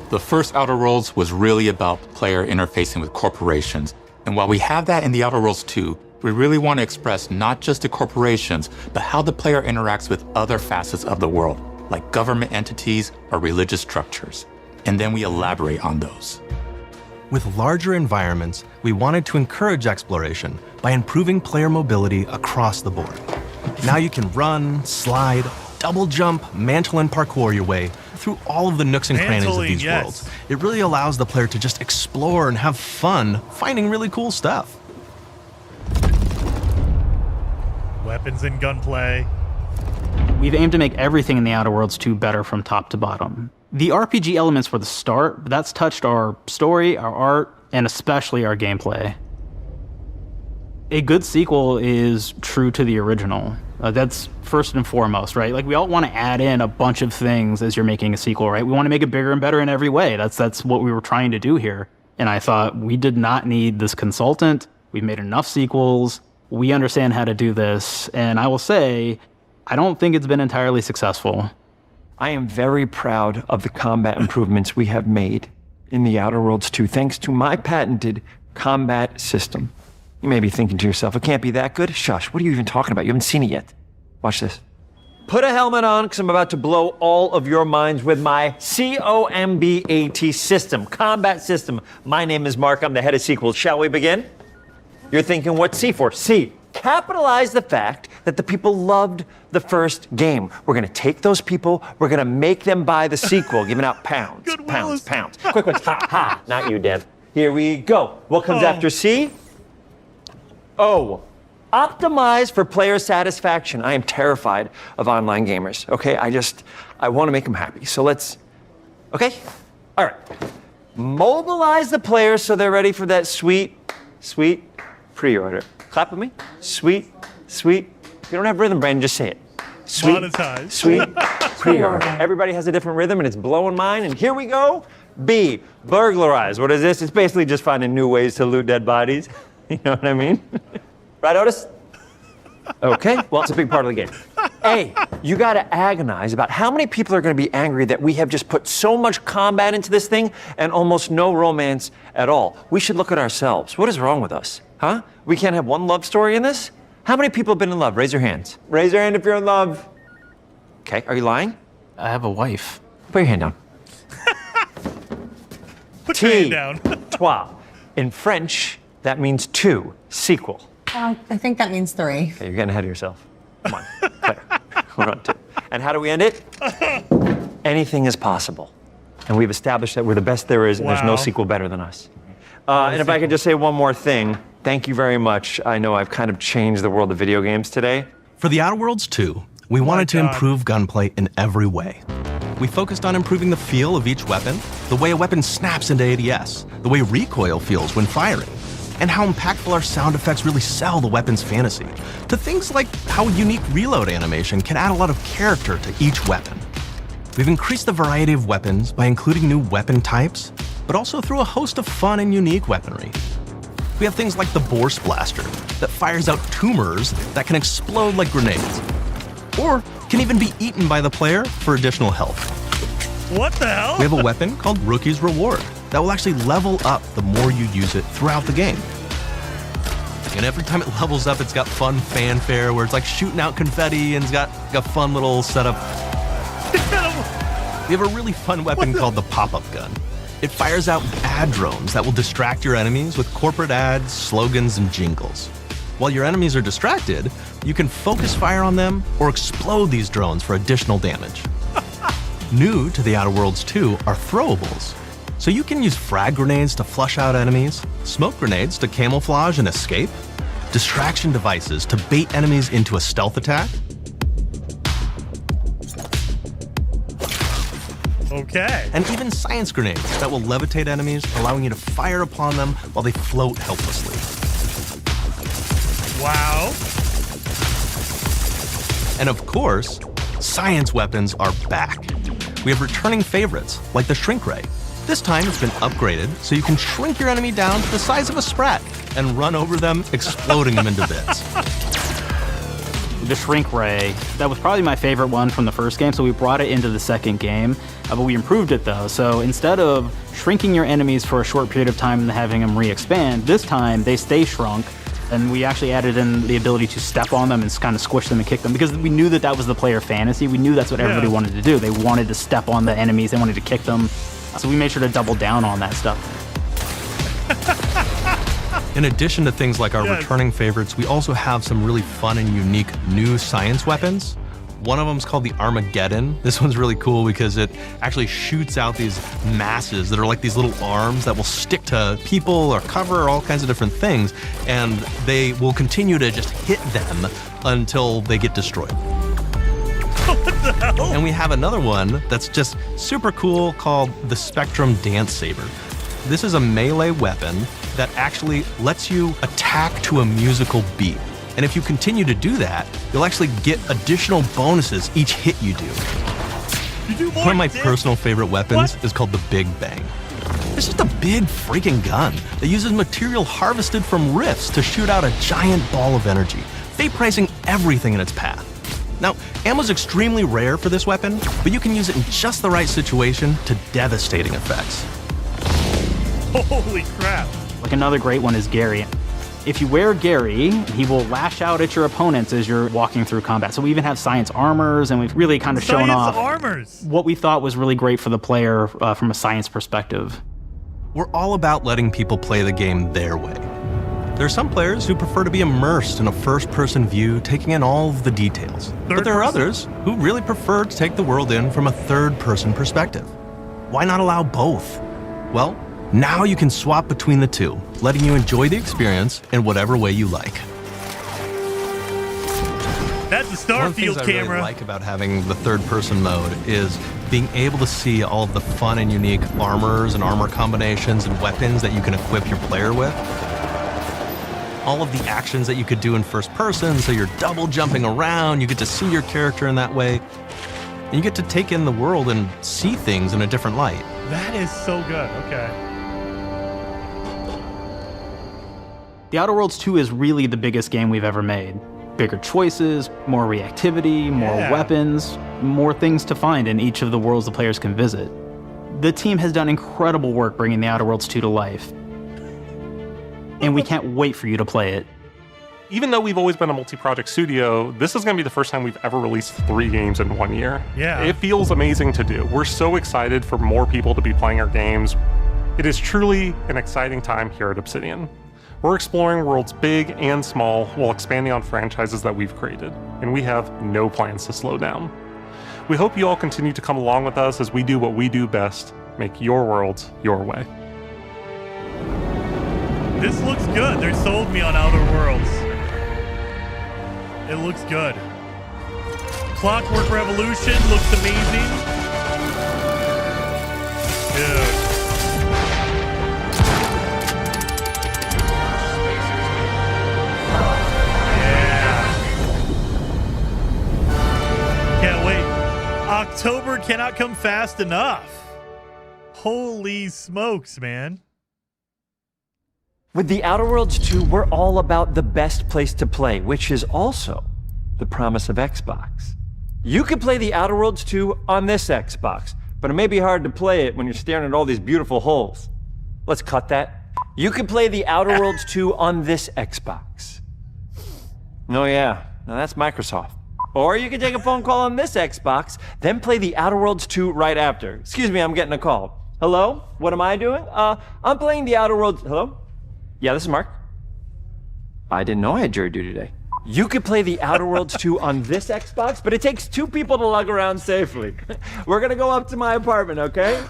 The first Outer Worlds was really about player interfacing with corporations. And while we have that in the Outer Worlds 2, we really want to express not just the corporations, but how the player interacts with other facets of the world, like government entities or religious structures. And then we elaborate on those. With larger environments, we wanted to encourage exploration by improving player mobility across the board. Now you can run, slide, double jump, mantle, and parkour your way through all of the nooks and crannies of these worlds. It really allows the player to just explore and have fun finding really cool stuff. Weapons and gunplay. We've aimed to make everything in the Outer Worlds 2 better from top to bottom. The RPG elements were the start, but that's touched our story, our art, and especially our gameplay. A good sequel is true to the original. That's first and foremost, right? Like, we all want to add in a bunch of things as you're making a sequel, right? We want to make it bigger and better in every way. That's what we were trying to do here. And I thought, we did not need this consultant. We've made enough sequels. We understand how to do this. And I will say, I don't think it's been entirely successful. I am very proud of the combat improvements we have made in the Outer Worlds 2, thanks to my patented combat system. You may be thinking to yourself, it can't be that good? Shush, what are you even talking about? You haven't seen it yet. Watch this. Put a helmet on, because I'm about to blow all of your minds with my COMBAT system, combat system. My name is Mark, I'm the head of sequels. Shall we begin? You're thinking, what's C for? C. Capitalize the fact that the people loved the first game. We're going to take those people, we're going to make them buy the sequel, giving out pounds, pounds. Quick ones, ha, ha. Not you, Dev. Here we go. What comes after C? O. Optimize for player satisfaction. I am terrified of online gamers, okay? I want to make them happy. So let's, okay? All right. Mobilize the players so they're ready for that sweet pre-order. Clap with me. Sweet. If you don't have rhythm, Brandon, just say it. Sweet pre-order. Everybody has a different rhythm, and it's blowing mine. And here we go. B, burglarize. What is this? It's basically just finding new ways to loot dead bodies. You know what I mean? Right, Otis? Okay, well, it's a big part of the game. A, you gotta agonize about how many people are gonna be angry that we have just put so much combat into this thing and almost no romance at all. We should look at ourselves. What is wrong with us? Huh? We can't have one love story in this? How many people have been in love? Raise your hands. Raise your hand if you're in love. Okay, are you lying? I have a wife. Put your hand down. Put your hand down. Trois. In French, that means two. Sequel. I think that means 3. Okay, you're getting ahead of yourself. Come on, Claire. We're on 2. And how do we end it? Anything is possible. And we've established that we're the best there is, and there's no sequel better than us. And if I could just say one more thing. Thank you very much. I know I've kind of changed the world of video games today. For The Outer Worlds 2, we wanted to improve gunplay in every way. We focused on improving the feel of each weapon, the way a weapon snaps into ADS, the way recoil feels when firing, and how impactful our sound effects really sell the weapon's fantasy, to things like how a unique reload animation can add a lot of character to each weapon. We've increased the variety of weapons by including new weapon types, but also through a host of fun and unique weaponry. We have things like the Bourse Blaster that fires out tumors that can explode like grenades, or can even be eaten by the player for additional health. What the hell? We have a weapon called Rookie's Reward that will actually level up the more you use it throughout the game. And every time it levels up, it's got fun fanfare where it's like shooting out confetti and it's got a fun little setup. We have a really fun weapon called the Pop-Up Gun. It fires out ad drones that will distract your enemies with corporate ads, slogans, and jingles. While your enemies are distracted, you can focus fire on them or explode these drones for additional damage. New to The Outer Worlds 2 are throwables. So you can use frag grenades to flush out enemies, smoke grenades to camouflage and escape, distraction devices to bait enemies into a stealth attack. Okay. And even science grenades that will levitate enemies, allowing you to fire upon them while they float helplessly. Wow. And of course, science weapons are back. We have returning favorites, like the Shrink Ray. This time it's been upgraded so you can shrink your enemy down to the size of a sprat and run over them, exploding them into bits. The Shrink Ray, that was probably my favorite one from the first game, so we brought it into the second game, but we improved it though. So instead of shrinking your enemies for a short period of time and having them re-expand, this time they stay shrunk, and we actually added in the ability to step on them and kind of squish them and kick them, because we knew that that was the player fantasy. We knew that's what everybody wanted to do. They wanted to step on the enemies, they wanted to kick them, so we made sure to double down on that stuff. In addition to things like our returning favorites, we also have some really fun and unique new science weapons. One of them is called the Armageddon. This one's really cool because it actually shoots out these masses that are like these little arms that will stick to people or cover or all kinds of different things, and they will continue to just hit them until they get destroyed. What the hell? And we have another one that's just super cool called the Spectrum Dance Saber. This is a melee weapon that actually lets you attack to a musical beat. And if you continue to do that, you'll actually get additional bonuses each hit you do. One of my personal favorite weapons is called the Big Bang. It's just a big freaking gun that uses material harvested from rifts to shoot out a giant ball of energy, vaporizing everything in its path. Now, ammo's extremely rare for this weapon, but you can use it in just the right situation to devastating effects. Holy crap. Like another great one is Gary. If you wear Gary, he will lash out at your opponents as you're walking through combat. So we even have science armors, and we've really kind of shown off what we thought was really great for the player from a science perspective. We're all about letting people play the game their way. There are some players who prefer to be immersed in a first-person view, taking in all of the details. But there are others who really prefer to take the world in from a third-person perspective. Why not allow both? Well, now you can swap between the two, letting you enjoy the experience in whatever way you like. That's the One of the things Starfield I camera. really like about having the third-person mode is being able to see all of the fun and unique armors and armor combinations and weapons that you can equip your player with. All of the actions that you could do in first person, so you're double jumping around, you get to see your character in that way, and you get to take in the world and see things in a different light. That is so good. Okay. The Outer Worlds 2 is really the biggest game we've ever made. Bigger choices, more reactivity, more weapons, more things to find in each of the worlds the players can visit. The team has done incredible work bringing The Outer Worlds 2 to life, and we can't wait for you to play it. Even though we've always been a multi-project studio, this is going to be the first time we've ever released 3 games in 1 year. Yeah. It feels amazing to do. We're so excited for more people to be playing our games. It is truly an exciting time here at Obsidian. We're exploring worlds big and small while expanding on franchises that we've created, and we have no plans to slow down. We hope you all continue to come along with us as we do what we do best, make your worlds your way. This looks good. They sold me on Outer Worlds. It looks good. Clockwork Revolution looks amazing. Dude. Can't wait. October cannot come fast enough. Holy smokes, man. With The Outer Worlds 2, we're all about the best place to play, which is also the promise of Xbox. You can play The Outer Worlds 2 on this Xbox, but it may be hard to play it when you're staring at all these beautiful holes. Let's cut that. You can play The Outer Worlds 2 on this Xbox. Oh yeah, now that's Microsoft. Or you can take a phone call on this Xbox, then play The Outer Worlds 2 right after. Excuse me, I'm getting a call. Hello? What am I doing? I'm playing The Outer Worlds. Hello? Yeah, this is Mark. I didn't know I had jury duty today. You could play The Outer Worlds 2 on this Xbox, but it takes 2 people to lug around safely. We're gonna go up to my apartment, okay?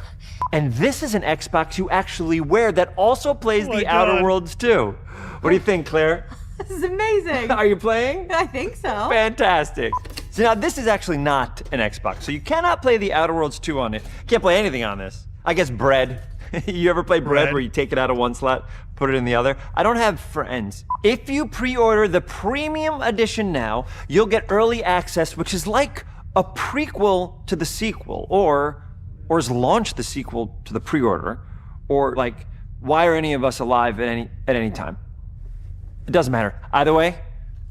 And this is an Xbox you actually wear that also plays The Outer Worlds 2. What do you think, Claire? This is amazing. Are you playing? I think so. Fantastic. So now this is actually not an Xbox, so you cannot play The Outer Worlds 2 on it. Can't play anything on this. I guess Bread. You ever play Bread where you take it out of one slot, put it in the other? I don't have friends. If you pre-order the premium edition now, you'll get early access, which is like a prequel to the sequel, or is launch the sequel to the pre-order, or like, why are any of us alive at any time? It doesn't matter. Either way,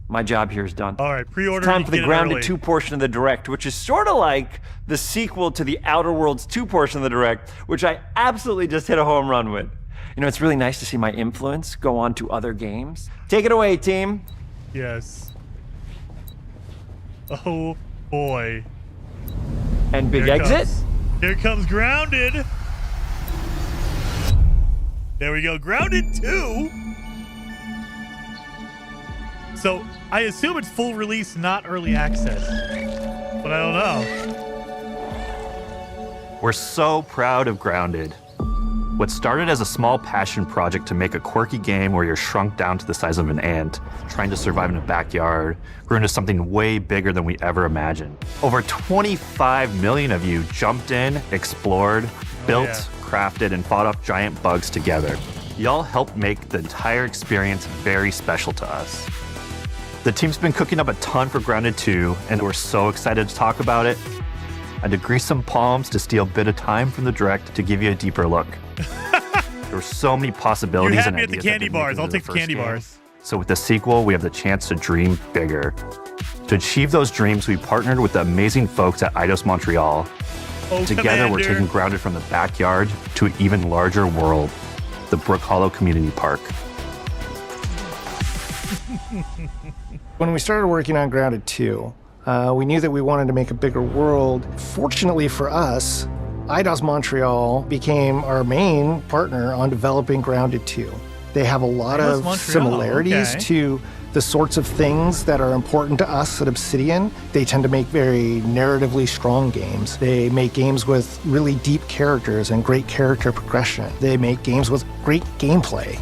my job here is done. All right, pre-order. It's time for the Grounded early. 2 portion of the Direct, which is sort of like the sequel to the Outer Worlds 2 portion of the Direct, which I absolutely just hit a home run with. You know, it's really nice to see my influence go on to other games. Take it away, team. Yes. Oh, boy. And big Here it exit. comes. Here comes Grounded. There we go. Grounded 2. So, I assume it's full release, not early access. But I don't know. We're so proud of Grounded. What started as a small passion project to make a quirky game where you're shrunk down to the size of an ant, trying to survive in a backyard, grew into something way bigger than we ever imagined. Over 25 million of you jumped in, explored, built, crafted, and fought off giant bugs together. Y'all helped make the entire experience very special to us. The team's been cooking up a ton for Grounded 2, and we're so excited to talk about it. I had to grease some palms to steal a bit of time from the Direct to give you a deeper look. There were so many possibilities You had and me at the ideas candy bars. I'll take the candy bars. So with the sequel, we have the chance to dream bigger. To achieve those dreams, we partnered with the amazing folks at Eidos Montreal. Oh, Together, we're Commander. taking Grounded from the backyard to an even larger world, the Brook Hollow Community Park. When we started working on Grounded 2, we knew that we wanted to make a bigger world. Fortunately for us, Eidos Montreal became our main partner on developing Grounded 2. They have a lot Eidos of Montreal, similarities okay. to the sorts of things that are important to us at Obsidian. They tend to make very narratively strong games. They make games with really deep characters and great character progression. They make games with great gameplay.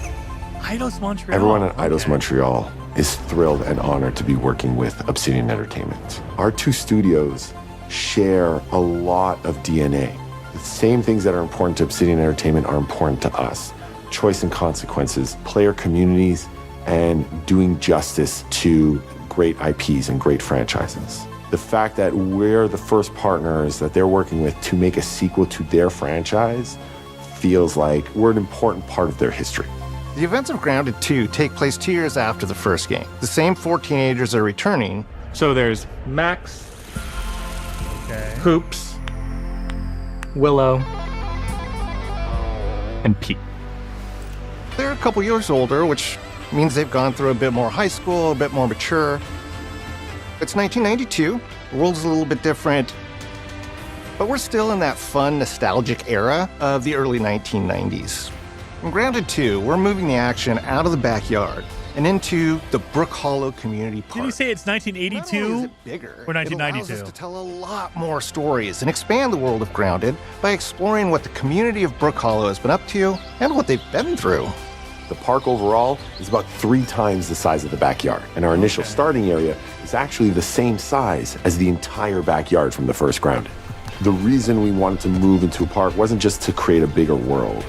Eidos Montreal. Everyone at Eidos Montreal is thrilled and honored to be working with Obsidian Entertainment. Our 2 studios share a lot of DNA. The same things that are important to Obsidian Entertainment are important to us. Choice and consequences, player communities, and doing justice to great IPs and great franchises. The fact that we're the first partners that they're working with to make a sequel to their franchise feels like we're an important part of their history. The events of Grounded 2 take place 2 years after the first game. The same 4 teenagers are returning. So there's Max, Okay. Hoops, Willow, and Pete. They're a couple years older, which means they've gone through a bit more high school, a bit more mature. It's 1992. The world's a little bit different, but we're still in that fun, nostalgic era of the early 1990s. In Grounded 2, we're moving the action out of the backyard and into the Brook Hollow Community Park. Did you say it's 1982 Not only is it bigger, or it allows 1992? us to tell a lot more stories and expand the world of Grounded by exploring what the community of Brook Hollow has been up to and what they've been through. The park overall is about 3 times the size of the backyard, and our initial starting area is actually the same size as the entire backyard from the first Grounded. The reason we wanted to move into a park wasn't just to create a bigger world,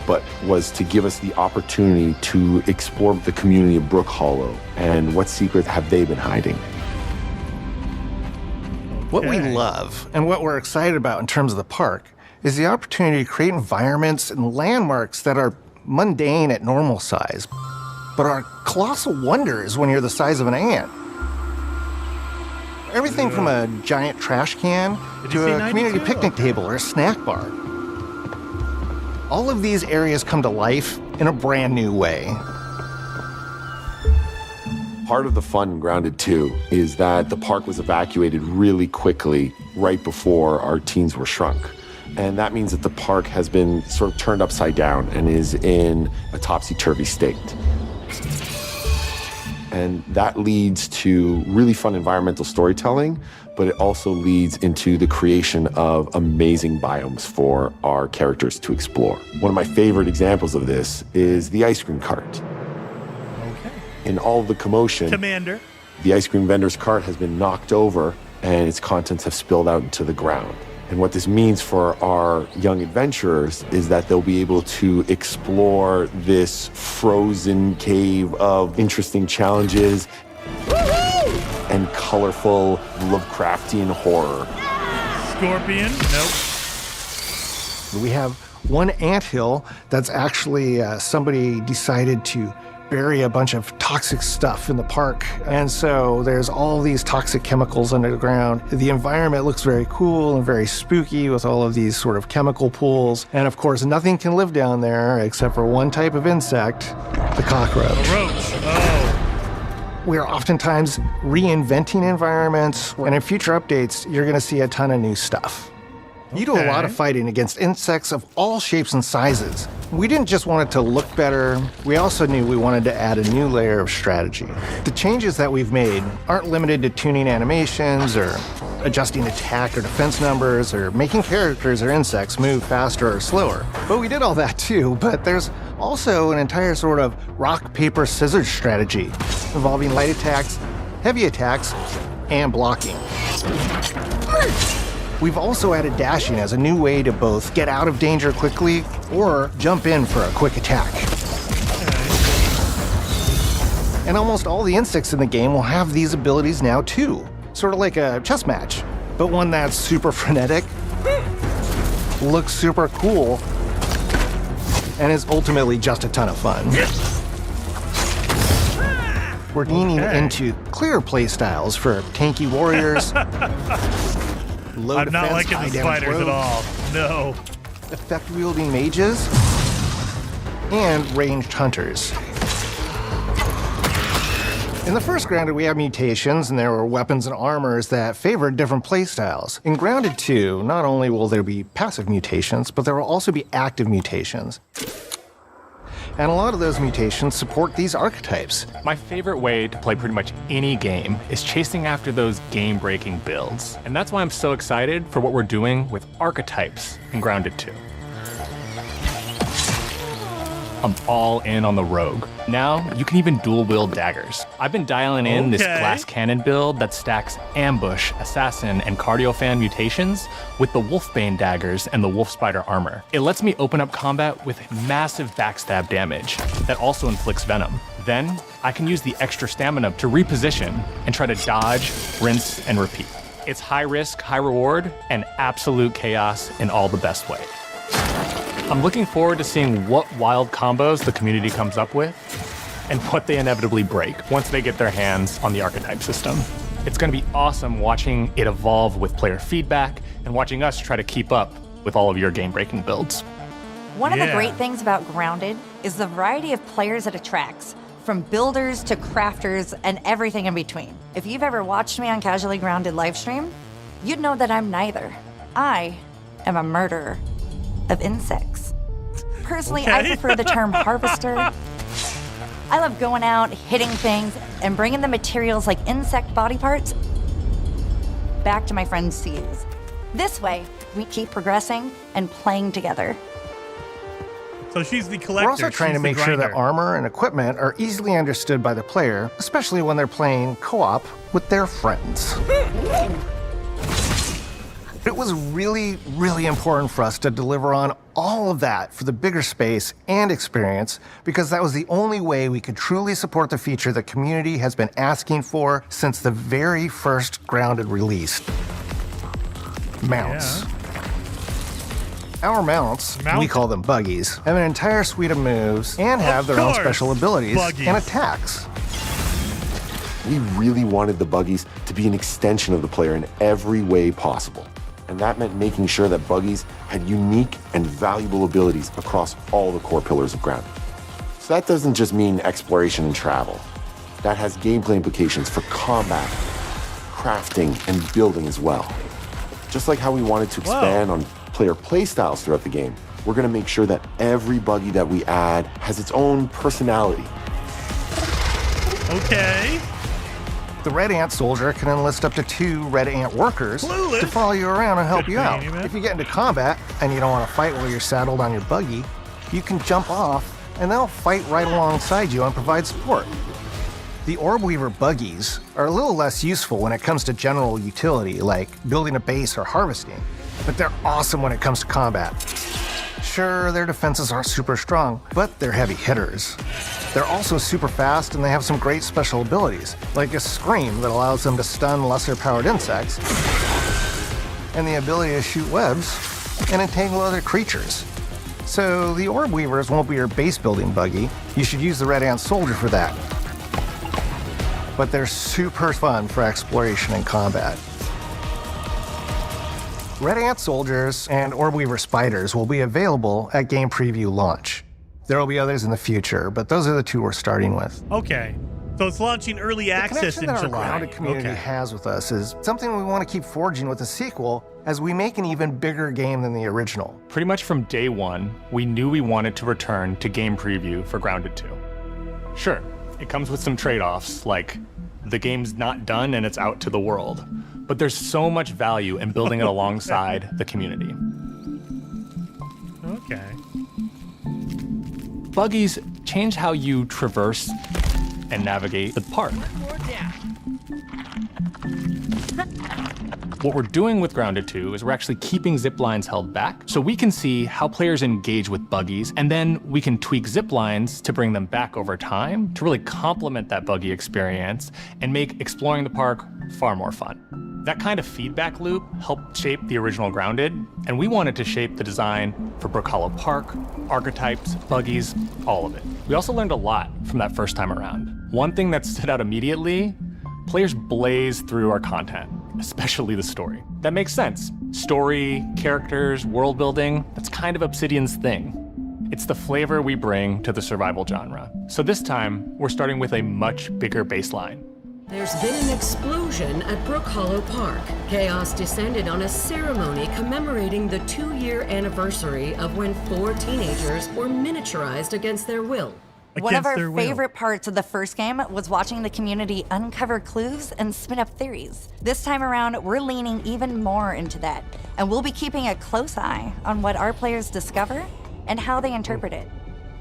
but was to give us the opportunity to explore the community of Brook Hollow and what secrets have they been hiding. What we love and what we're excited about in terms of the park is the opportunity to create environments and landmarks that are mundane at normal size, but are colossal wonders when you're the size of an ant. Everything from a giant trash can to a community picnic table or a snack bar. All of these areas come to life in a brand new way. Part of the fun in Grounded 2 is that the park was evacuated really quickly right before our teens were shrunk. And that means that the park has been sort of turned upside down and is in a topsy-turvy state. And that leads to really fun environmental storytelling, but it also leads into the creation of amazing biomes for our characters to explore. One of my favorite examples of this is the ice cream cart. In all of the commotion, Commander, the ice cream vendor's cart has been knocked over and its contents have spilled out into the ground. And what this means for our young adventurers is that they'll be able to explore this frozen cave of interesting challenges and colorful Lovecraftian horror. Scorpion, nope. We have one anthill that's actually somebody decided to bury a bunch of toxic stuff in the park. And so there's all these toxic chemicals under the ground. The environment looks very cool and very spooky with all of these sort of chemical pools. And of course, nothing can live down there except for one type of insect, the cockroach. The roach, oh. We are oftentimes reinventing environments. And in future updates, you're gonna see a ton of new stuff. You do a lot of fighting against insects of all shapes and sizes. We didn't just want it to look better, we also knew we wanted to add a new layer of strategy. The changes that we've made aren't limited to tuning animations or adjusting attack or defense numbers or making characters or insects move faster or slower. But we did all that too, but there's also an entire sort of rock, paper, scissors strategy involving light attacks, heavy attacks, and blocking. We've also added dashing as a new way to both get out of danger quickly or jump in for a quick attack. And almost all the insects in the game will have these abilities now too. Sort of like a chess match, but one that's super frenetic, looks super cool, and is ultimately just a ton of fun. We're leaning into clear play styles for tanky warriors, low I'm defense, not liking high the damage spiders at rogues, all. No. effect-wielding mages, and ranged hunters. In the first Grounded, we have mutations, and there were weapons and armors that favored different playstyles. In Grounded 2, not only will there be passive mutations, but there will also be active mutations. And a lot of those mutations support these archetypes. My favorite way to play pretty much any game is chasing after those game-breaking builds. And that's why I'm so excited for what we're doing with archetypes in Grounded 2. I'm all in on the rogue. Now, you can even dual-wield daggers. I've been dialing in this glass cannon build that stacks ambush, assassin, and cardiofan mutations with the wolfbane daggers and the wolf spider armor. It lets me open up combat with massive backstab damage that also inflicts venom. Then, I can use the extra stamina to reposition and try to dodge, rinse, and repeat. It's high risk, high reward, and absolute chaos in all the best way. I'm looking forward to seeing what wild combos the community comes up with and what they inevitably break once they get their hands on the archetype system. It's going to be awesome watching it evolve with player feedback and watching us try to keep up with all of your game-breaking builds. One of the great things about Grounded is the variety of players it attracts, from builders to crafters and everything in between. If you've ever watched me on Casually Grounded livestream, you'd know that I'm neither. I am a murderer of insects. Personally, I prefer the term harvester. I love going out, hitting things, and bringing the materials like insect body parts back to my friends to use. This way, we keep progressing and playing together. So she's the collector. We're also trying to make sure that armor and equipment are easily understood by the player, especially when they're playing co-op with their friends. It was really, really important for us to deliver on all of that for the bigger space and experience, because that was the only way we could truly support the feature the community has been asking for since the very first Grounded release. Mounts. Yeah. Our mounts, we call them buggies, have an entire suite of moves and have their own special abilities and attacks. We really wanted the buggies to be an extension of the player in every way possible. And that meant making sure that buggies had unique and valuable abilities across all the core pillars of Grounded. So that doesn't just mean exploration and travel. That has gameplay implications for combat, crafting, and building as well. Just like how we wanted to expand on player playstyles throughout the game, we're going to make sure that every buggy that we add has its own personality. Okay. The Red Ant Soldier can enlist up to 2 Red Ant workers to follow you around and help you out. If you get into combat and you don't want to fight while you're saddled on your buggy, you can jump off and they'll fight right alongside you and provide support. The Orb Weaver buggies are a little less useful when it comes to general utility, like building a base or harvesting, but they're awesome when it comes to combat. Sure, their defenses aren't super strong, but they're heavy hitters. They're also super fast and they have some great special abilities, like a scream that allows them to stun lesser-powered insects, and the ability to shoot webs and entangle other creatures. So the Orb Weavers won't be your base-building buggy. You should use the Red Ant Soldier for that. But they're super fun for exploration and combat. Red Ant Soldiers and Orb Weaver Spiders will be available at Game Preview launch. There will be others in the future, but those are the 2 we're starting with. Okay. So it's launching early access in The connection that our July. Grounded community has with us is something we want to keep forging with the sequel as we make an even bigger game than the original. Pretty much from day one, we knew we wanted to return to Game Preview for Grounded 2. Sure, it comes with some trade-offs, like the game's not done and it's out to the world, but there's so much value in building it alongside the community. Okay. Buggies change how you traverse and navigate the park. What we're doing with Grounded 2 is we're actually keeping zip lines held back so we can see how players engage with buggies, and then we can tweak zip lines to bring them back over time to really complement that buggy experience and make exploring the park far more fun. That kind of feedback loop helped shape the original Grounded, and we wanted to shape the design for Brook Hollow Park, archetypes, buggies, all of it. We also learned a lot from that first time around. One thing that stood out immediately, players blaze through our content, especially the story. That makes sense. Story, characters, world building, that's kind of Obsidian's thing. It's the flavor we bring to the survival genre. So this time, we're starting with a much bigger baseline. There's been an explosion at Brook Hollow Park. Chaos descended on a ceremony commemorating the 2-year anniversary of when 4 teenagers were miniaturized against their will. One of our favorite parts of the first game was watching the community uncover clues and spin up theories. This time around, we're leaning even more into that, and we'll be keeping a close eye on what our players discover and how they interpret it.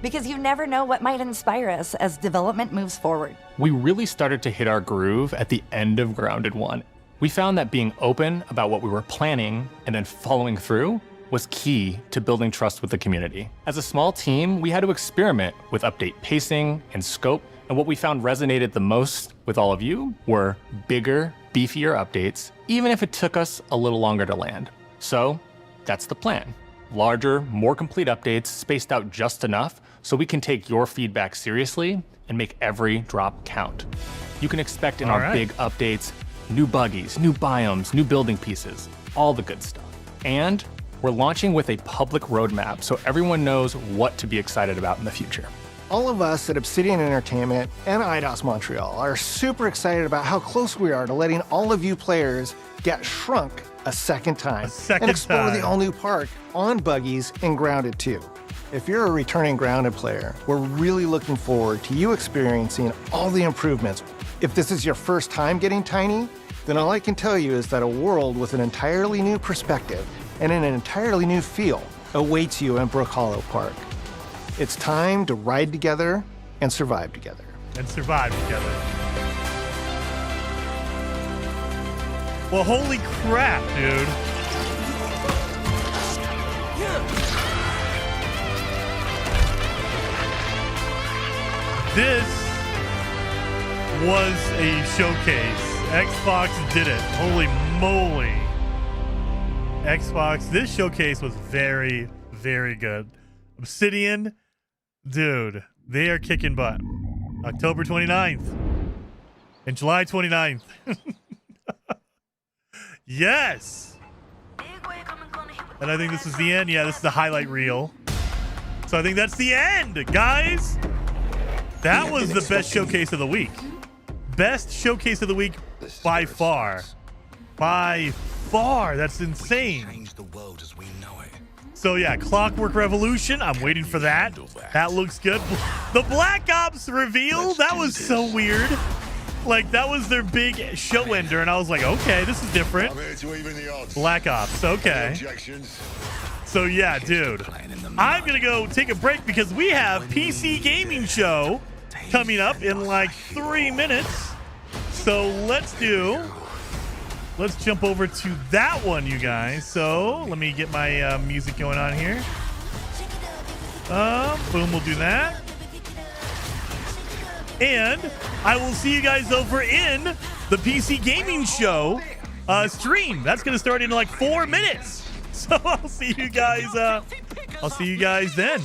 Because you never know what might inspire us as development moves forward. We really started to hit our groove at the end of Grounded 1. We found that being open about what we were planning and then following through was key to building trust with the community. As a small team, we had to experiment with update pacing and scope, and what we found resonated the most with all of you were bigger, beefier updates, even if it took us a little longer to land. So that's the plan. Larger, more complete updates spaced out just enough so we can take your feedback seriously and make every drop count. You can expect in our big updates, new buggies, new biomes, new building pieces, all the good stuff. And we're launching with a public roadmap so everyone knows what to be excited about in the future. All of us at Obsidian Entertainment and IDOS Montreal are super excited about how close we are to letting all of you players get shrunk a second time and explore the all-new park on buggies in Grounded 2. If you're a returning Grounded player, we're really looking forward to you experiencing all the improvements. If this is your first time getting tiny, then all I can tell you is that a world with an entirely new perspective and an entirely new feel awaits you in Brook Hollow Park. It's time to ride together and survive together. And survive together. Well, holy crap, dude. This was a showcase. Xbox did it. Holy moly. Xbox, this showcase was very, very good. Obsidian, dude, they are kicking butt. October 29th and July 29th. Yes. And I think this is the end. Yeah, this is the highlight reel. So I think that's the end, guys. That was the best showcase of the week. Best showcase of the week by far. By far. That's insane. So yeah, Clockwork Revolution. I'm waiting for that. That looks good. The Black Ops reveal. That was so weird. Like, that was their big show ender, and I was like, okay, this is different. Black Ops, okay. So yeah, dude, I'm gonna go take a break because we have PC Gaming Show coming up in like 3 minutes. So let's jump over to that one, you guys. So let me get my music going on here. Boom, we'll do that. And I will see you guys over in the PC Gaming Show stream. That's going to start in like 4 minutes. So I'll see you guys then.